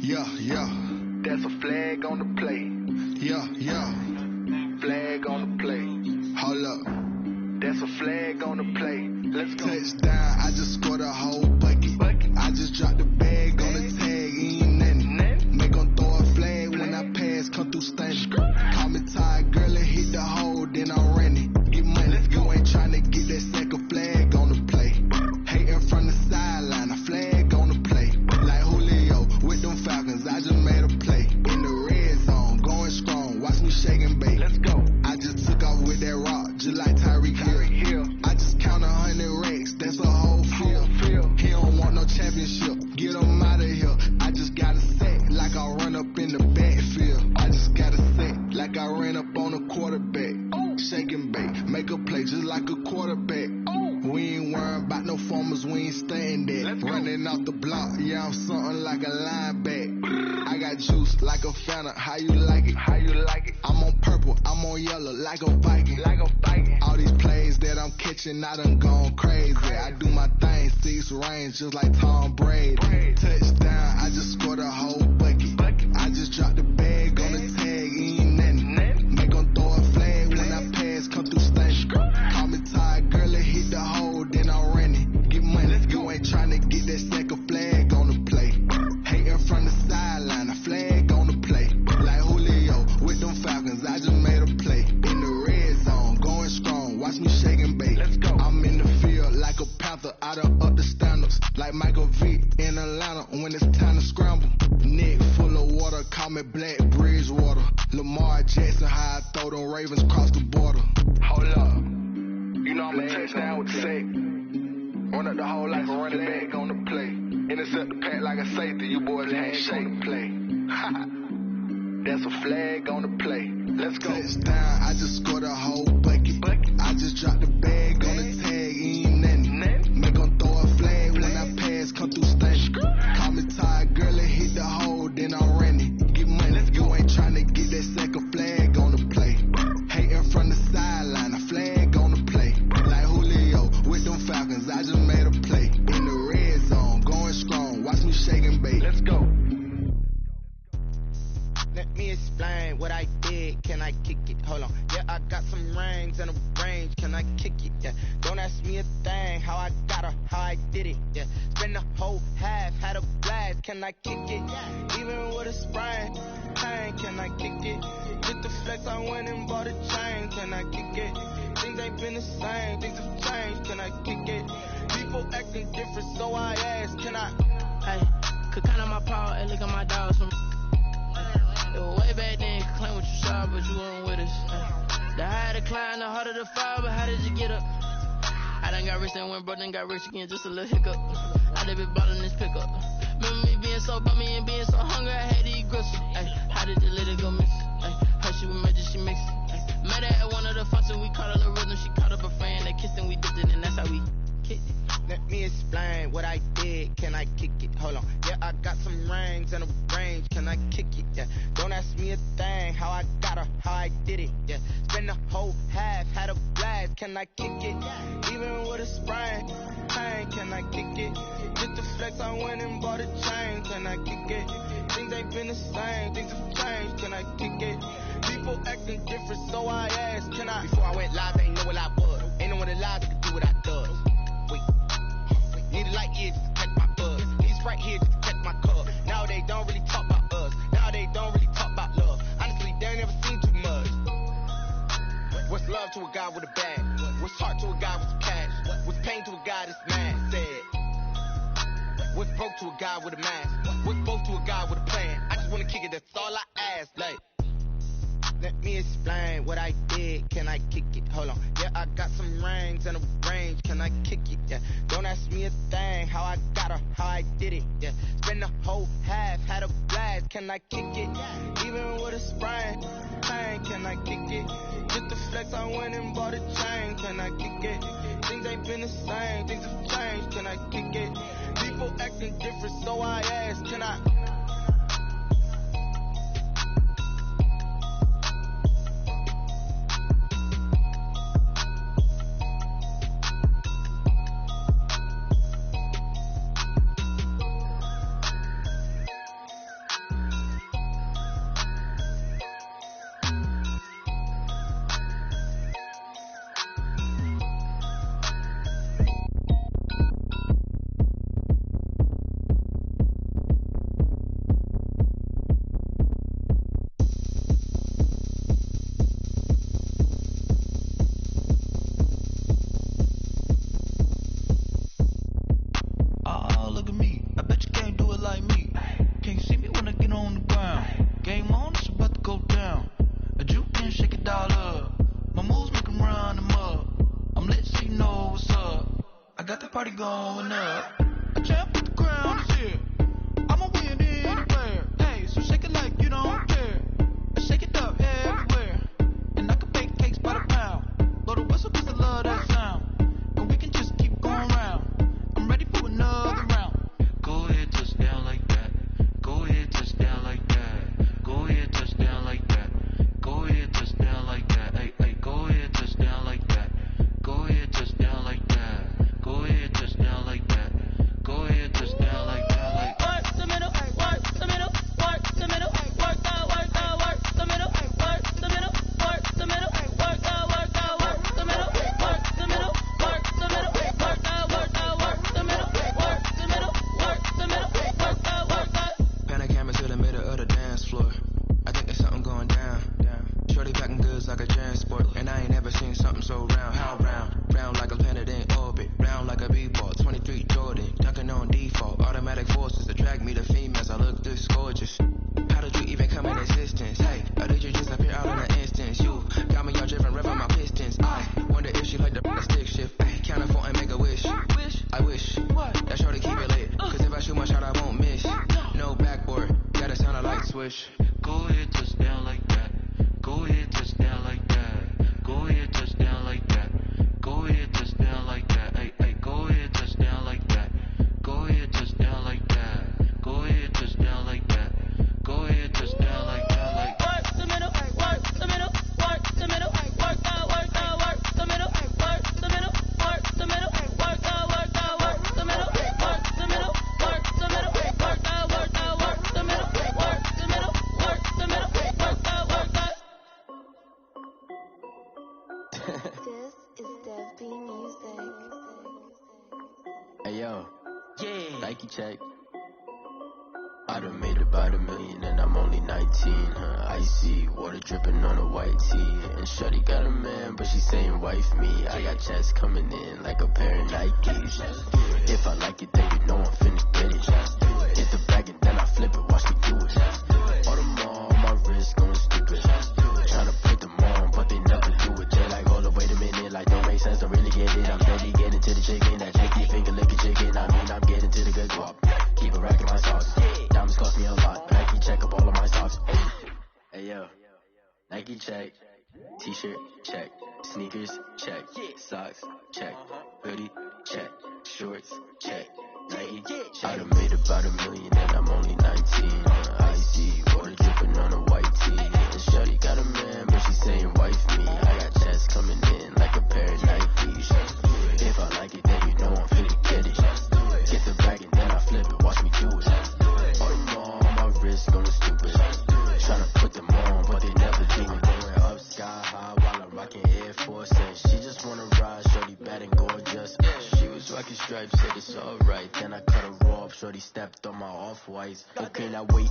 Yeah, yeah. That's a flag on the play. Yeah, yeah. Flag on the play. Hold up. That's a flag on the play. Let's go. Touchdown, I just scored a whole bucket. I just dropped the bag on the tag, ain't nothing. Make 'em throw a flag when I pass, come through stunning. Call me tired, girl, and hit the hole, then I'm running. Get money, you ain't tryna get that second flag on the play. Hating from the sideline, a flag on the play. Like Julio with them Falcons, I just made a play. In the red zone, going strong, watch me shake and bake. Let's go. I just took off with that rock, just like Tyreek Hill. I just count 100 racks, that's a whole field. He don't want no championship, get him out of here. I just got a set, like I run up in the backfield. I just got a set, like I ran up on a quarterback. Shake and bake, make a play just like a quarterback. We ain't worrying about no formers, we ain't staying there. Running off the block, yeah, I'm something like a linebacker. I got juice like a Fanta, how you like it? How you like it? I'm on purple, I'm on yellow, like a Viking. All these plays that I'm catching, I done gone crazy. I do my thing, 6 range, just like Tom Brady. Touchdown, I just scored a whole bucket. I just dropped the bag on the tag, ain't nothing. Make 'em throw a flag when I pass, come through stunning. Call me tired, girl, and hit the hole, then I'm running. Get money, you ain't tryna get that second flag on the play. Hating from the sideline, a flag on the play. Like Julio with them Falcons, I just made a play. In the red zone, going strong, watch me shake and bake. Let's go. I'm in the field like a Panther, I done up the standards. Like Michael Vick in Atlanta when it's time to scramble. Neck full of water, call me Black Bridgewater. Lamar Jackson, how I throw them Ravens cross the border. Hold up. You know I'm a touchdown with the sack. Run up the hole like a running back on the play. Intercept the pack like a safety, you boys can't shake the play. That's a flag on the play. Let's go. Touchdown, I just scored a whole bucket. I just dropped the bag on the tag, ain't nothing. Make 'em throw a flag when I pass, come through stunning. Call me tired, girl, and hit the hole, then I'm running. Get money, you ain't tryna get that second flag on the play. Hating from the sideline, a flag on the play. Like Julio with them Falcons, I just made a play. In the red zone, going strong, watch me shake and bake. Let's go. Let me explain what I did. Can I kick it? Hold on. Yeah, I got some rings and a range. Can I kick it? Yeah. Don't ask me a thing. How I got her, how I did it. Yeah. Spend the whole half, had a blast. Can I kick it? Even with a sprain, pain. Can I kick it? Get the flex, I went and bought a chain. Can I kick it? Things ain't been the same. Things have changed. Can I kick it? People acting different, so I ask. Can I? Hey, could count on my power and look at my dogs from. Way back then, could claim what you saw, but you weren't with us. The higher the climb, the harder the fall, but how did you get up? I done got rich and went broke, then got rich again, just a little hiccup. I done been ballin' this pickup. Remember me being so bummy and being so hungry, I had to eat gristle. How did you let it go miss? Her she was magic, she mixed it. Met her at one of the functions, we caught her the rhythm, she caught up a friend, that kissed and we dipped it, and that's how we kicked it. Let me explain what I did. Can I kick it? Hold on. Yeah, I got some rings and a range. Can I kick it? Yeah. Don't ask me a thing. How I got her, how I did it. Yeah. Spend the whole half, had a blast. Can I kick it? Even with a sprain, pain. Can I kick it? Get the flex, I went and bought a chain. Can I kick it? Things ain't been the same. Things have changed. Can I kick it? People acting different, so I asked. Can I? Before I went live, ain't know what I was. Ain't no one alive that could do what I does. Need a light here just to catch my buzz. Need Sprite here just to catch my cup. Now they don't really talk about us. Now they don't really talk about love. Honestly, they ain't never seen too much. What's love to a guy with a bag? What's heart to a guy with some cash? What's pain to a guy that's mad? Said. What's broke to a guy with a mask? What's broke to a guy with a plan? I just wanna kick it, that's all I ask. Like, let me explain what I did. Can I kick it? Hold on. Yeah, I got some rings and a range. Can I kick it? Yeah. Don't ask me a thing. How I got her, how I did it. Yeah. Spend the whole half, had a blast. Can I kick it? Even with a sprain, pain. Can I kick it? Get the flex, I went and bought a chain. Can I kick it? Things ain't been the same. Things have changed. Can I kick it? People acting different, so I ask. Can I? party going up. A champ with the crown is here. I'ma win anywhere. Hey, so shake it like you don't care. Shake it up everywhere. And I can bake cakes by the pound. Blow the whistle 'cause I love that sound. And we can just keep going round. I'm ready for another round. Go ahead, touch down like that. Go ahead, touch down like that. Go ahead, touch down like that. Go ahead, touch down like that. Hey, hey, go ahead, touch down like that. Go ahead, touch down like that. Go ahead, touch down like that. Go ahead, touch down like that. Like work the middle, work the middle, work the middle, work the middle, work the middle, work the middle, work the middle, work the middle, work the middle, work the middle, work the middle, work the middle, work the middle, work the. Pan a camera to the middle of the dance floor. I think there's something going down. Shorty packing goods like a transport, and I ain't never seen something so round. How round? Round like a planet in orbit, round like a b-ball. 23 Jordan, dunking on default. Automatic forces attract me to females. I look this gorgeous. How did you even come in existence? Hey, or did you just appear out in an instance? You got me all driven, revving my pistons. I wonder if she like the stick shift. Ay, count it for and make a wish. I wish that shorty keep it lit. 'Cause if I shoot my shot, I won't miss. No backboard, gotta sound a light switch. go ahead, touch down like that. Go ahead, touch down like that. Go ahead, touch down like that. Go ahead, touch down like that. Hey, hey, go ahead, touch down like that. Go ahead, touch down like that. Go ahead, touch down like that. Go ahead, touch down like that. Like work the middle, work the middle, work the middle, work the middle, work the middle, work the middle, work the middle, work the middle, work the middle, work the middle, work the middle, work the middle, work the middle, work the middle, work the. This is Dev B Music. Hey yo, Yeah. Nike check. I done made about $1 million and I'm only 19, Icy, water dripping on a white tee. And shorty got a man, but she saying wife me. I got checks coming in like a pair of Nikes. If I like it, then you know I'm finna get it. Hit the bag and then I flip it, watch me do it. All them on my wrist going stupid. Tryna put them on, but they never do it. They're like, hold up, wait a minute, like don't make sense, don't really get it. I'm steady getting to the chicken, that chicky finger licking chicken. I mean, I'm getting to the good guap. Keep a rack in my socks. Diamonds cost me a lot. Nike check up all of my socks. Hey yo, Nike check. T-shirt check. Sneakers check. Socks check. Hoodie check. Shorts check. Nike. I done made about $1 million and I'm only 19. Icy, water dripping on a white tee. And shorty got a man, but she saying wife me. I got checks coming in like a pair of Nikes. If I like it, then you know I'm finna get it. Get the bag and then I flip it, watch me do it. All them on my wrist going stupid. Tryna put them on, but they never do it. Going up sky high while I'm rocking Air Force. And she just wanna ride, shorty bad and gorgeous. She was rocking stripes, said it's alright. Then I cut her off, shorty stepped on my off-whites. Okay, now wait.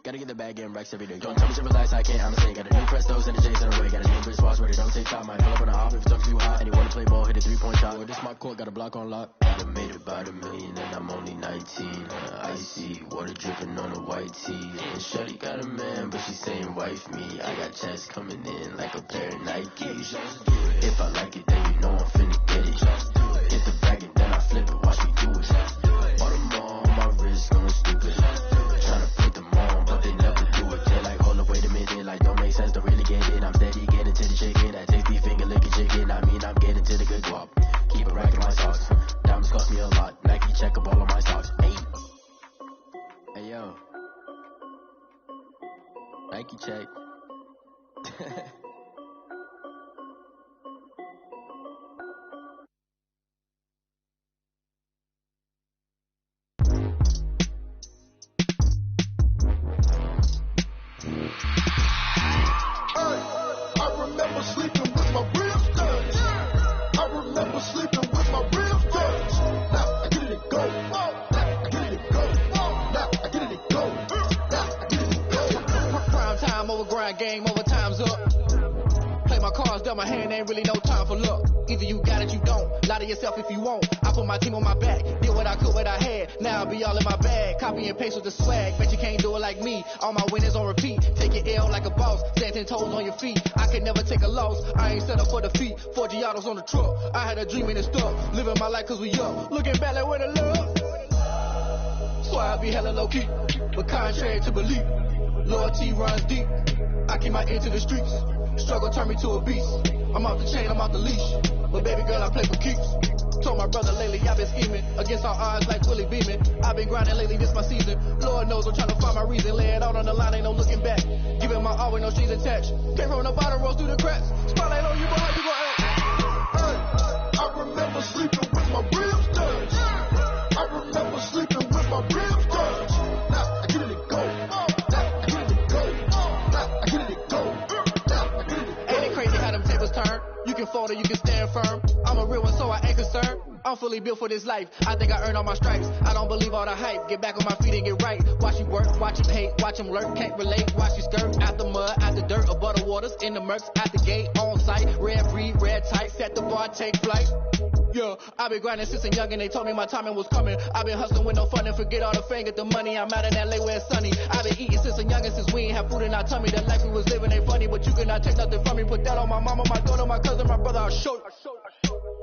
Gotta get the bag and racks every day. Don't tell me to relax, I can't, I'm saying. Got a new Prestos and a J's in a way. Got a new British watch, ready, don't take time. Might pull up on a hop if it's up too hot. And you wanna play ball, hit a 3-point shot. Well, this my court, got a block on lock. I done made about $1 million and I'm only 19. Icy, water dripping on a white tee. And shorty got a man, but she saying wife me. I got checks coming in like a pair of Nikes. If I like it, then you know I'm finna get it. Hit the bag and then I flip it, watch me do it. All them on my wrist going stupid. Tryna put them on, but they never do it. They're like, hold up, wait a minute, like don't make sense, don't really get it. I'm steady getting to the chicken, that tasty finger licking chicken. I mean, I'm getting to the good guap. Keep a rack in my socks. Diamonds cost me a lot. Nike check up all of my socks. Hey yo, Nike check. I remember sleeping with my real thugs. I remember sleeping with my real thugs. Now I get it go. Now I get it go. Now I get it go. Now I get it go. Prime time over grind game over time's up. Play my cards Cards dealt my hand, ain't really no time for luck. Either you got it, you don't. Lie to yourself if you won't. I put my team on my back, did what I could, what I had. Now I be all in my bag, copy and paste with the swag. Bet you can't do it like me. All my winners on repeat. Take your L like a boss, stand 10 toes on your feet. I can never take a loss. I ain't set up for defeat. 4 Giottos on the truck. I had a dream and it stuck. Living my life cause we up. Looking back like where the love. So I be hella low key, but contrary to belief, loyalty runs deep. I keep my ear to the streets. Struggle turned me to a beast. I'm off the chain, I'm off the leash. But baby girl, I play for keeps. Told my brother lately, I've been scheming against all odds like Willie Beeman. I've been grinding lately, this my season. Lord knows I'm trying to find my reason. Lay it out on the line, ain't no looking back. Giving my all with no strings attached. Came from the bottom, rose through the cracks. Spotlight on you, boy, how you gon' act? I remember sleeping with my ribs touched. I remember sleeping with my ribs touched. Now I get it go. Now I get it go. Now I get it go. Now I get it go. Ain't it crazy how them tables turn? You can fold or you can stand firm. I'm a real one, so I ain't concerned. I'm fully built for this life. I think I earned all my stripes. I don't believe all the hype. Get back on my feet and get right. Watch you work, watch him hate, watch him lurk. Can't relate, watch you skirt. Out the mud, out the dirt, above the waters, in the murks, out the gate, on site. Red breed, red tight, set the bar, take flight. Yeah, I've been grinding since I'm young and they told me my timing was coming. I've been hustling with no fun and forget all the fame, get the money. I'm out in LA where it's sunny. I've been eating since I'm young and since we ain't have food in our tummy. The life we was living ain't funny, but you cannot take nothing from me. Put that on my mama, my daughter, my cousin, my brother, I'll show you.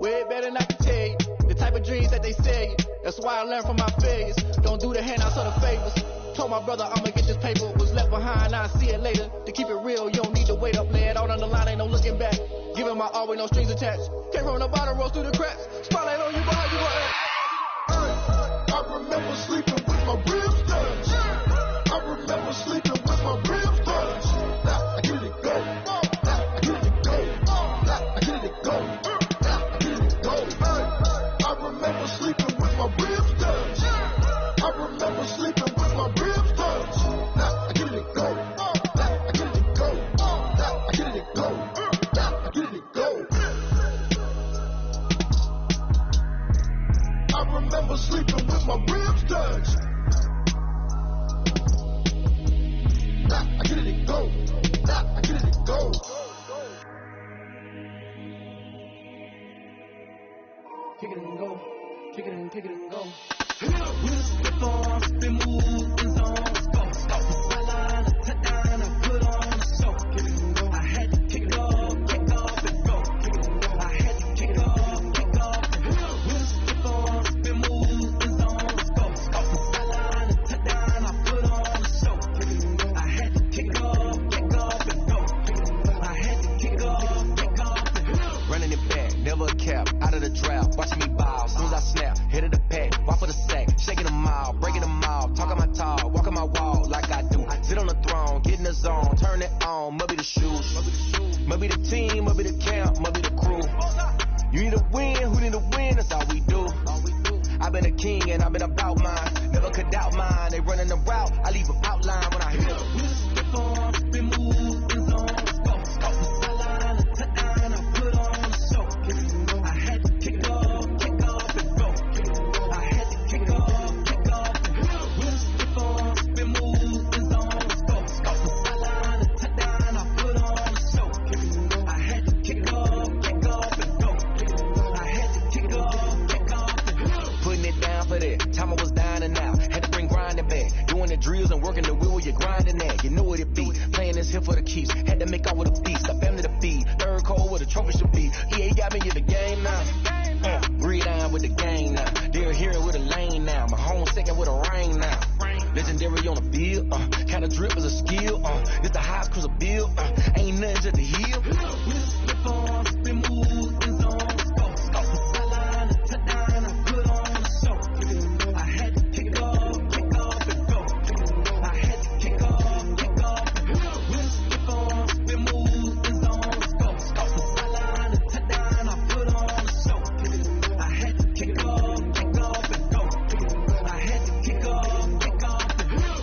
Way better not to tell you the type of dreams that they sell you. That's why I learned from my failures. Don't do the handouts or the favors. Told my brother I'ma get this paper. Was left behind, I'll see it later. To keep it real, you don't need to wait up. Lay it out on the line, ain't no looking back. Giving my all with no strings attached. Came from the bottom, rose through the cracks. Spotlight on you, boy, how you gon' act? I remember sleeping with my ribs touched. I remember sleeping with my ribs touched. Now I get it go. Now I get it go. Now I get it go. Now I get it go. I remember sleeping with my ribs touched. I remember sleeping with my ribs touched. Now I get it go. Now I get it go. Now I get it go. Now I get it go. I remember sleeping with my ribs touched. Now I get it go. Now I get it go. Kick it and go. Kick it and go. Whisper on, spin move in zone. Go, sideline, touchdown, I put on the show. Kick it and go. I had to kick it off, kick off and go. Kick it and go. I had to kick it off, kick off and go. Whisper on, spin move in zone. Go, sideline, touchdown, I put on the show. Kick it and go. I had to kick it off, kick off and go. Kick it and go. I had to kick it off, kick off and go. Running it back, never a cap, out of the drought. Watching me bow, soon as I snap, head of the pack, walk for the sack, shaking them out, breaking them out, talking my talk, walking my wall like I do. Sit on the throne, get in the zone, turn it on, must be the shoes, must be the team, must be the camp, must be the crew. You need a win, who need a win, that's all we do. I've been a king and I've been about mine, never could doubt mine, they running the route, I leave them outline when I hear them. Whisper on, spin move in zone. Go, sideline, touchdown, I put on the show. Kick it and go. I had to kick it off, kick off and go. Kick it and go. I had to kick it off, kick off and go. Whisper on, spin move in zone. Go, sideline, touchdown, I put on the show. Kick it and go. I had to kick it off, kick off and go. Kick it and go. I had to kick it off, kick off and go. Putting it down for that, time I was down and out, had to bring grinding back, doing the drills and working the wheel where you're grinding at, you know what it be, playing this here for the keeps, had to make out with a beast, a family to feed, third cold where the trophy should be, EA got me in the game now, breathe on with the game now, they're hearing with a lane now, my home second with a rain now, legendary on the field, kind of drip is a skill, it's the highest cruiser bill, ain't nothing just to heal. Whisper on, spin move in zone. Go, sideline, touchdown, I put on the show. Kick it and go. I had to kick it off, kick off and go. Kick it and go. I had to kick off, kick off and go. Whisper on, spin move in zone. Go, sideline, touchdown, I put on the show. Kick it and go. I had to kick it off, kick off and go. Kick it and go. I had to kick off, kick off and go.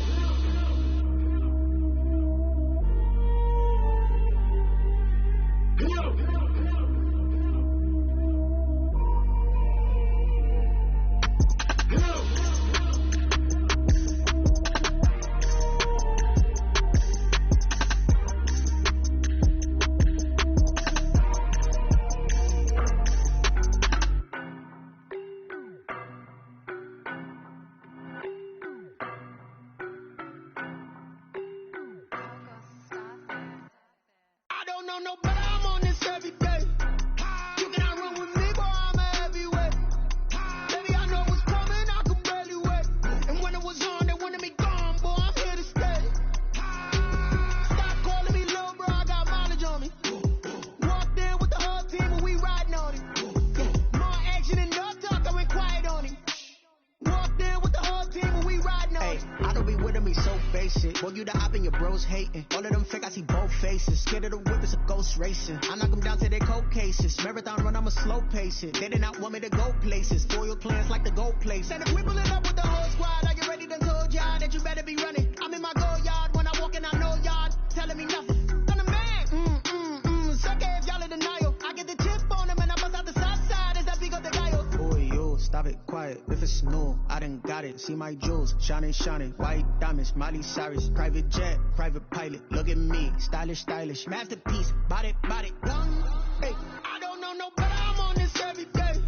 Boy, you the op and your bros hating. All of them fake, I see both faces. Scared of the whip, it's a ghost racing. I knock them down to their cold cases. Marathon run, I'ma slow pace it. They did not want me to go places. Foil plans like the gold place. And if we pull it up with the whole squad, I get ready to told y'all that you better be running. I'm in my go yard. When I walk in, I know y'all telling me nothing. I'm the man. Suck it if y'all in denial. I get the chip on them and I bust out the south side as that big up the guy. Boy, yo, stop it, quiet. If it's new, I done got it. See my jewels, shining, shining. White diamonds, Miley Cyrus. Private jet, private pilot. Look at me, stylish, stylish. Masterpiece, body, done. Hey, I don't know no better. I'm on this every day.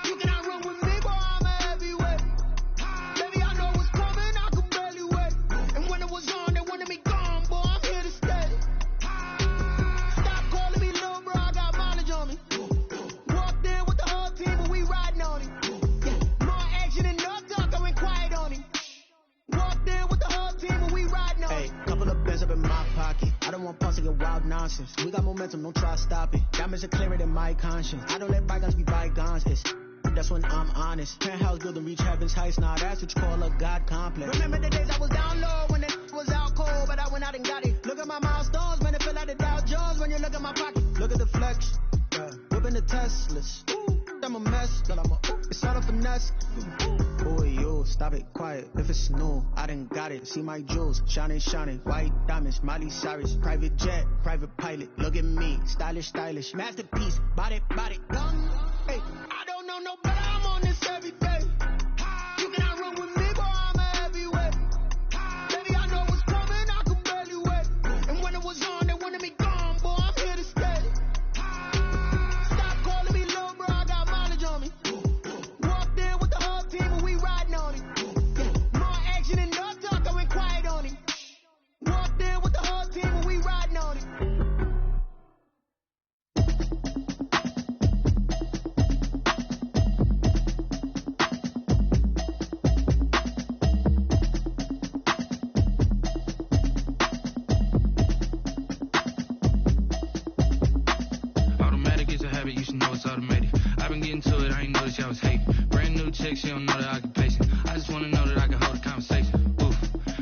You cannot run with me, boy, I'm a heavyweight. Baby, I know what's coming, I could barely wait. And when it was on, they wanted me gone, boy, I'm here to stay. Stop calling me little bro, I got mileage on me. Walked in with the whole team, but we riding on him. More action and no talk, I went quiet on him. Walked in with the whole team, but we riding on him. Hey, couple of bands up in my pocket. I don't want pause to get wild nonsense. We got momentum, don't try to stop it. Diamonds are clearer than my conscience. I don't let bygones be bygones. That's when I'm honest. Penthouse building, reach heaven's heights. Now that's what you call a God complex. Remember the days I was down low when it was out cold, but I went out and got it. Look at my milestones, man, it feel like the Dow Jones when you look at my pocket. Look at the flex, whipping the Teslas. I'm a mess, but it's all a finesse. Boy, yo, stop it, quiet. If it's new, I done got it. See my jewels, shining, shining. White diamonds, Miley Cyrus. Private jet, private pilot. Look at me, stylish, stylish. Masterpiece, body, done. Hey, I don't know no better. I'm on this every day. You cannot run with me, boy, I'm a heavyweight. Baby, I know what's coming, I could barely wait. And when it was on, they wanted me gone, boy, I'm here to stay. Stop calling me little bro, I got mileage on me. Walked in with the whole team, but we riding on him. More action and no talk, I went quiet on him. Walked in with the whole team, but we riding on him. You should know it's automated. I've been getting to it, I ain't noticed y'all was hating. Brand new chick, she don't know the occupation. I just wanna know that I can hold a conversation. Oof,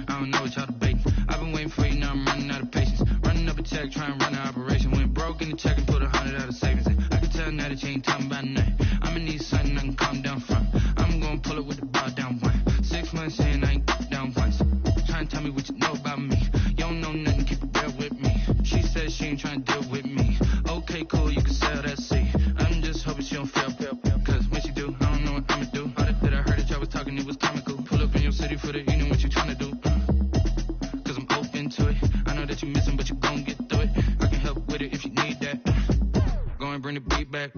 I don't know what y'all debating. I've been waiting for you, now I'm running out of patience. Running up a check, trying to run an operation. Went broke in the check and put 100 out of savings in. I can tell now that you ain't talking about nothing. I'ma need something I can calm down from. I'm gonna pull it with the bar down one. 6 months in, I ain't down once. Trying to tell me what you know about me. You don't know nothing, keep it real with me. She said she ain't trying to deal with me. Okay, cool, you can sell that seat. I'm just hoping she don't fail, cause when she do, I don't know what I'ma do. All that I heard that y'all was talking, it was comical. Pull up in your city for the evening, what you trying to do? Cause I'm open to it. I know that you missing, but you gon' get through it. I can help with it if you need that. Go and bring the beat back.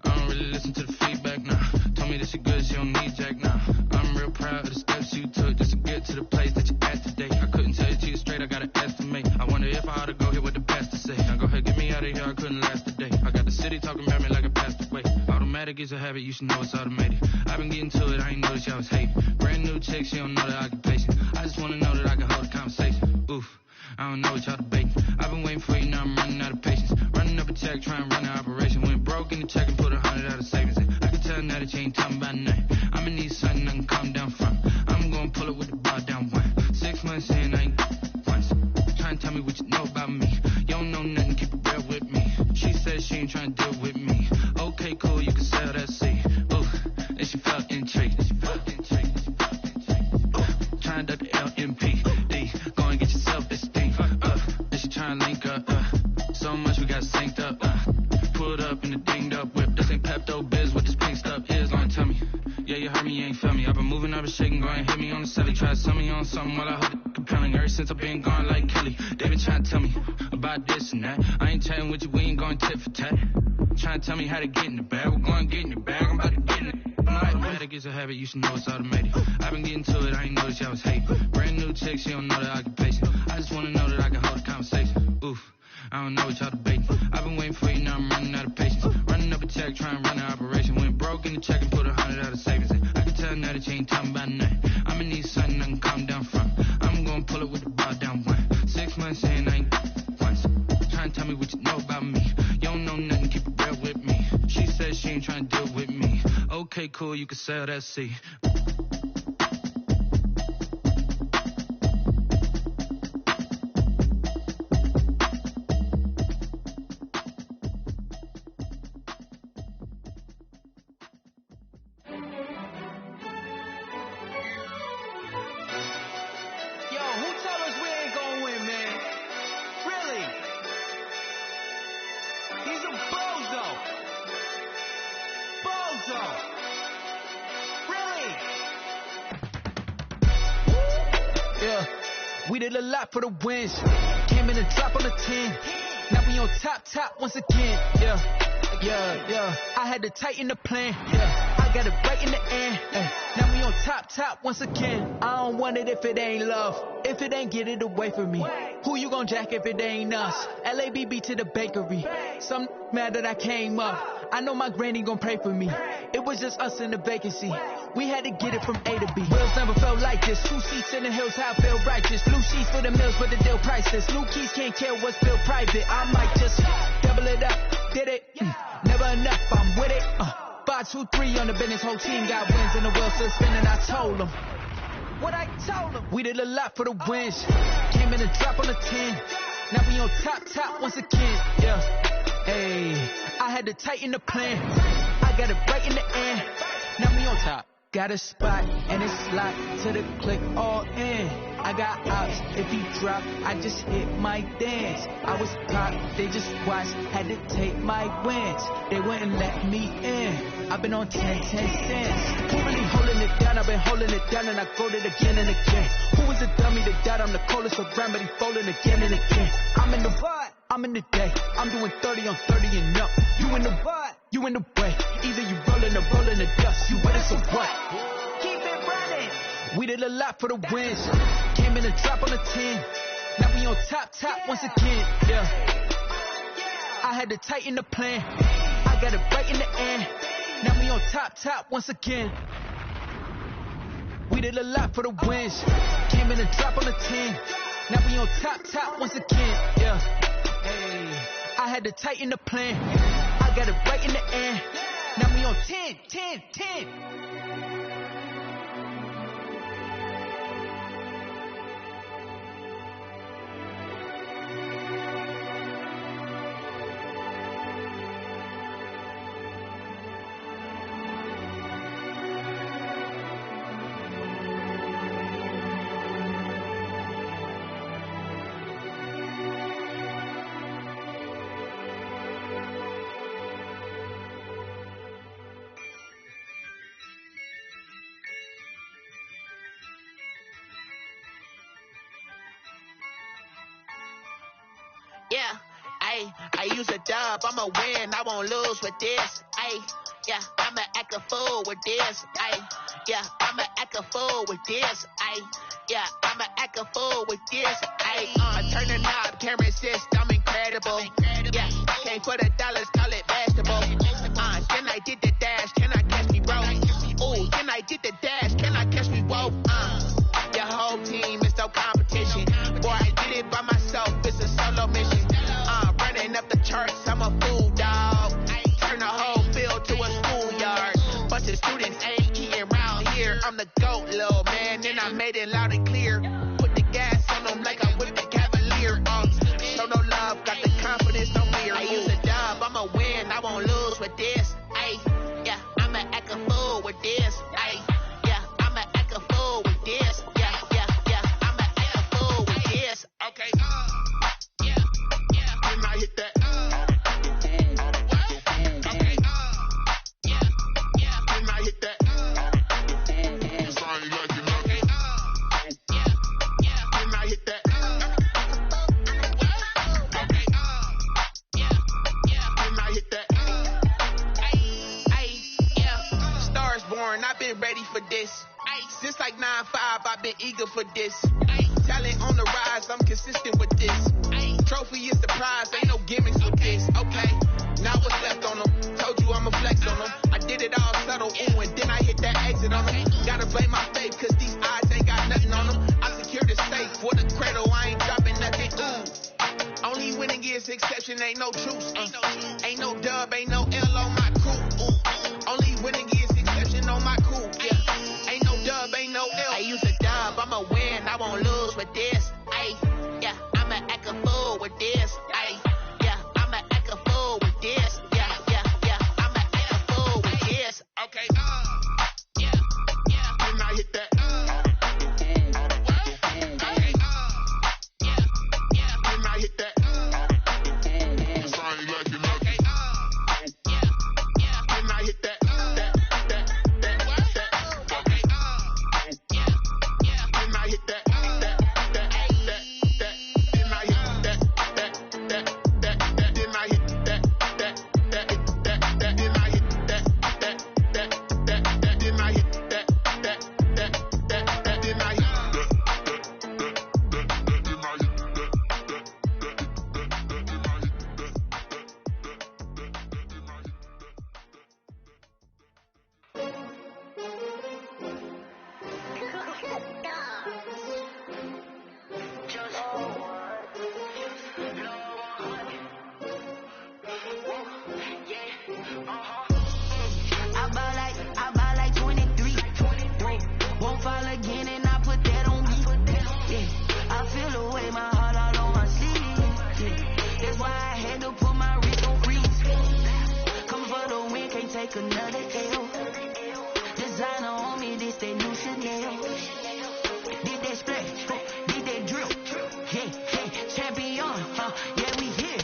I don't really listen to the feedback, nah. Told me that she good, she don't need jack, nah. I'm real proud of the steps you took just to get to the place that you at today. I couldn't tell you to you straight, I gotta estimate. I wonder if I ought to go here with the pastor say. Now go ahead, get me out of here, I couldn't last a day. I got the city talking about me like I passed away. Automatic is a habit, you should know it's automated. I've been getting to it, I ain't noticed y'all was hating. Brand new chick, she don't know the occupation. I just wanna know that I can hold a conversation. Oof, I don't know what y'all debating. I've been waiting for you, now I'm running out of patience. Running up a check, trying to run an operation. Went broke in the check and put 100 out of savings in. I can tell now that you ain't talking about nothing. I'ma need something I can calm down from. I'm gonna pull it with the bar down one. 6 months in, I ain't once. Trying to tell me what you know about me. You don't know nothing, keep it real with me. She said she ain't trying to deal with me. Okay, cool, you can sell that seat. Ooh, and she felt intrigued. Trying to duck the LMPD. Go and get yourself this thing. And she trying to link up. So much we got synced up. Pulled up in the dinged up whip. This ain't Pepto Biz, what this pink stuff is. Long tell me. Yeah, you heard me, you ain't felt me. I've been moving, I've been shaking, go and hit me on the celly. Try to sell me on something while I hold it compelling. Ever since I've been gone like Kelly. They been trying to tell me about this and that. I ain't chatting with you, we ain't going tit for tat. Trying to tell me how to get in the bag. We're going to get in the bag, I'm about to get in it. Automatic is a habit, you should know it's automated. I've been getting to it, I ain't noticed y'all was hating. Brand new chick, she don't know the occupation. I just wanna know that I can hold a conversation. Oof, I don't know what y'all debating. I've been waiting for you, now I'm running out of patience. Running up a check, trying to run an operation. Went broke in the check and put 100 out of savings in. I can tell now that you ain't talking about nothing. I'ma need something I can calm down from. I'm gonna pull it with the bar down one. 6 months in, I ain't once. Trying to tell me what you know about me. You don't know nothing, keep it real with me. She said she ain't trying to deal with me. Okay, cool, you can sell that seat. though. Really? Yeah, we did a lot for the wins. Came in and drop on the 10. Now we on top once again. Yeah. I had to tighten the plan. Yeah, I got it right in the end. Now we on top once again. I don't want it if it ain't love. If it ain't, get it away from me. Who you gon' jack if it ain't us? LABB to the bakery. Some mad that I came up. I know my granny gon' pray for me. It was just us in the vacancy. We had to get it from A to B. Wheels never felt like this. 2 seats in the hills, how I feel righteous. Blue sheets for the mills, but the deal priceless. New keys can't kill what's still private. I might just double it up. Did it? Never enough, I'm with it. 5, 2, 3 on the business. Whole team got wins and the wheels still spinning. I told them what I told them. We did a lot for the wins. Came in and drop on the 10. Now we on top once again. Yeah. Hey, I had to tighten the plan. I got it right in the end. Now we on top. Got a spot and it's locked to the click all in. I got ops, if he drop, I just hit my dance. I was popped, they just watched, had to take my wins. They wouldn't let me in. I've been on 10 cents. Who really holding it down? I've been holding it down and I go it again and again. Who was a dummy that died? I'm the coldest around, but he folding again and again. I'm in the what? I'm in the day. I'm doing 30 on 30 and up. You in the what? You in the way. Either you rolling or rolling the dust. You with us or what? Keep it running. We did a lot for the wins. Came in and drop on the 10. Now we on top once again. Yeah. I had to tighten the plan. I got it right in the end. Now we on top once again. We did a lot for the wins. Came in and drop on the 10. Now we on top once again. Yeah. Hey, I had to tighten the plan. I got it right in the end. Now we on 10. Yeah, I use a dub, I'ma win, I won't lose with this. Yeah, I'ma act a fool with this. Yeah, I'ma act a fool with this. Yeah, I'ma act a fool with this. I turn the knob, camera assist, I'm incredible. Yeah, came for the dollars, call it basketball. Then I did the dash, can I catch me, bro? Ooh, then I did the dash, can I catch me, whoa? Your whole team is no competition. Boy, I did it by myself, it's a solo mission. Running up the charts, I'm a fool, dog. Turn the whole field to a schoolyard. Bunch of students ain't eating round here. I'm the GOAT, little man, and I made it loud and clear. Put the gas on them like I'm with the Cavalier. Show no love, got the confidence, no fear. I use a dub, I'ma win, I won't lose with this. Yeah, I'ma act a fool with this. Yeah, I'ma act a fool with this. Yeah, I'ma act a fool with this. Okay, when I hit that. Okay, when I hit that. Sorry, like you know. Okay, when I hit that. Okay, when I hit that. Yeah, Stars born, I've been ready for this. Since like 9-5, I've been eager for this. Talent on the rise, I'm consistent with this. Trophy is the prize, ain't no gimmicks with this. Okay, now what's left on them? Told you I'ma flex on them. I did it all subtle, ooh, and then I hit that exit on them. Gotta blame my faith, cause these odds ain't got nothing on them. I secured the safe with a cradle, I ain't dropping nothing, ooh. Only winning is exception, ain't no truce. Ain't no dub, ain't no L on my crew, ooh. Only winning is exception on my crew, yeah. Ain't no dub, ain't no L. I use a dub, I'ma win, I won't lose with this. Yeah, I'ma act a fool with this. Yeah, I'ma act a fool with this. Yeah, I'ma act a fool with this. Okay, when I hit that. Okay, when I hit that. Sorry, like you know. Okay, I ball like 23. Won't fall again and I put that on me. Yeah, I feel the way my heart all on my sleeve. Yeah, that's why I had to put my wrist on freeze. Come for the win, can't take another L. Designer on me, this that new Chanel. Did that splash, did that drill. Yeah, champion, yeah, we here.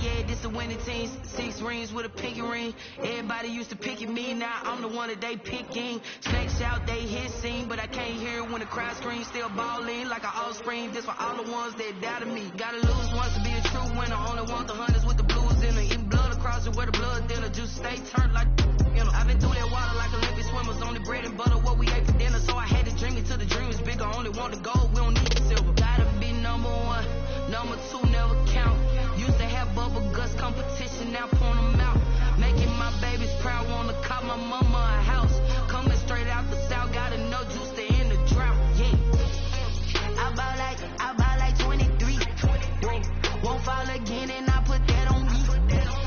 Yeah, this the winning team. 6 rings with a pinky ring. Everybody used to pick at me, now I'm the one that they picking. Snakes out, they hit scene, but I can't hear it when the crowd screams. Still balling like an offspring. This for all the ones that doubted me. Gotta lose once to be a true winner. Only want the hunters with the blues in it. Eating blood across it where the blood dinner. Juice stay turned like, you know. I've been through that water like Olympic swimmers. Only bread and butter, what we ate for dinner. So I had to dream it till the dream is bigger. Only want the gold, we don't need the silver. Gotta be number 1, number 2 never count. Used to have bubble guts competition, now point them out. Making my babies proud, wanna cop my mama a house. Coming straight out the south, gotta know juice to end the drought. Yeah, I ball like 23. Won't fall again and I put that on me.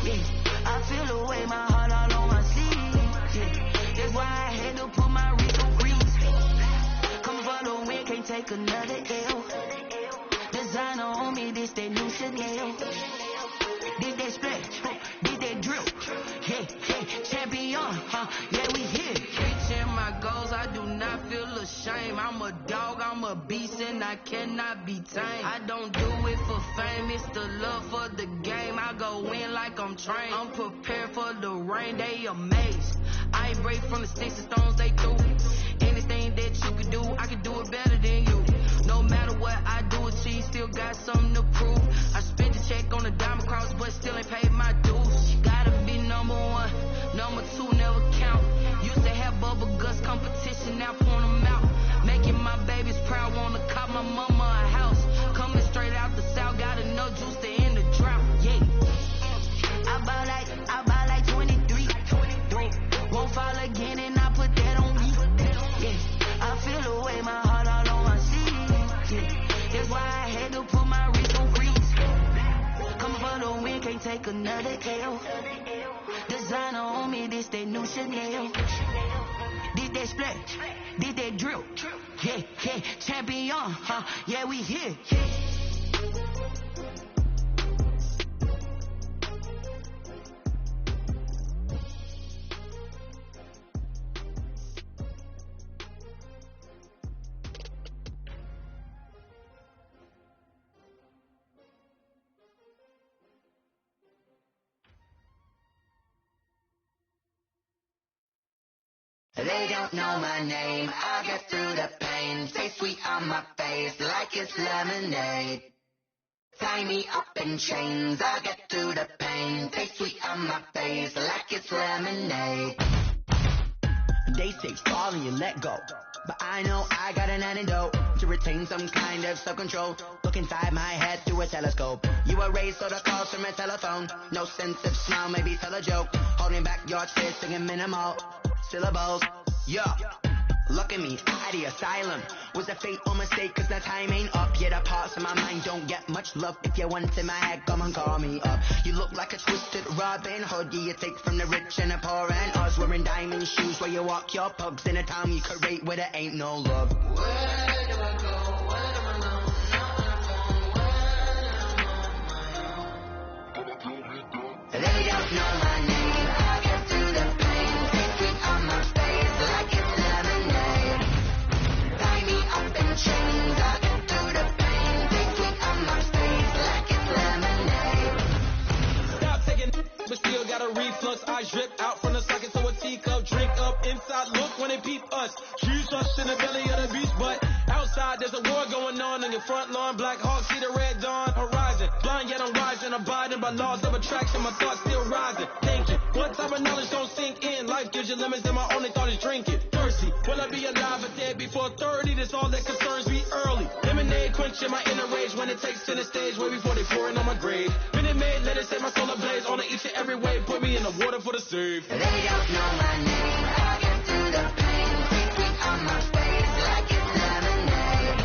Yeah, I feel the way my heart all on my sleeve. Yeah, that's why I had to put my wrist on freeze. Come for the win, can't take another L. Designer on me, this that new Chanel. Did that splash, did that drill. Yeah, champion, yeah, we here. Reaching my goals, I do not feel ashamed. I'm a dog, I'm a beast, and I cannot be tamed. I don't do it for fame, it's the love for the game. I go in like I'm trained. I'm prepared for the rain, they amazed. I ain't break from the sticks and stones they threw. Anything that you can do, I can do it better than you. No matter what I do, achieve, still got something to prove. I spent the check on the diamond cross, but still ain't paid my dues. Gotta be number 1, number 2 never count. Used to have bubble guts competition, now point them out. Making my babies proud, wanna cop my mama a house. Coming straight out the south, gotta know juice to end the drought. Yeah, I ball like 23. Won't fall again and I put that on me. Yeah, I feel the way my heart all on my sleeve. Yeah, that's why I had to put my wrist on freeze. Come for the win, can't take another L. Designer on me, this that new Chanel. Did that splash, did that drill. Yeah, champion, yeah, we here. They don't know my name, I get through the pain. Stay sweet on my face like it's lemonade. Tie me up in chains, I get through the pain. Stay sweet on my face like it's lemonade. They say fall and you let go, but I know I got an antidote to retain some kind of self-control. Look inside my head through a telescope. You erase all the calls from a telephone. No sense of smile, maybe tell a joke. Holding back your tears, singing minimal syllables. Yeah, look at me, out of the asylum. Was a fate or mistake, cause the time ain't up. Yet the parts of my mind don't get much love. If you want in my head, come and call me up. You look like a twisted Robin Hood. You take from the rich and the poor and us. Wearing diamond shoes where you walk your pugs. In a town you create where there ain't no love. Where do I go? Where do I go? They don't know my name, I get through the pain. Stay sweet on my face like it's lemonade. Tie me up in chains, I get through the pain. Stay sweet on my face like it's lemonade. Stop taking, but still got a reflux. I drip out from the socket to a teacup. Drink up inside, look when they peep us. Choose us in the belly of the beast, but outside there's a war going on in your front lawn. Black Hawk see the red dawn horizon. Blind yet I'm rising, abiding by laws of attraction. My thoughts still rising, thinking. What type of knowledge don't sink in? Life gives you limits and my only thought is drinking. Thirsty, will I be alive or dead before 30? That's all that concerns me early. Lemonade quenching my inner rage when it takes center stage. Way before they pour it on my grave. Minute Maid, let it set my soul ablaze. On each and every way, put me in the water for the save. They don't know my name, I get through the pain. Stay sweet on my face like it's lemonade.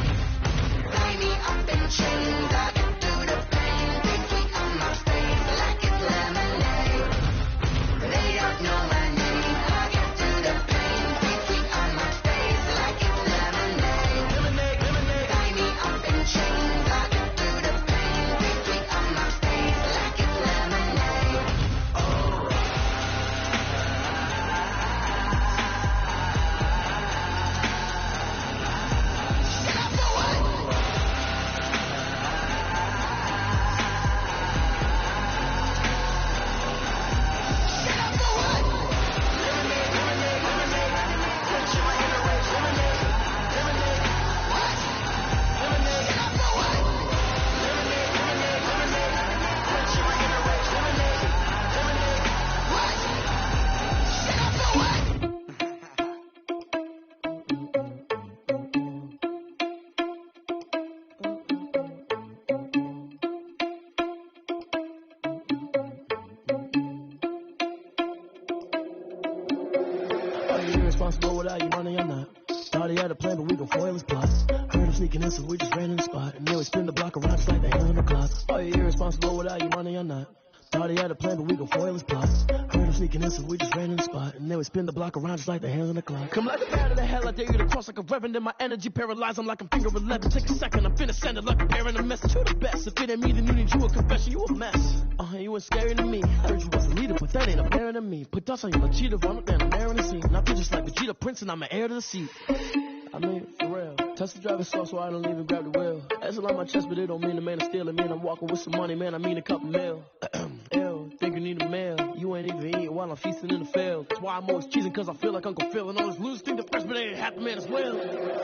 Tie me up in chains, I get through the pain. Stay sweet on my face like it's lemonade. They irresponsible without your money, I'm not. Thought he had a plan, but we gon' foil his plots. Heard him sneaking in, so we just ran in the spot. And then we spin the block around just like the hand on the clock. Oh, you irresponsible without your money, I'm not. Thought he had a plan, but we gon' foil his plots. Heard him sneaking in, so we just ran in the spot. And then we spin the block around just like the hands on the clock. Come like a bat of the hell, I dare you to cross like a reverend. In my energy paralyzed, I'm like I'm finger 11. Take a second, I'm finna send it like a parent a message. You the best, if it ain't me, then you need you a confession. You a mess. You ain't scary to me. Heard you was a leader, but that ain't apparent to me. Put dust on you like cheetah, run up and I'm there in the scene. Not just like Vegeta Prince, and I'm an heir to the seat. I mean, for real. Touch the driver's slow, so I don't even grab the wheel. That's a lot on my chest, but it don't mean the man is stealing. Man, I'm walking with some money, man. I mean a couple mil. Ew, think you need a meal. You ain't even eating while I'm feasting in the field. That's why I'm always cheesing, cause I feel like Uncle Phil. And all this loose thing, the freshman ain't half the man as well.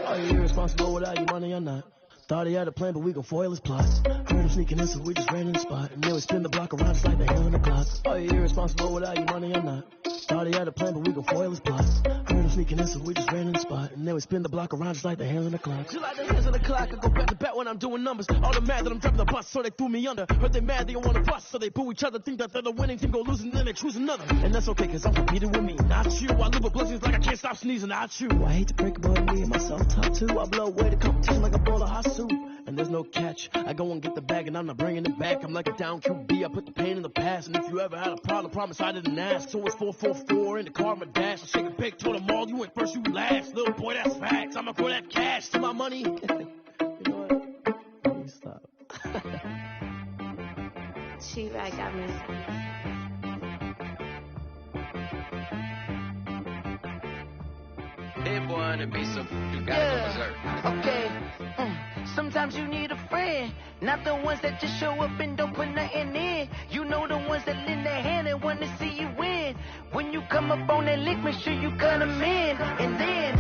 Oh, you irresponsible without your money, I'm not. Thought he had a plan, but we gon' foil his plots. Heard him sneaking in, so we just ran in the spot. And then we spin the block around just like the hand on the clock. Oh, you irresponsible without your money, I'm not. Thought he had a plan, but we gon' foil his plots. Heard him sneaking in, so we just ran in the spot. And then we spin the block around just like the hands on the clock. Just like the hands on the clock, I go back to back when I'm doing numbers. All the mad that I'm dropping the bus, so they threw me under. Heard they mad, they don't wanna bust, so they boo each other. Think that they're the winning team, go losing, then they choose another. And that's okay, cause I'm competing with me, not you. I live with blessings like I can't stop sneezing, not you. I hate to break it, but me and myself top too. I blow away the competition like a bowl of hot soup. And there's no catch. I go and get the bag and I'm not bringing it back. I'm like a down QB. I put the pain in the past. And if you ever had a problem, promise I didn't ask. So it's 444 in the car, my dash. I shake a big, told them all, you went first, you last. Little boy, that's facts. I'ma throw that cash to my money. You know what? Let me stop. T-Rag got me. That boy on the beat, so you gotta go berserk. Okay. Sometimes you need a friend, not the ones that just show up and don't put nothing in. You know the ones that lend their hand and want to see you win. When you come up on that lick, make sure you cut them in. And then,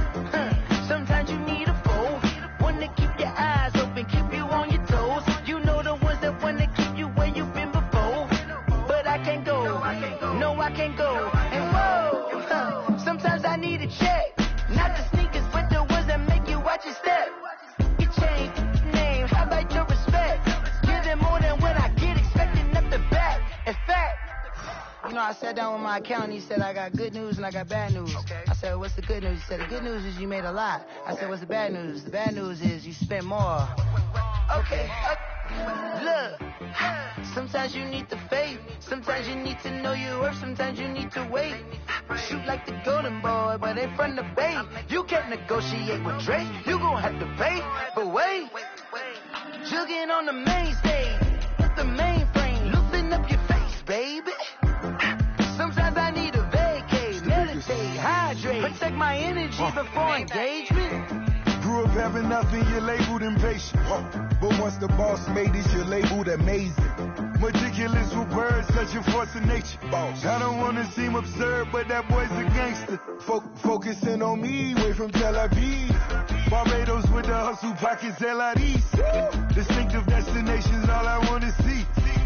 sometimes you need a foe, one to keep your eyes open, keep you on your toes. You know the ones that want to keep you where you've been before. But I can't go, no I can't go. And whoa, sometimes I need a check, not the sneakers, but the ones that make you watch your step. Your chain, name, how about your respect? Give them more than what I get, expecting up the back. In fact, you know, I sat down with my accountant, he said I got good news and I got bad news. Okay. I said, what's the good news? He said, the good news is you made a lot. I said, what's the bad news? The bad news is you spent more. Okay. Look, sometimes you need the faith, sometimes you need to know your worth, sometimes you need to wait. Shoot like the golden boy, but in front of the bay. You can't negotiate with Drake, you gon' have to pay. But wait, jugging on the main stage, the mainframe, loosen up your face, baby. Sometimes I need a vacate, meditate, hydrate, protect my energy before engagement. Grew up having nothing, you're labeled impatient. But once the boss made it, you're labeled amazing. Meticulous with words, such a force of nature. I don't wanna seem absurd, but that boy's a gangster. Focusing on me, way from Tel Aviv. Barbados with the hustle pockets, LIDs. Distinctive destinations, all I wanna see.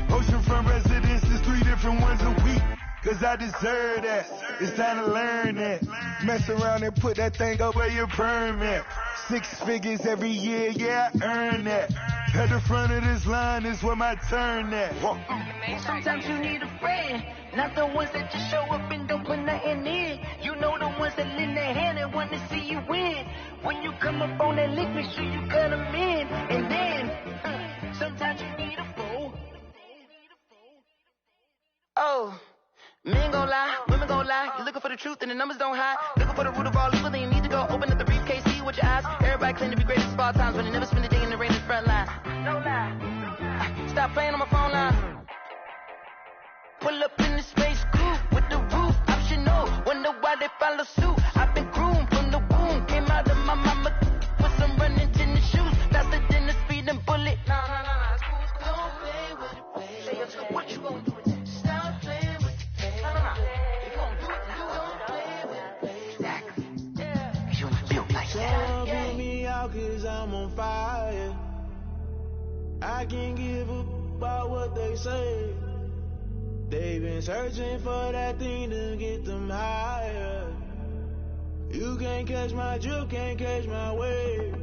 Oceanfront residences, 3 different ones a week. Cause I deserve that, it's time to learn that. Mess around and put that thing up where your permit. 6 figures every year, yeah, I earn that. At the front of this line is where my turn at. Sometimes you need a friend, not the ones that just show up and don't put nothing in. You know the ones that lend their hand and want to see you win. When you come up on that lick, make sure you cut them in. And then, sometimes you need a foe. Oh. Men gon' lie, women gon' lie. You looking for the truth and the numbers don't hide. Looking for the root of all evil, then you need to go open up the briefcase, see with your eyes. Everybody claim to be greatest of all times, but they never spend a day in the rain in the front line. No lie. Stop playing on my phone line. Pull up in the space coupe with the roof optional. Wonder why they follow suit. I've been groomed from the womb. Came out of my mama with some running tennis shoes. Faster than the speeding bullet. No. Don't play with it, baby. What you gonna do with that? Stop playing. Put me out cause I'm on fire. I can't give up about what they say. They've been searching for that thing to get them higher. You can't catch my drip, can't catch my wave.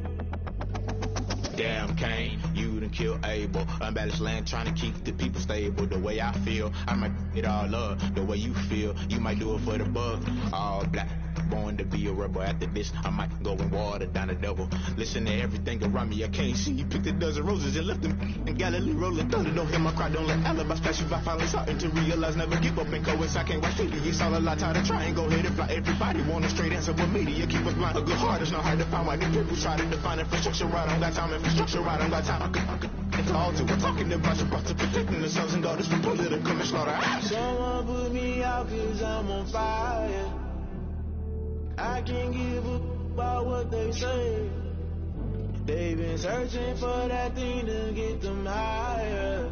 Damn, Kane, you done killed Abel. Unbalanced land, trying to keep the people stable. The way I feel, I might it all up. The way you feel, you might do it for the buck. All black, born to be a rebel. After this, I might go and water down the devil. Listen to everything around me, I can't see. You picked a dozen roses and left them in Galilee rolling thunder. Don't hear my cry, don't let alibis flash you. I finally starting to realize, never give up and coast. I can't watch TV, it's all a lot, tired of trying. Go ahead and fly. Everybody want a straight answer with media, keep us blind. A good heart is not hard to find. Why these people try to define infrastructure right? I don't got time, infrastructure right, I don't got time. I could all to. We're talking about to protecting the sons and daughters from political and slaughter. Someone put me out 'cause I'm on fire. I can't give up about what they say. They've been searching for that thing to get them higher.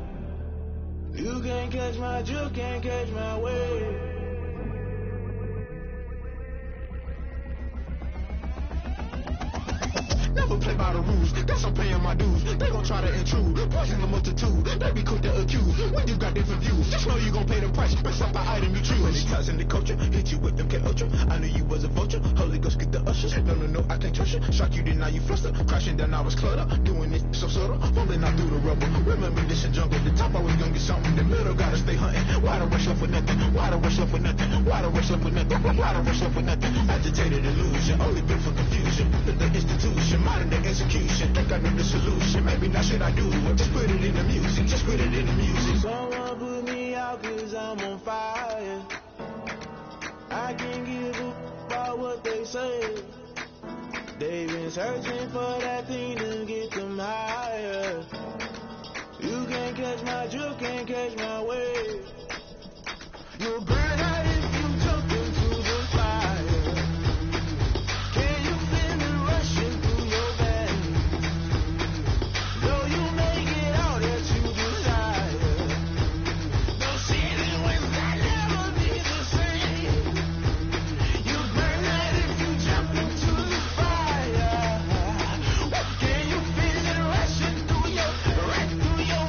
You can't catch my drift, can't catch my wave. Never play by the rules, guess I'm paying my dues. They gon' try to intrude, poison the multitude. They be quick to accuse, when you got different views. Just know you gon' pay the price, based off the item you choose. Many times in the culture, hit you with them K Ultra. I knew you was a vulture, Holy Ghost get the ushers. No, I can't trust you. Shock you, then now you fluster. Crashing down, I was cluttered. Doing it so subtle, falling out through the rubble. Remember this in jungle, the top I was gonna get something. The middle gotta stay hunting. Why the rush left with nothing? Why the rush left with nothing? Why the rush left with nothing? Why the rush left with nothing? Agitated illusion, only built for confusion. The institution, modern day execution. Think I know the solution. Maybe not should I do it? Just put it in the music. Just put it in the music. Someone put me out 'cause I'm on fire. I can't give up about what they say. They've been searching for that thing to get them higher. You can't catch my drift, can't catch my wave. You'll burn out if you jump into the fire. Can you feel it rushing through your veins? Though you may get all that you desire, no ceiling will never be the same. You burn out if you jump into the fire. Can you feel it rushing through your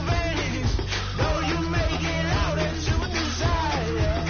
veins? Though you may get all that you desire.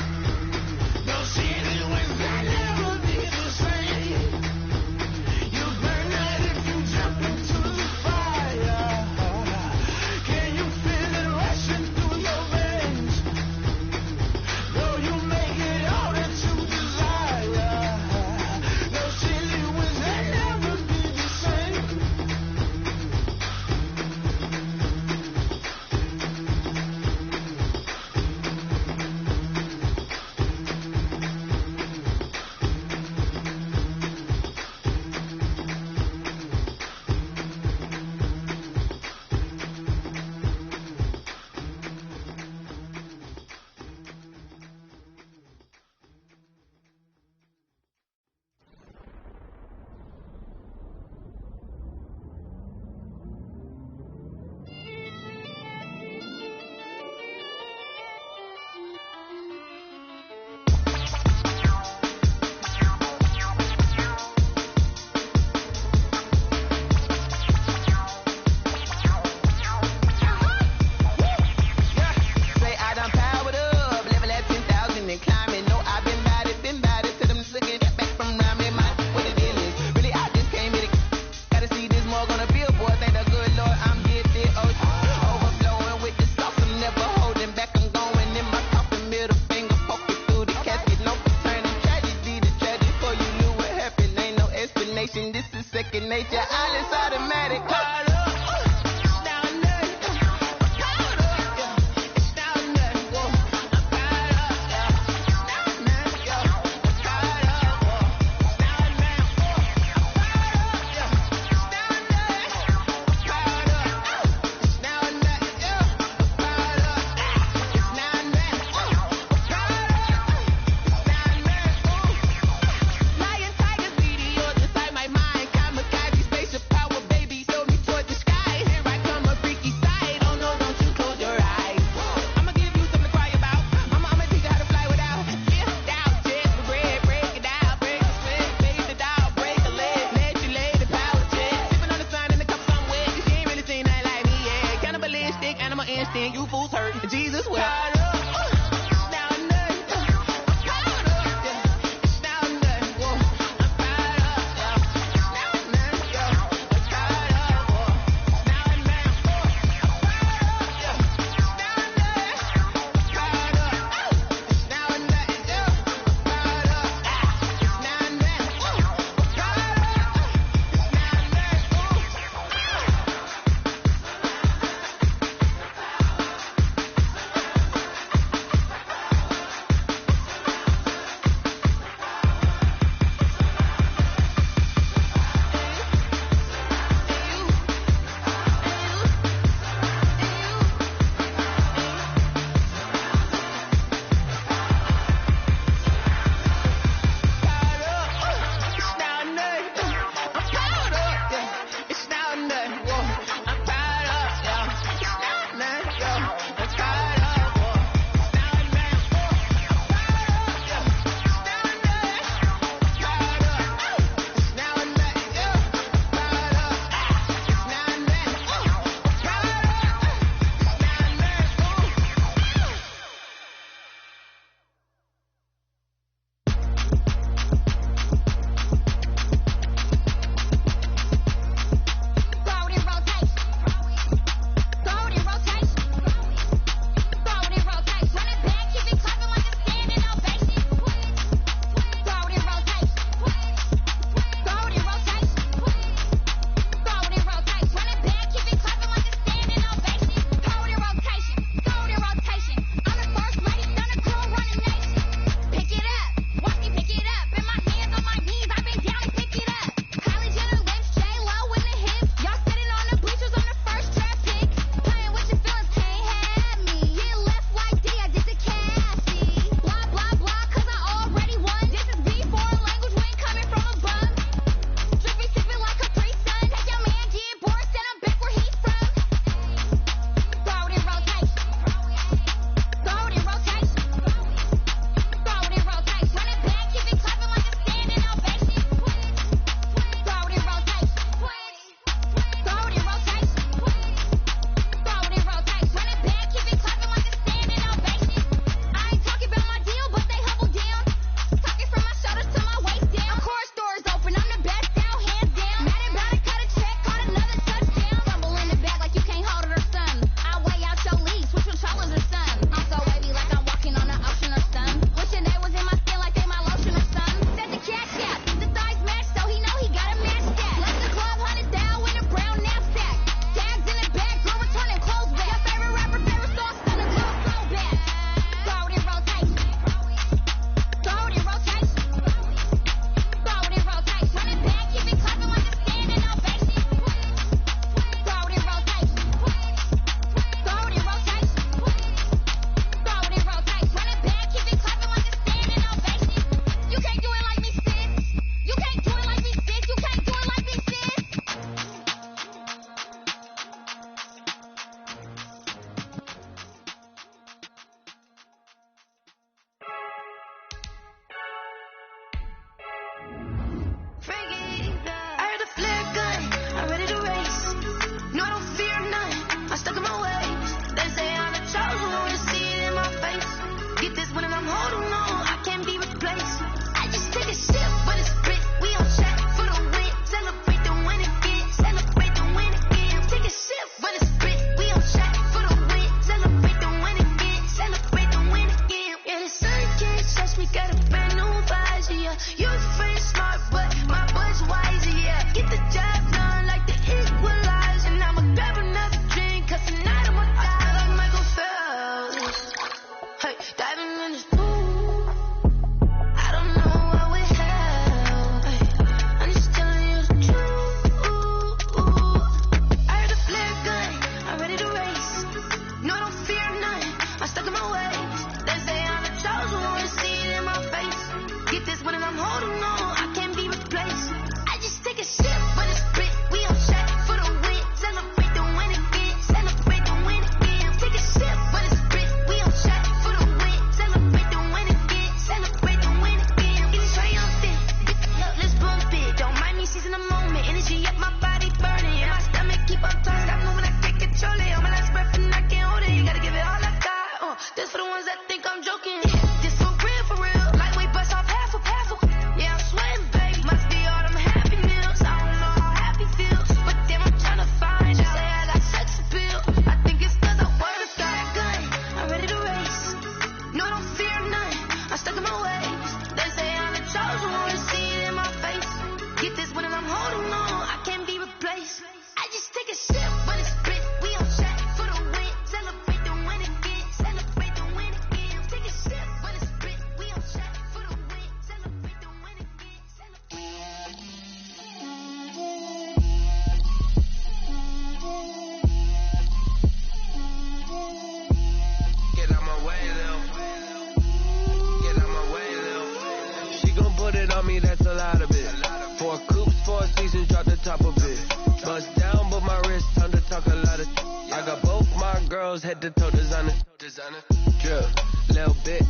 on me, that's a lot of it. 4 coops, 4 seasons, drop the top of it. Bust down, but my wrist, time to talk a lot of. I got both my girls head to toe designer. Drip, little bit.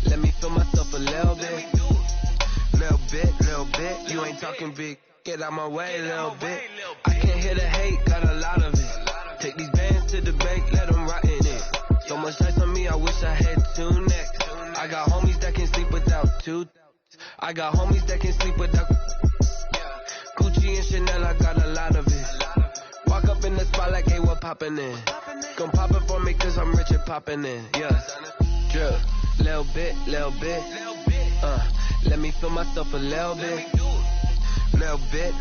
Let me feel myself a little bit. Little bit. You ain't talking big. Get out my way, little bit. I can't hear the hate, got a lot of it. Take these bands to the bank, let them rot in it. So much ice on me, I wish I had 2 necks. I got homies that can sleep without 2. I got homies that can sleep without Gucci and Chanel, I got a lot of it. Walk up in the spot like, hey, what poppin' in? Gon' pop it for me cause I'm rich and poppin' in, yeah. Drip, little bit. Let me feel myself a little bit. Little bit.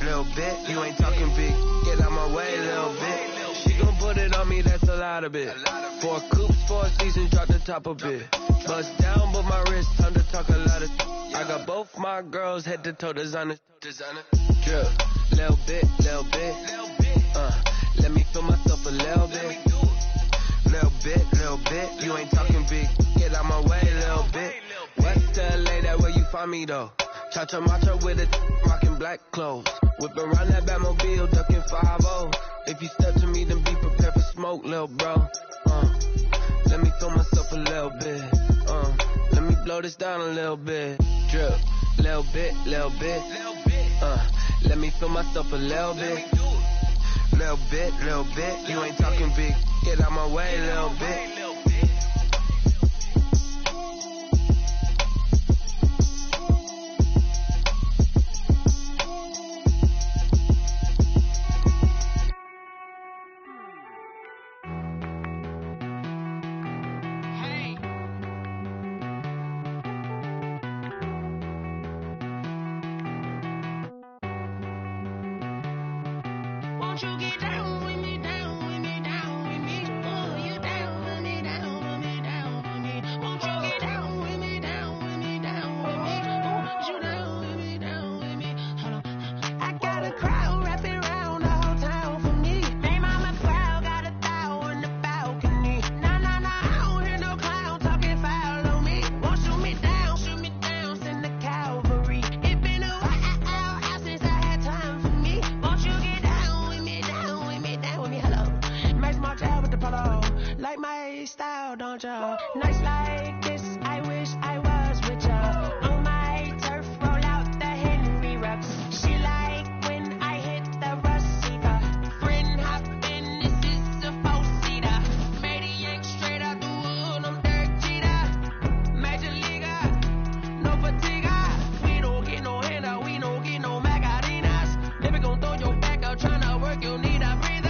You ain't talking big. Get out my way, little bit. She gon' put it on me, that's a lot of it. 4 coops, 4 seasons, drop the top of it. Bust down, but my wrist, time to talk a lot of. I got both my girls head to toe designer. Drip, little bit. Let me feel myself a little bit. Little bit. You ain't talking big. Get out my way, little bit. West LA, that where you find me though. Cha-cha matcha with it, rockin' black clothes. Whip around that Batmobile, ducking 5-0. If you step to me, then be prepared for smoke, lil' bro. Let me feel myself a little bit. Let me blow this down a little bit. Drip, little bit. Let me feel myself a little bit. Little bit. You ain't talking big. Get out my way, little bit. Won't you get down with me, down with me, down with me? Oh, you down with me, down with me, down with me. Won't you get down with me, down with me, down with me? Oh, you down with me, down with me? Hold on. I got a crowd wrapping around the whole town for me. Hey, mama, crowd got a thou on the balcony. Nah, I don't hear no clown talking foul on me. Won't shoot me down, send the cavalry. It been a while since I had time for me. Won't you get down with me, hello. Makes my job with the polo. Like my style, don't y'all? Nights like this, I wish I was with y'all. On my turf, roll out the Henry rocks. She like when I hit the receiver. Friend hop in, this is a 4-seater. Made a yank straight out the wood, I'm Derek Jeter. Major leaguer, no fatigue. We don't get no handout, we don't get no Macarinas. Never gon' throw your back out, tryna work, you need a breather.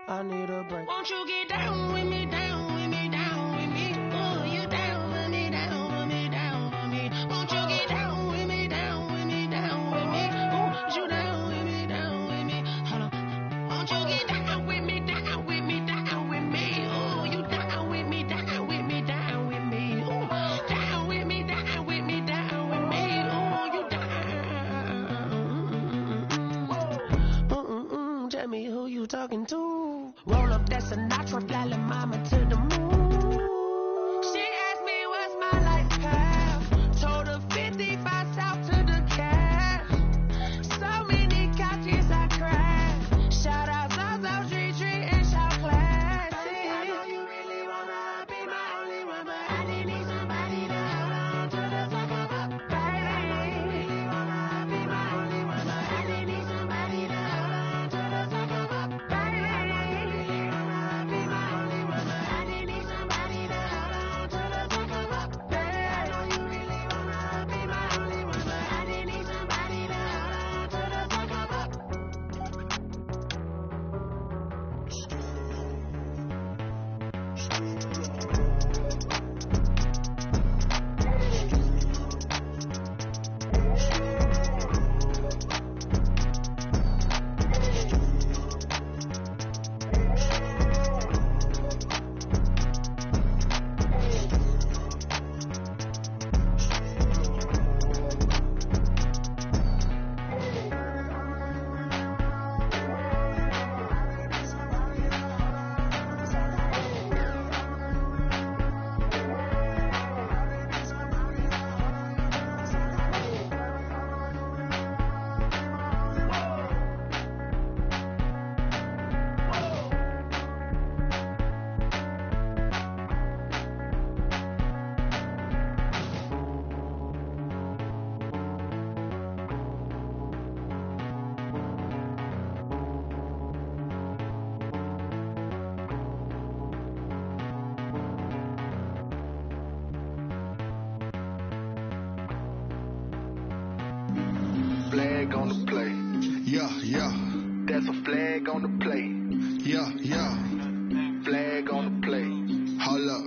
I need a break. Won't you get down with me, down with me, down with me? Oh, you down with me, down with me, down with me? Won't you get down with me, down with me, down with me? Oh, you down with me, down with me? Hold on. Won't you get down with me, down with me, down with me? Oh, you down with me, down with me, down with me? Oh, down with me, down with me, down with me? Oh, you down. Tell me who you talking to. Roll up that Sinatra, fly la mama to the moon. She asked me what's my life path. Told her 55 south to the cab. So many couches I cried. Shout out South Street and shout class. I know you really wanna be my only one, but I didn't need somebody to hold on to the top of my baby. I know you really wanna be my only one, but I didn't need somebody to hold on to the top of my baby. Yeah, yeah. That's a flag on the play. Yeah, yeah. Flag on the play. Hold up.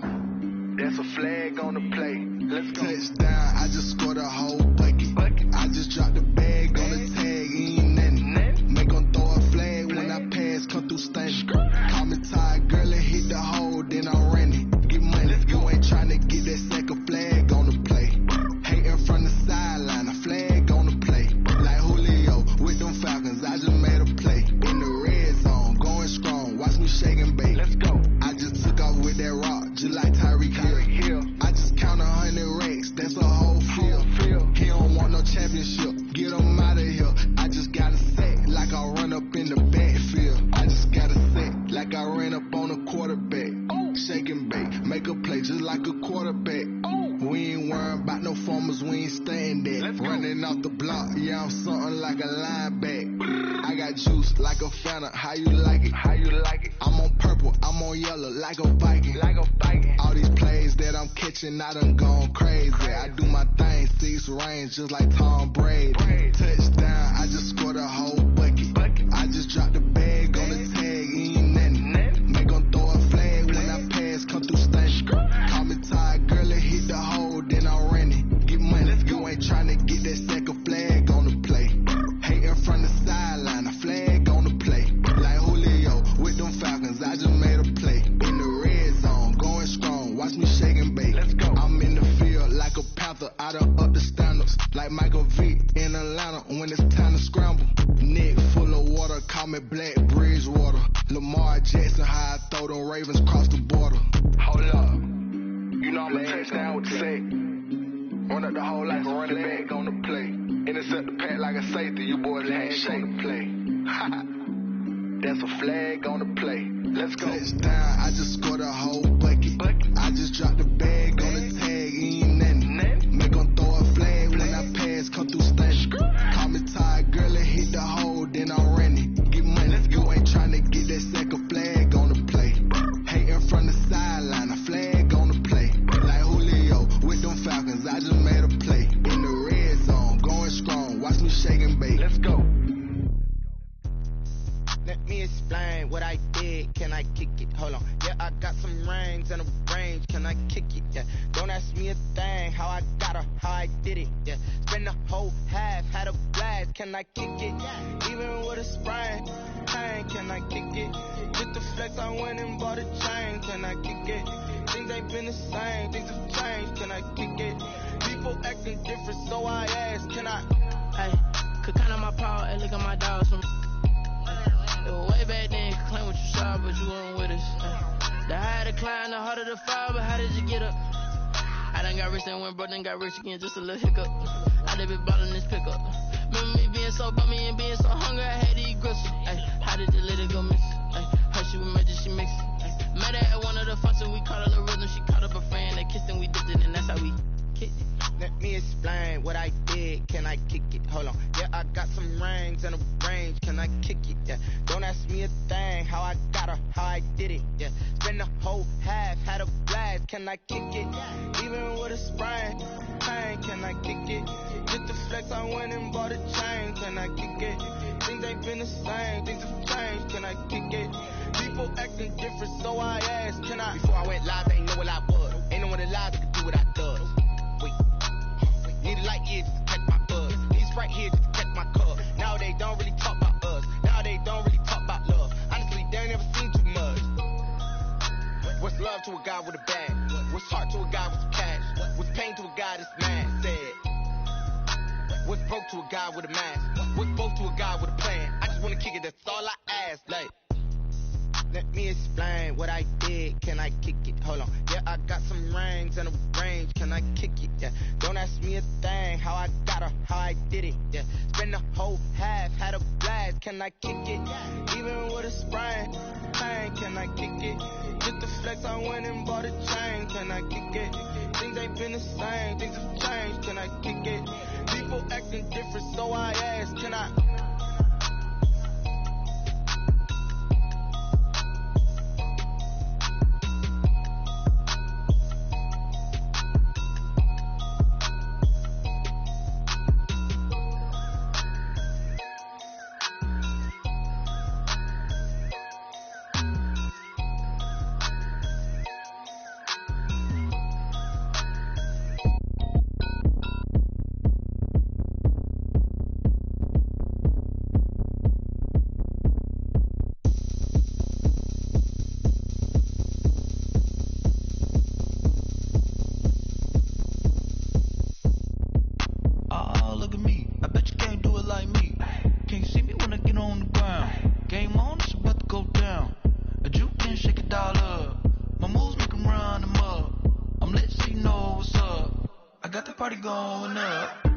That's a flag on the play. Let's go. Touchdown, I just scored a whole bucket. I just dropped the bag on the tag, ain't nothing. Make 'em throw a flag when I pass, come through stunning. Call me tired, girl, and hit the hole, then I ran it. Get money, you ain't tryna get that second flag on the play. Hating from the sideline, a flag on the play. Like Julio with them Falcons, I just made a play. In the red zone, going strong, watch me shake and bake. Let's go. I just took off with that rock, just like Tyreek Hill. I just count 100 racks, that's a whole field. He don't want no championship, get him out of here. I just got a sack, like I run up in the backfield. I just got a sack, like I ran up on a quarterback. Shake and bake, make a play just like a quarterback. We ain't worrying about no formers, we ain't staying there. Running off the block, yeah, I'm something like a linebacker. I got juice like a Fanta, how you like it? How you like it? I'm on purple, I'm on yellow, like a Viking. Like a Viking. All these plays that I'm catching, I done gone crazy. I do my thing, 6 range, just like Tom Brady. Touchdown, I just scored a whole bucket. I just dropped the bag on the tag, ain't nothing. Make 'em throw a flag when I pass, come through stunning. Call me tired, girl, and hit the hole, then I ran it. Get money, you ain't tryna get that second flag on the play. Hating from the sideline, a flag on the play. Like Julio with them Falcons, I just made a play. In the red zone, going strong, watch me shake and bake. Let's go. I'm in the field like a Panther, I done up the standards. Like Michael Vick in Atlanta when it's time to scramble. Neck full of water, call me Black Bridgewater. Lamar Jackson, how I throw them Ravens cross the border. Hold up. You know I'm a touchdown with the sack. Run up the hole like a running back on the play. Intercept the pack like a safety. You boys handshake the play. That's a flag on the play. Let's go. Touchdown, I just scored a whole bucket. I just dropped the bag on the tag, ain't nothing. Make 'em throw a flag when I pass, come through stunning. Call me tired, girl, and hit the hole, then I ran it. Get money, you ain't tryna get that second flag on the play. Hating from the sideline, a flag on the play. Like Julio with them Falcons, I just made a play. In the red zone, going strong, watch me shake and bake. Let's go. Let me explain what I did. Can I kick it? Hold on. Yeah, I got some rings and a range. Can I kick it? Yeah. Don't ask me a thing. How I got her, how I did it. Yeah. Spend the whole half, had a blast. Can I kick it? Even with a sprain. Pain, can I kick it? With the flex, I went and bought a chain. Can I kick it? Things ain't been the same. Things have changed. Can I kick it? People acting different, so I ask. Can I? Hey, could count on my power and look at my dogs from. Way back then, could claim what you saw, but you weren't with us. The higher the climb, the harder the fall, but how did you get up? I done got rich and went broke, then got rich again, just a little hiccup. I done been ballin' this pickup. Remember me being so bummy and being so hungry, I had to eat gristle. How did you let it go miss? Her she was magic, she mixed. Met her at one of the functions, we caught her the rhythm, she caught up a friend, they kissed and we dipped it, and that's how we kicked it. Let me explain what I did. Can I kick it? Hold on. Yeah, I got some rings and a range. Can I kick it? Yeah. Don't ask me a thing. How I got her, how I did it. Yeah. Spend the whole half, had a blast. Can I kick it? Even with a sprain. Pain, can I kick it? With the flex, I went and bought a chain. Can I kick it? Things ain't been the same. Things have changed. Can I kick it? People acting different, so I asked. Can I? Before I went live, ain't know what I was. Ain't no one alive that could do what I does. Need a light here just to catch my buzz. Need right here just to catch my cup. Now they don't really talk about us. Now they don't really talk about love. Honestly, they ain't never seen too much. What's love to a guy with a bag? What's heart to a guy with some cash? What's pain to a guy that's mad? Said. What's broke to a guy with a mask? What's both to a guy with a plan? I just wanna kick it, that's all I ask. Like. Let me explain what I did. Can I kick it? Hold on. Yeah, I got some rings and a range. Can I kick it? Yeah. Don't ask me a thing. How I got her, how I did it. Yeah. Spend the whole half, had a blast. Can I kick it? Even with a sprain. Pain, can I kick it? With the flex, I went and bought a chain. Can I kick it? Things ain't been the same. Things have changed. Can I kick it? People acting different, so I ask. Can I? the party going up.